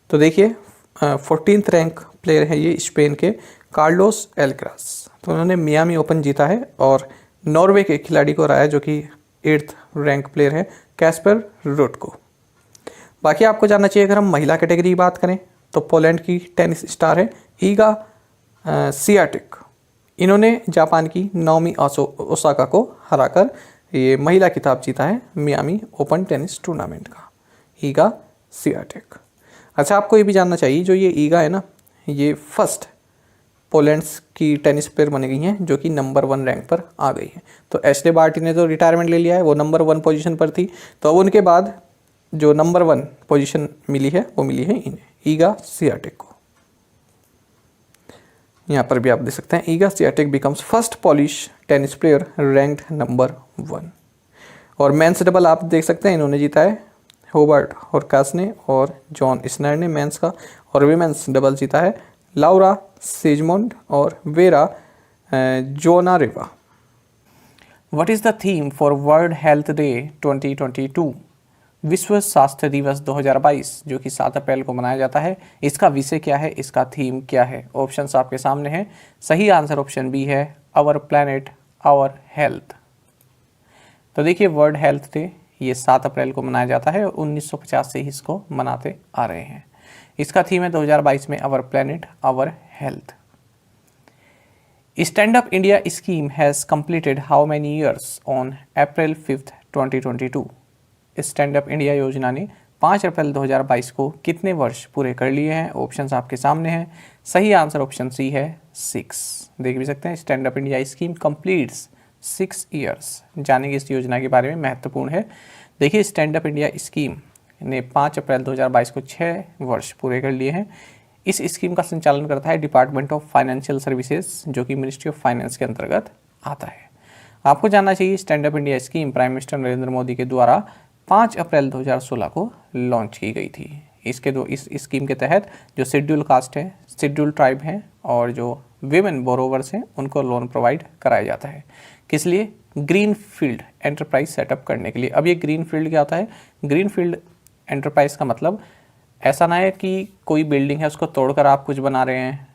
तो देखिए 14th रैंक प्लेयर है ये स्पेन के कार्लोस एल्क्राज। तो उन्होंने मियामी ओपन जीता है और नॉर्वे के खिलाड़ी को हराया जो कि 8th रैंक प्लेयर है, कैस्पर रुड को। बाकी आपको जानना चाहिए अगर हम महिला कैटेगरी की बात करें तो पोलैंड की टेनिस स्टार है ईगा सियाटेक। इन्होंने जापान की नाओमी ओसाका को हराकर ये महिला खिताब जीता है मियामी ओपन टेनिस टूर्नामेंट का, ईगा सियाटेक। अच्छा, आपको ये भी जानना चाहिए जो ये ईगा है ना, ये फर्स्ट पोलैंड की टेनिस प्लेयर बन गई हैं जो कि नंबर 1 रैंक पर आ गई है। तो एशले बार्टी ने तो रिटायरमेंट ले लिया है, वो नंबर 1 पोजीशन पर थी, तो अब उनके बाद जो नंबर 1 पोजीशन मिली है वो मिली है इन्हें, ईगा सियाटेक को। यहाँ पर भी आप देख सकते हैं Iga Swiatek becomes first Polish tennis player ranked number 1। और मेंस डबल आप देख सकते हैं इन्होंने जीता है होबर्ट हॉरकास ने और जॉन स्नायर ने मेंस का, और विमेंस डबल जीता है लाउरा सिजमोंड और vera जोनारेवा। What is the theme for world health day 2022? विश्व स्वास्थ्य दिवस 2022 जो कि 7 अप्रैल को मनाया जाता है, इसका विषय क्या है, इसका थीम क्या है? ऑप्शंस आपके सामने हैं। सही आंसर ऑप्शन बी है, आवर प्लैनेट आवर हेल्थ। तो देखिए वर्ल्ड हेल्थ डे ये 7 अप्रैल को मनाया जाता है और 1950 से ही इसको मनाते आ रहे हैं। इसका थीम है 2022 में our planet our health. Stand up India scheme has completed how many years on April 5, 2022? Stand up India योजना ने 5 अप्रैल 2022 को कितने वर्ष पूरे कर लिए हैं? ऑप्शंस आपके सामने हैं। सही आंसर ऑप्शन सी है, 6। देख भी सकते हैं stand up India scheme completes 6 years. जानेंगे इस योजना के बारे में, महत्वपूर्ण है। देखिए स्टैंड अप इंडिया स्कीम ने 5 अप्रैल 2022 को 6 वर्ष पूरे कर लिए हैं। इस स्कीम का संचालन करता है डिपार्टमेंट ऑफ फाइनेंशियल सर्विसेज जो कि मिनिस्ट्री ऑफ फाइनेंस के अंतर्गत आता है। आपको जानना चाहिए stand up India scheme prime minister Narendra Modi के द्वारा 5 अप्रैल 2016 को लॉन्च की गई थी। इस स्कीम के तहत जो शेड्यूल कास्ट है, शेड्यूल ट्राइब हैं और जो विमेन बोरोवर्स हैं उनको लोन प्रोवाइड कराया जाता है। किस लिए? ग्रीन फील्ड एंटरप्राइज सेटअप करने के लिए। अब ये ग्रीन फील्ड क्या होता है? ग्रीन फील्ड एंटरप्राइज का मतलब ऐसा ना है कि कोई बिल्डिंग है उसको तोड़कर आप कुछ बना रहे हैं,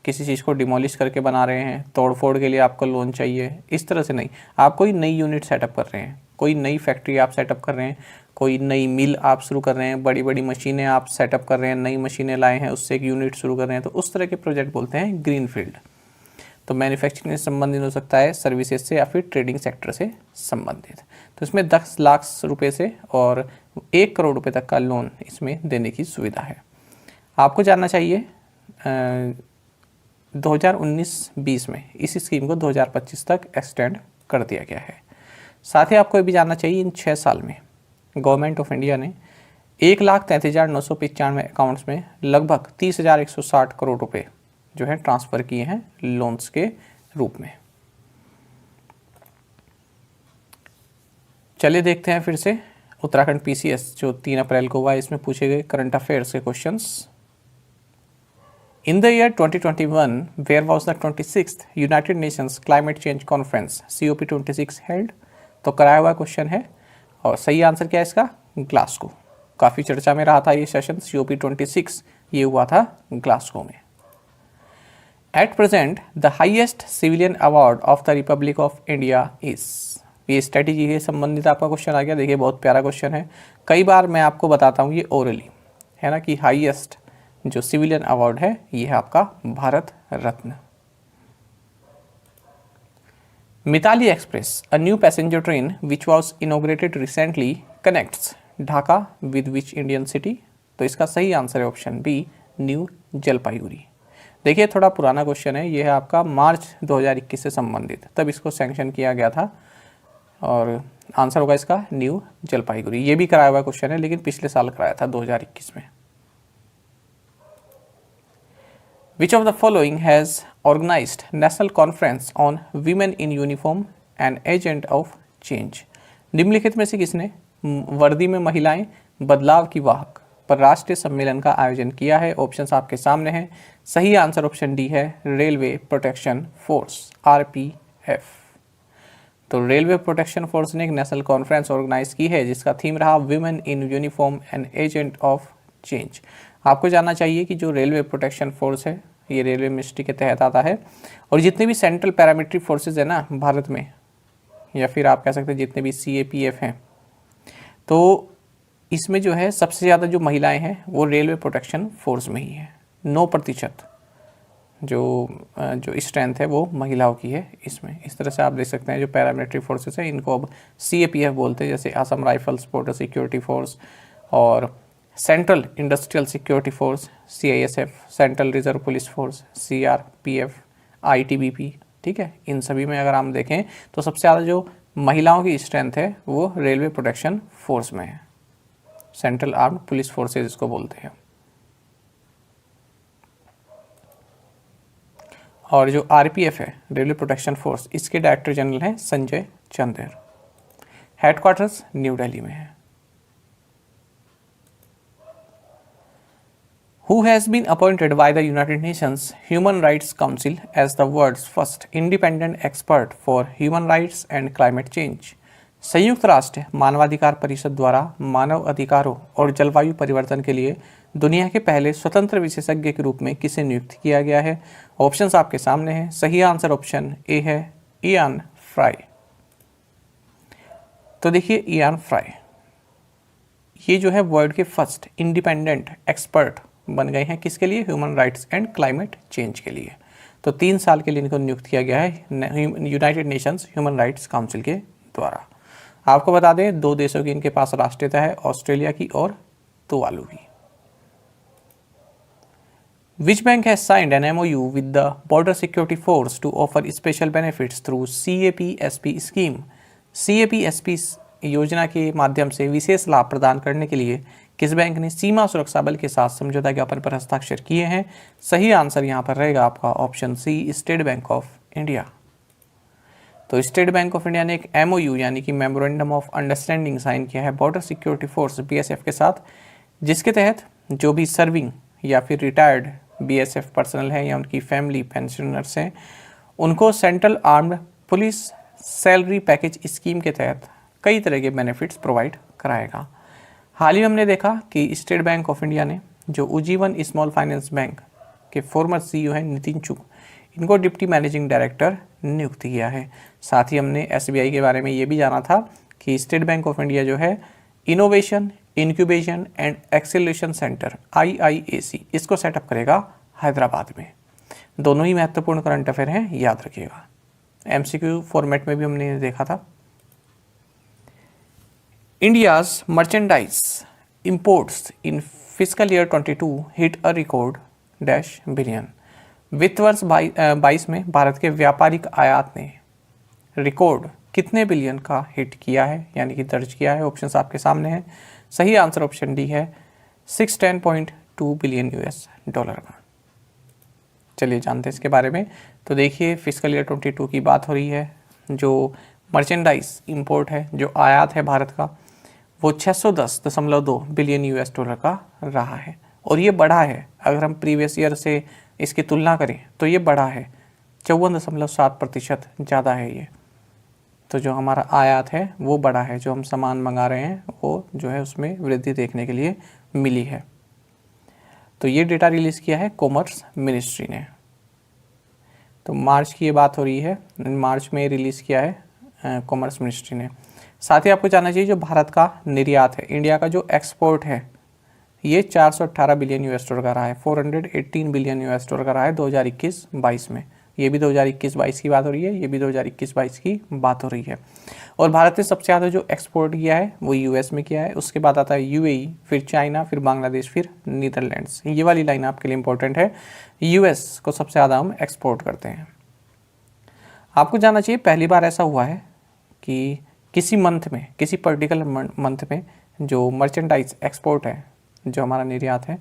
किसी चीज़ को डिमोलिश करके बना रहे हैं, तोड़ फोड़ के लिए आपको लोन चाहिए, इस तरह से नहीं। आप कोई नई यूनिट सेटअप कर रहे हैं, कोई नई फैक्ट्री आप सेटअप कर रहे हैं, कोई नई मिल आप शुरू कर रहे हैं, बड़ी बड़ी मशीनें आप सेटअप कर रहे हैं, नई मशीनें लाए हैं, उससे एक यूनिट शुरू कर रहे हैं, तो उस तरह के प्रोजेक्ट बोलते हैं ग्रीन फील्ड। तो मैन्युफैक्चरिंग से संबंधित हो सकता है, सर्विसेज से या फिर ट्रेडिंग सेक्टर से संबंधित। तो इसमें 10 लाख रुपए से और 1 करोड़ रुपए तक का लोन इसमें देने की सुविधा है। आपको जानना चाहिए 2019-20 में इस स्कीम को 2025 तक एक्सटेंड कर दिया गया है। साथ ही आपको ये भी जानना चाहिए इन 6 साल में गवर्नमेंट ऑफ इंडिया ने 1,33,995 अकाउंट्स में लगभग 30,160 करोड़ रुपए जो है ट्रांसफ़र किए हैं लोन्स के रूप में। चलिए देखते हैं फिर से उत्तराखंड पीसीएस जो 3 अप्रैल को हुआ है, इसमें पूछे गए करंट अफेयर्स के questions. In the year 2021 was the द 26th united nations climate change conference COP26 held? तो कराया हुआ क्वेश्चन है और सही आंसर क्या है इसका? ग्लासगो। काफ़ी चर्चा में रहा था ये सेशन। COP26 ये हुआ था ग्लासगो में। At present the highest civilian award of the Republic of India is? ये स्ट्रेटेजी से संबंधित आपका क्वेश्चन आ गया। देखिए बहुत प्यारा क्वेश्चन है, कई बार मैं आपको बताता हूँ ये ओरली। है ना, कि हाईएस्ट जो सिविलियन अवार्ड है ये है आपका Bharat Ratna. Mitali Express, a new passenger train which was inaugurated recently, connects Dhaka with which Indian city? तो इसका सही आंसर है ऑप्शन बी, न्यू जलपाईगुड़ी। देखिए थोड़ा पुराना क्वेश्चन है, ये है आपका मार्च 2021 से संबंधित, तब इसको सैंक्शन किया गया था और आंसर होगा इसका न्यू जलपाईगुड़ी। ये भी कराया हुआ क्वेश्चन है लेकिन पिछले साल कराया था 2021 में। Which of the following has organized National Conference on Women in Uniform and Agent of Change? निम्नलिखित में से किसने वर्दी में महिलाएं बदलाव की वाहक पर राष्ट्रीय सम्मेलन का आयोजन किया है? ऑप्शंस आपके सामने हैं। सही आंसर ऑप्शन डी है, रेलवे प्रोटेक्शन फोर्स, RPF। तो रेलवे प्रोटेक्शन फोर्स ने एक नेशनल कॉन्फ्रेंस ऑर्गेनाइज की है जिसका थीम रहा women in uniform and agent of change. आपको जानना चाहिए कि जो रेलवे प्रोटेक्शन फोर्स है ये रेलवे मिनिस्ट्री के तहत आता है और जितने भी सेंट्रल पैरामिलिट्री फोर्सेज है ना भारत में, या फिर आप कह सकते हैं जितने भी CAPF हैं, तो इसमें जो है सबसे ज़्यादा जो महिलाएं हैं वो रेलवे प्रोटेक्शन फोर्स में ही है। 9% जो स्ट्रेंथ है वो महिलाओं की है इसमें। इस तरह से आप देख सकते हैं जो पैरामिलिट्री फोर्सेस है इनको अब CAPF बोलते हैं, जैसे Assam Rifles Border Security Force और Central Industrial Security Force CISF, Central Reserve Police Force CRPF, ITBP। ठीक है, इन सभी में अगर हम देखें तो सबसे ज़्यादा जो महिलाओं की स्ट्रेंथ है वो रेलवे प्रोटेक्शन फोर्स में है, सेंट्रल आर्म्ड पुलिस फोर्सेज इसको बोलते हैं। और जो RPF है रेलवे प्रोटेक्शन फोर्स, इसके डायरेक्टर जनरल हैं संजय चंदेर। हेडक्वार्टर्स न्यू दिल्ली में है। Who has been appointed by the United Nations Human Rights Council as the world's first independent expert for human rights and climate change? संयुक्त राष्ट्र मानवाधिकार परिषद द्वारा मानव अधिकारों और जलवायु परिवर्तन के लिए दुनिया के पहले स्वतंत्र विशेषज्ञ के रूप में किसे नियुक्त किया गया है? ऑप्शंस आपके सामने हैं। सही आंसर ऑप्शन ए है, इयान फ्राई। तो देखिए इयान फ्राई ये जो है वर्ल्ड के फर्स्ट इंडिपेंडेंट एक्सपर्ट बन गए हैं, किसके लिए? Human rights and climate change के लिए। तो 3 साल के लिए इनको नियुक्त किया गया है United Nations human rights council के द्वारा। आपको बता दें 2 देशों की इनके पास राष्ट्रीयता है, ऑस्ट्रेलिया की और तुवालू की। Which bank has signed an MOU with the Border Security Force to offer special benefits through CAPSP scheme? CAPSP योजना के माध्यम से विशेष लाभ प्रदान करने के लिए किस बैंक ने सीमा सुरक्षा बल के साथ समझौता ज्ञापन पर हस्ताक्षर किए हैं? सही आंसर यहाँ पर रहेगा आपका option C, state bank of India. तो स्टेट बैंक ऑफ इंडिया ने एक MOU यानी कि मेमोरेंडम ऑफ अंडरस्टैंडिंग साइन किया है बॉर्डर सिक्योरिटी फोर्स BSF के साथ, जिसके तहत जो भी सर्विंग या फिर रिटायर्ड BSF पर्सनल हैं या उनकी फैमिली पेंशनर्स हैं उनको central armed police salary package scheme के तहत कई तरह के बेनिफिट्स प्रोवाइड कराएगा। हाल ही में हमने देखा कि स्टेट बैंक ऑफ इंडिया ने जो उज्जीवन स्मॉल फाइनेंस बैंक के फॉर्मर CEO हैं नितिन चुग, इनको डिप्टी मैनेजिंग डायरेक्टर नियुक्त किया है। साथ ही हमने SBI के बारे में ये भी जाना था कि स्टेट बैंक ऑफ इंडिया जो है innovation, incubation and acceleration centre IIAC इसको सेटअप करेगा हैदराबाद में। दोनों ही महत्वपूर्ण करंट अफेयर हैं, याद रखिएगा। MCQ फॉर्मेट में भी हमने देखा था। India's merchandise imports in fiscal year 22 hit a record dash billion। वित्त वर्ष 22 में भारत के व्यापारिक आयात ने रिकॉर्ड कितने बिलियन का हिट किया है यानी कि दर्ज किया है? ऑप्शंस आपके सामने हैं। सही आंसर ऑप्शन डी है, 610.2 बिलियन US डॉलर का। चलिए जानते हैं इसके बारे में। तो देखिए फिस्कल ईयर 22 की बात हो रही है। जो मर्चेंडाइज इंपोर्ट है, जो आयात है भारत का, वो 610.2 बिलियन US डॉलर का रहा है और ये बढ़ा है। अगर हम प्रीवियस ईयर से इसकी तुलना करें तो ये बढ़ा है, 54.7% ज़्यादा है ये। तो जो हमारा आयात है वो बढ़ा है, जो हम सामान मंगा रहे हैं वो जो है उसमें वृद्धि देखने के लिए मिली है। तो ये डेटा रिलीज़ किया है कॉमर्स मिनिस्ट्री ने। तो मार्च की ये बात हो रही है, मार्च में रिलीज़ किया है कॉमर्स मिनिस्ट्री ने। साथ ही आपको जानना चाहिए जो भारत का निर्यात है, इंडिया का जो एक्सपोर्ट है ये 418 बिलियन यूएस डॉलर का रहा है, 418 बिलियन यूएस डॉलर का रहा है 2021-22 में। ये भी 2021-22 की बात हो रही है, ये भी 2021-22 की बात हो रही है। और भारत ने सबसे ज़्यादा जो एक्सपोर्ट किया है वो यूएस में किया है, उसके बाद आता है यूएई, फिर चाइना, फिर बांग्लादेश, फिर नीदरलैंड्स। ये वाली लाइन आपके लिए इंपॉर्टेंट है, यूएस को सबसे ज़्यादा हम एक्सपोर्ट करते हैं। आपको जानना चाहिए पहली बार ऐसा हुआ है कि किसी मंथ में, किसी पर्टिकुलर मंथ में जो मर्चेंडाइज एक्सपोर्ट है, जो हमारा निर्यात है,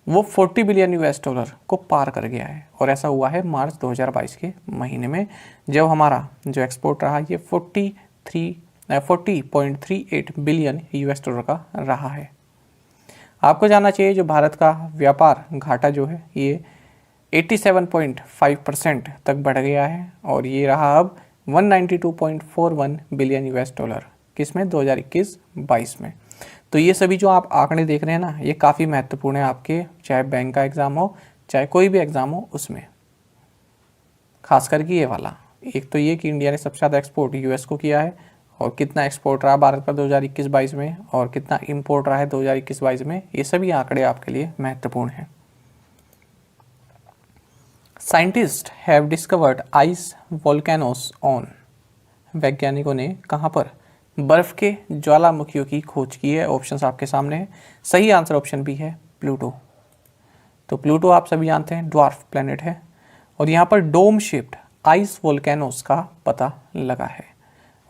वो 40 बिलियन यूएस डॉलर को पार कर गया है। और ऐसा हुआ है मार्च 2022 के महीने में, जब हमारा जो एक्सपोर्ट रहा ये 40.38 बिलियन यूएस डॉलर का रहा है। आपको जानना चाहिए जो भारत का व्यापार घाटा जो है ये 87.5% तक बढ़ गया है, और ये रहा अब 192.41 बिलियन यूएस डॉलर, किसमें 2021-22 में। तो ये सभी जो आप आंकड़े देख रहे हैं ना, ये काफ़ी महत्वपूर्ण है आपके, चाहे बैंक का एग्ज़ाम हो, चाहे कोई भी एग्ज़ाम हो उसमें, खास करके ये वाला। एक तो ये कि इंडिया ने सबसे ज़्यादा एक्सपोर्ट यूएस को किया है, और कितना एक्सपोर्ट रहा भारत का 2021-22 में, और कितना इंपोर्ट रहा है 2021-22 में, ये सभी आंकड़े आपके लिए महत्वपूर्ण हैं। Scientist have discovered ice volcanoes on. वैज्ञानिकों ने कहाँ पर बर्फ के ज्वालामुखियों की खोज की है। ऑप्शंस आपके सामने है, सही आंसर ऑप्शन बी है प्लूटो। तो प्लूटो आप सभी जानते हैं ड्वार्फ प्लैनेट है, और यहाँ पर डोम शेप्ड आइस वोल्केनोस का पता लगा है।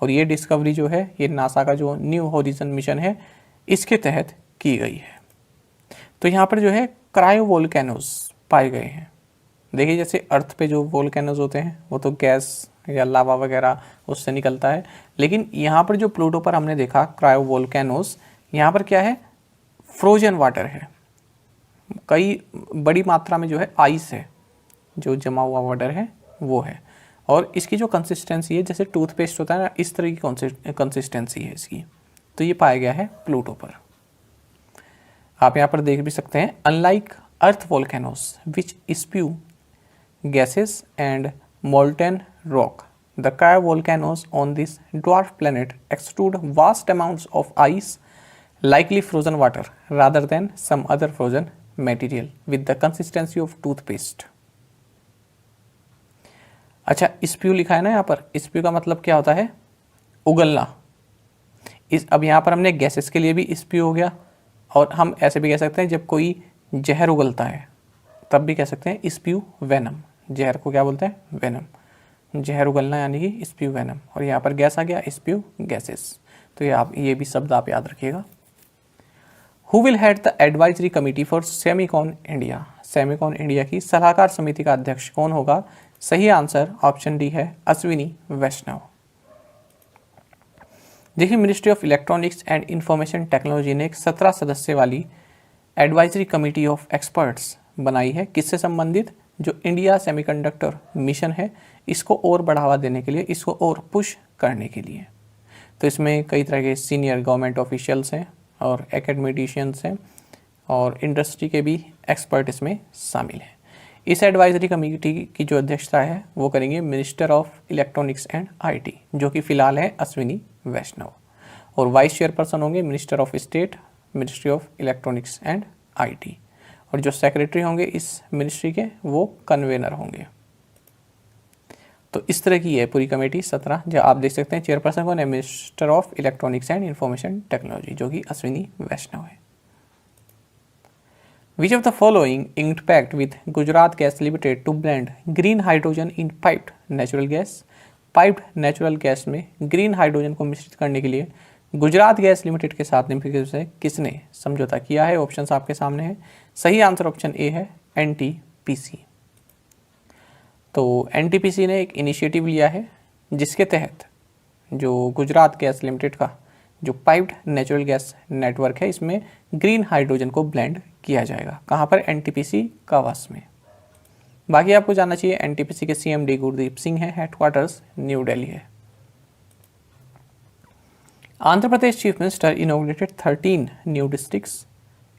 और ये डिस्कवरी जो है ये नासा का जो न्यू होरिजन मिशन है इसके तहत की गई है। तो यहाँ पर जो है क्रायो वोल्केनोस पाए गए हैं। देखिए जैसे अर्थ पे जो वोल्केनोस होते हैं वो तो गैस या लावा वगैरह उससे निकलता है, लेकिन यहाँ पर जो प्लूटो पर हमने देखा क्रायो वोल्केनोस, यहाँ पर क्या है, फ्रोजन वाटर है, कई बड़ी मात्रा में जो है आइस है, जो जमा हुआ वाटर है वो है, और इसकी जो कंसिस्टेंसी है जैसे टूथपेस्ट होता है ना, इस तरह की कंसिस्टेंसी है इसकी। तो ये पाया गया है प्लूटो पर। आप यहाँ पर देख भी सकते हैं, unlike earth volcanoes which spew gases and molten rock, the cryovolcanoes on this dwarf planet extrude vast amounts of ice, likely frozen water, rather than some other frozen material with the consistency of toothpaste. अच्छा, spew लिखा है ना यहाँ पर, spew का मतलब क्या होता है, उगलना। अब यहाँ पर हमने गैसेस के लिए भी स्प्यू हो गया, और हम ऐसे भी कह सकते हैं जब कोई जहर उगलता है तब भी कह सकते हैं स्प्यू वेनम। जहर को क्या बोलते हैं, वेनम। जहर उगलना यानी कि स्प्यू वेनम, और यहाँ पर गैस आ गया स्प्यू गैसेस। तो ये भी शब्द आप याद रखिएगा। Who will head the advisory committee for Semicon India. Semicon India की सलाहकार समिति का अध्यक्ष कौन होगा। सही आंसर ऑप्शन डी है अश्विनी वैष्णव। देखिए ministry of electronics and information technology ने एक 17 सदस्य वाली एडवाइजरी कमिटी ऑफ एक्सपर्ट्स बनाई है, किससे संबंधित, जो इंडिया सेमीकंडक्टर मिशन है इसको और बढ़ावा देने के लिए, इसको और पुश करने के लिए। तो इसमें कई तरह के सीनियर गवर्नमेंट ऑफिशियल्स हैं और एकेडमिशियंस हैं और इंडस्ट्री के भी एक्सपर्ट इसमें शामिल हैं। इस एडवाइजरी कमेटी की जो अध्यक्षता है वो करेंगे minister of electronics and IT, जो कि फिलहाल है अश्विनी वैष्णव, और वाइस चेयरपर्सन होंगे minister of state, ministry of electronics and IT, और जो सेक्रेटरी होंगे इस मिनिस्ट्री के वो कन्वेनर होंगे। तो इस तरह की है पूरी कमेटी 17, जो आप देख सकते हैं चेयरपर्सन कौन है, minister of electronics and information technology, जो कि अश्विनी वैष्णव है। Which of the following inked pact with Gujarat gas limited to blend green hydrogen in piped natural gas. Piped natural gas में ग्रीन हाइड्रोजन को मिश्रित करने के लिए गुजरात गैस लिमिटेड के साथ निम्नलिखित में से किसने समझौता किया है। ऑप्शंस आपके सामने है, सही आंसर ऑप्शन ए है एनटीपीसी। तो एनटीपीसी ने एक इनिशिएटिव लिया है जिसके तहत जो गुजरात गैस लिमिटेड का जो पाइप्ड नेचुरल गैस नेटवर्क है इसमें ग्रीन हाइड्रोजन को ब्लेंड किया जाएगा। कहाँ पर, एनटीपीसी कावास में। बाकी आपको जानना चाहिए एनटीपीसी के सीएमडी गुरदीप सिंह है, हेडक्वार्टर्स न्यू दिल्ली है। Andhra Pradesh chief minister inaugurated 13 new districts.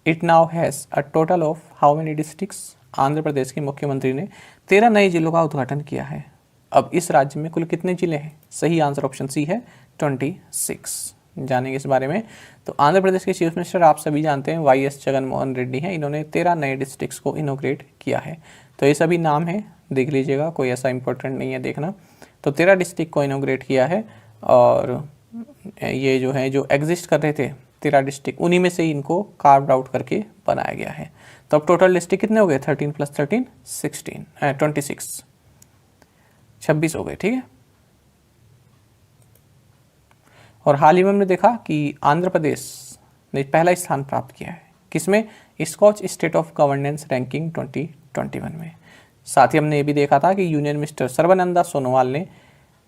It now has a total of how many districts? Andhra Pradesh के मुख्यमंत्री ने 13 नए जिलों का उद्घाटन किया है। अब इस राज्य में कुल कितने जिले हैं। सही आंसर ऑप्शन सी है 26। जानेंगे इस बारे में। तो आंध्र प्रदेश के चीफ मिनिस्टर आप सभी जानते हैं वाईएस जगनमोहन रेड्डी हैं। इन्होंने 13 नए डिस्ट्रिक्ट्स को इनोग्रेट किया है। तो ये सभी नाम हैं, देख लीजिएगा, कोई ऐसा इंपॉर्टेंट नहीं है देखना। तो 13 डिस्ट्रिक्ट को इनोग्रेट किया है और ये जो है जो एग्जिस्ट कर रहे थे 13 डिस्ट्रिक्ट, उन्हीं में से इनको कार्व आउट करके बनाया गया है। तो अब टोटल डिस्ट्रिक्ट कितने हो गए? 13 + 13 16 26 26 हो गए, ठीक है। और हाल ही में हमने देखा कि आंध्र प्रदेश ने पहला स्थान प्राप्त किया है, किसमें? Skoch state of governance ranking 2021 में। साथ ही हमने ये भी देखा था कि यूनियन मिनिस्टर सर्बानंद सोनोवाल ने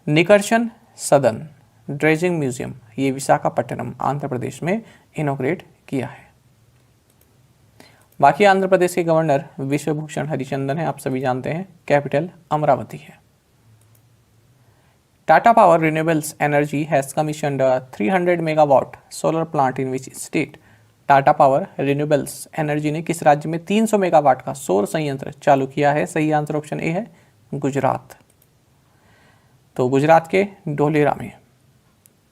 निकर्षण सदन ड्रेजिंग म्यूजियम ये विशाखापट्टनम आंध्र प्रदेश में इनोग्रेट किया है। बाकी आंध्र प्रदेश के गवर्नर विश्वभूषण हरिचंदन है, आप सभी जानते हैं। कैपिटल अमरावती है। Tata power renewables energy has commissioned a 300 megawatt solar plant in which state? Tata power renewables energy ने किस राज्य में 300 मेगावाट का सौर संयंत्र चालू किया है? सही आंसर ऑप्शन ए है, गुजरात। तो गुजरात के ढोलेरा में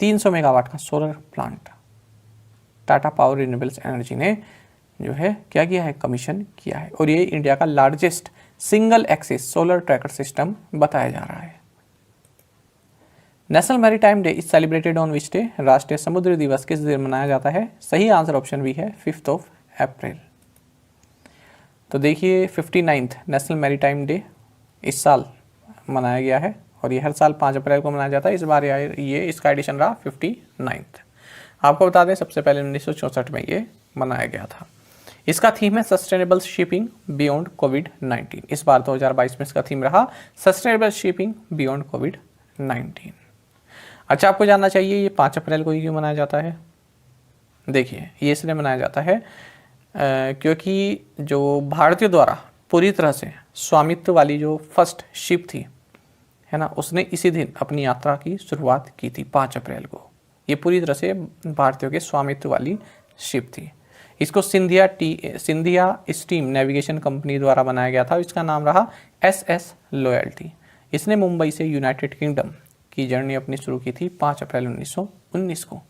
300 मेगावाट का solar plant Tata power renewables energy ने जो है क्या किया है? कमीशन किया है। और ये इंडिया का largest single axis solar tracker system बताया जा रहा है। National maritime day is celebrated on which day? राष्ट्रीय समुद्री दिवस किस दिन मनाया जाता है? सही आंसर ऑप्शन बी है, 5 अप्रैल। तो देखिए 59th नेशनल मैरीटाइम डे इस साल मनाया गया है और ये हर साल 5 अप्रैल को मनाया जाता है। इस बार ये इसका एडिशन रहा 59th। आपको बता दें सबसे पहले 1964 में ये मनाया गया था। इसका थीम है सस्टेनेबल शिपिंग बियॉन्ड कोविड-19। इस बार 2022 में इसका थीम रहा सस्टेनेबल शिपिंग बियॉन्ड कोविड-19। अच्छा, आपको जानना चाहिए ये 5 अप्रैल को ही क्यों मनाया जाता है? देखिए ये इसलिए मनाया जाता है क्योंकि जो भारतीयों द्वारा पूरी तरह से स्वामित्व वाली जो फर्स्ट शिप थी, है ना, उसने इसी दिन अपनी यात्रा की शुरुआत की थी 5 अप्रैल को। ये पूरी तरह से भारतीयों के स्वामित्व वाली शिप थी। इसको सिंधिया स्टीम नेविगेशन कंपनी द्वारा बनाया गया था। इसका नाम रहा SS लॉयल्टी। इसने मुंबई से यूनाइटेड किंगडम की जर्नी अपनी शुरू की थी 5 अप्रैल 1919 को।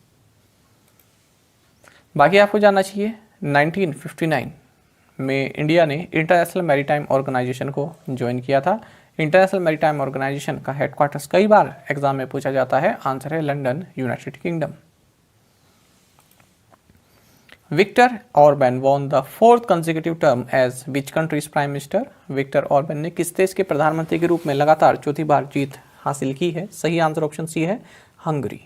बाकी आपको जानना चाहिए 1959 में इंडिया ने इंटरनेशनल मैरीटाइम ऑर्गेनाइजेशन को ज्वाइन किया था। इंटरनेशनल मैरीटाइम ऑर्गेनाइजेशन का हेडक्वार्टर्स कई बार एग्जाम में पूछा जाता है, आंसर है London, United Kingdom. Viktor Orban won the 4th consecutive term as which country's prime minister? Viktor Orban ने किस देश के प्रधानमंत्री के रूप में लगातार चौथी बार जीत हासिल की है? सही आंसर ऑप्शन सी है, हंगरी।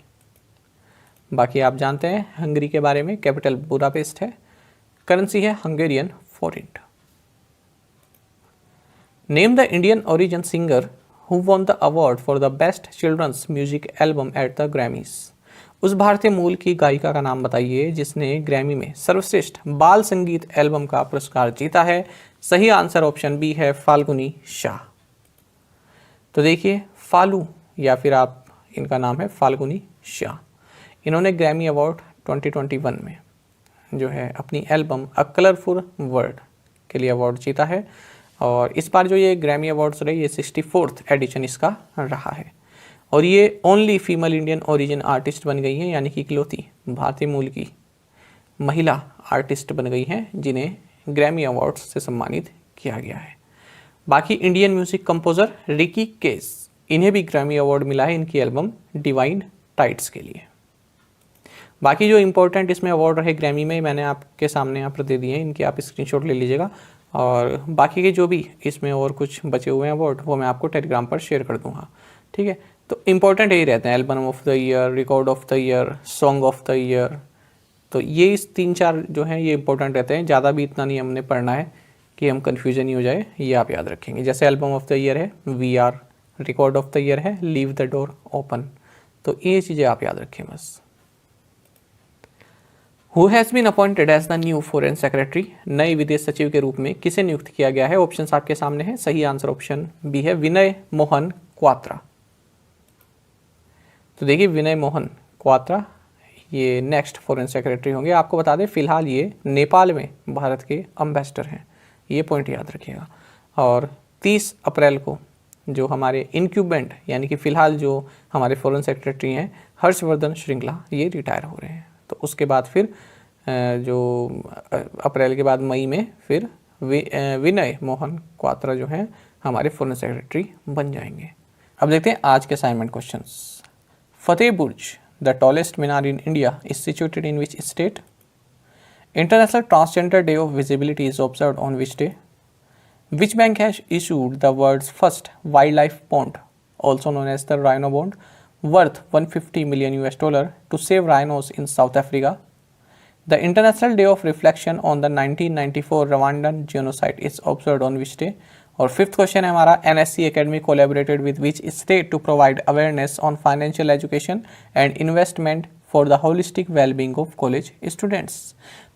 बाकी आप जानते हैं हंगरी के बारे में, कैपिटल बुडापेस्ट है, करेंसी है Hungarian forint. Name the Indian origin singer who won the award for the best children's music album at the Grammys? उस भारतीय मूल की गायिका का नाम बताइए जिसने ग्रैमी में सर्वश्रेष्ठ बाल संगीत एल्बम का पुरस्कार जीता है। सही आंसर ऑप्शन बी है, फाल्गुनी शाह। तो देखिए फालू या फिर आप इनका नाम है फाल्गुनी शाह। इन्होंने ग्रैमी अवार्ड 2021 में जो है अपनी एल्बम अ कलरफुल वर्ल्ड के लिए अवार्ड जीता है। और इस बार जो ये ग्रैमी अवार्ड्स रहे ये 64th एडिशन इसका रहा है। और ये only female Indian origin artist बन गई हैं, यानी कि इकलौती भारतीय मूल की महिला आर्टिस्ट बन गई हैं जिन्हें ग्रैमी अवार्ड्स से सम्मानित किया गया है। बाकी Indian music composer Ricky case, इन्हें भी ग्रैमी अवार्ड मिला है इनकी एल्बम डिवाइन टाइड्स के लिए। बाकी जो इंपॉर्टेंट इसमें अवार्ड रहे ग्रैमी में मैंने आपके सामने यहाँ पर दे दिए हैं, इनके आप स्क्रीनशॉट ले लीजिएगा। और बाकी के जो भी इसमें और कुछ बचे हुए हैं अवार्ड वो मैं आपको टेलीग्राम पर शेयर कर दूंगा, ठीक है। तो इंपॉर्टेंट यही रहते हैं, album of the year, record of the year, song of the year. तो ये इस 3-4 जो हैं ये इंपॉर्टेंट रहते हैं। ज़्यादा भी इतना नहीं हमने पढ़ना है कि हम कन्फ्यूजन ही हो जाए, ये आप याद रखेंगे। जैसे एल्बम ऑफ द ईयर है VR, record of the year है लीव द डोर ओपन। तो ये चीज़ें आप याद रखें बस। Who has been appointed as the new foreign secretary? नए विदेश सचिव के रूप में किसे नियुक्त किया गया है? ऑप्शंस आपके सामने हैं। सही आंसर ऑप्शन बी है, विनय मोहन क्वात्रा। तो देखिए विनय मोहन क्वात्रा ये नेक्स्ट फॉरेन सेक्रेटरी होंगे। आपको बता दें फिलहाल ये नेपाल में भारत के एम्बेसडर हैं, ये पॉइंट याद रखिएगा। और 30 अप्रैल को जो हमारे इनक्यूबेंट यानी कि फ़िलहाल जो हमारे फॉरेन सेक्रेटरी हैं हर्षवर्धन श्रृंगला, ये रिटायर हो रहे हैं। तो उसके बाद फिर जो अप्रैल के बाद मई में फिर विनय मोहन क्वात्रा जो हैं हमारे फॉरेन सेक्रेटरी बन जाएंगे। अब देखते हैं आज के assignment questions. Fateh Burj, the tallest Minar in India, is situated in which state? International transgender day of visibility is observed on which day? Which bank has issued the world's first wildlife bond, also known as the Rhino Bond, worth $150 million to save rhinos in South Africa? The International Day of Reflection on the 1994 Rwandan Genocide is observed on which day? और fifth question है हमारा, NSC Academy collaborated with which state to provide awareness on financial education and investment for the holistic wellbeing of college students.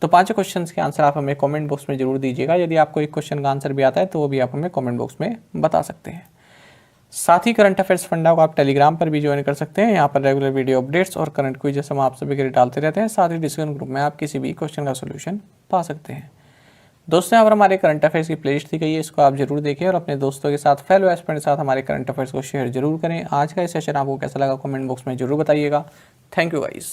तो पांचों questions के answer आप हमें comment box में जरूर दीजिएगा। यदि आपको एक क्वेश्चन का आंसर भी आता है तो वो भी आप हमें कमेंट बॉक्स में बता सकते हैं। साथ ही करंट अफेयर्स फंडा को आप टेलीग्राम पर भी ज्वाइन कर सकते हैं। यहाँ पर रेगुलर वीडियो अपडेट्स और करंट क्विज़ हम आप सभी के लिए डालते रहते हैं। साथ ही डिस्कशन ग्रुप में आप किसी भी क्वेश्चन का सोल्यूशन पा सकते हैं। दोस्तों, यहाँ पर हमारे करंट अफेयर्स की प्लेलिस्ट दी गई है, इसको आप जरूर देखें और अपने दोस्तों के साथ, फेलो एस्पिरेंट के साथ हमारे करंट अफेयर्स को शेयर जरूर करें। आज का ये सेशन आपको कैसा लगा कमेंट बॉक्स में जरूर बताइएगा। Thank you guys.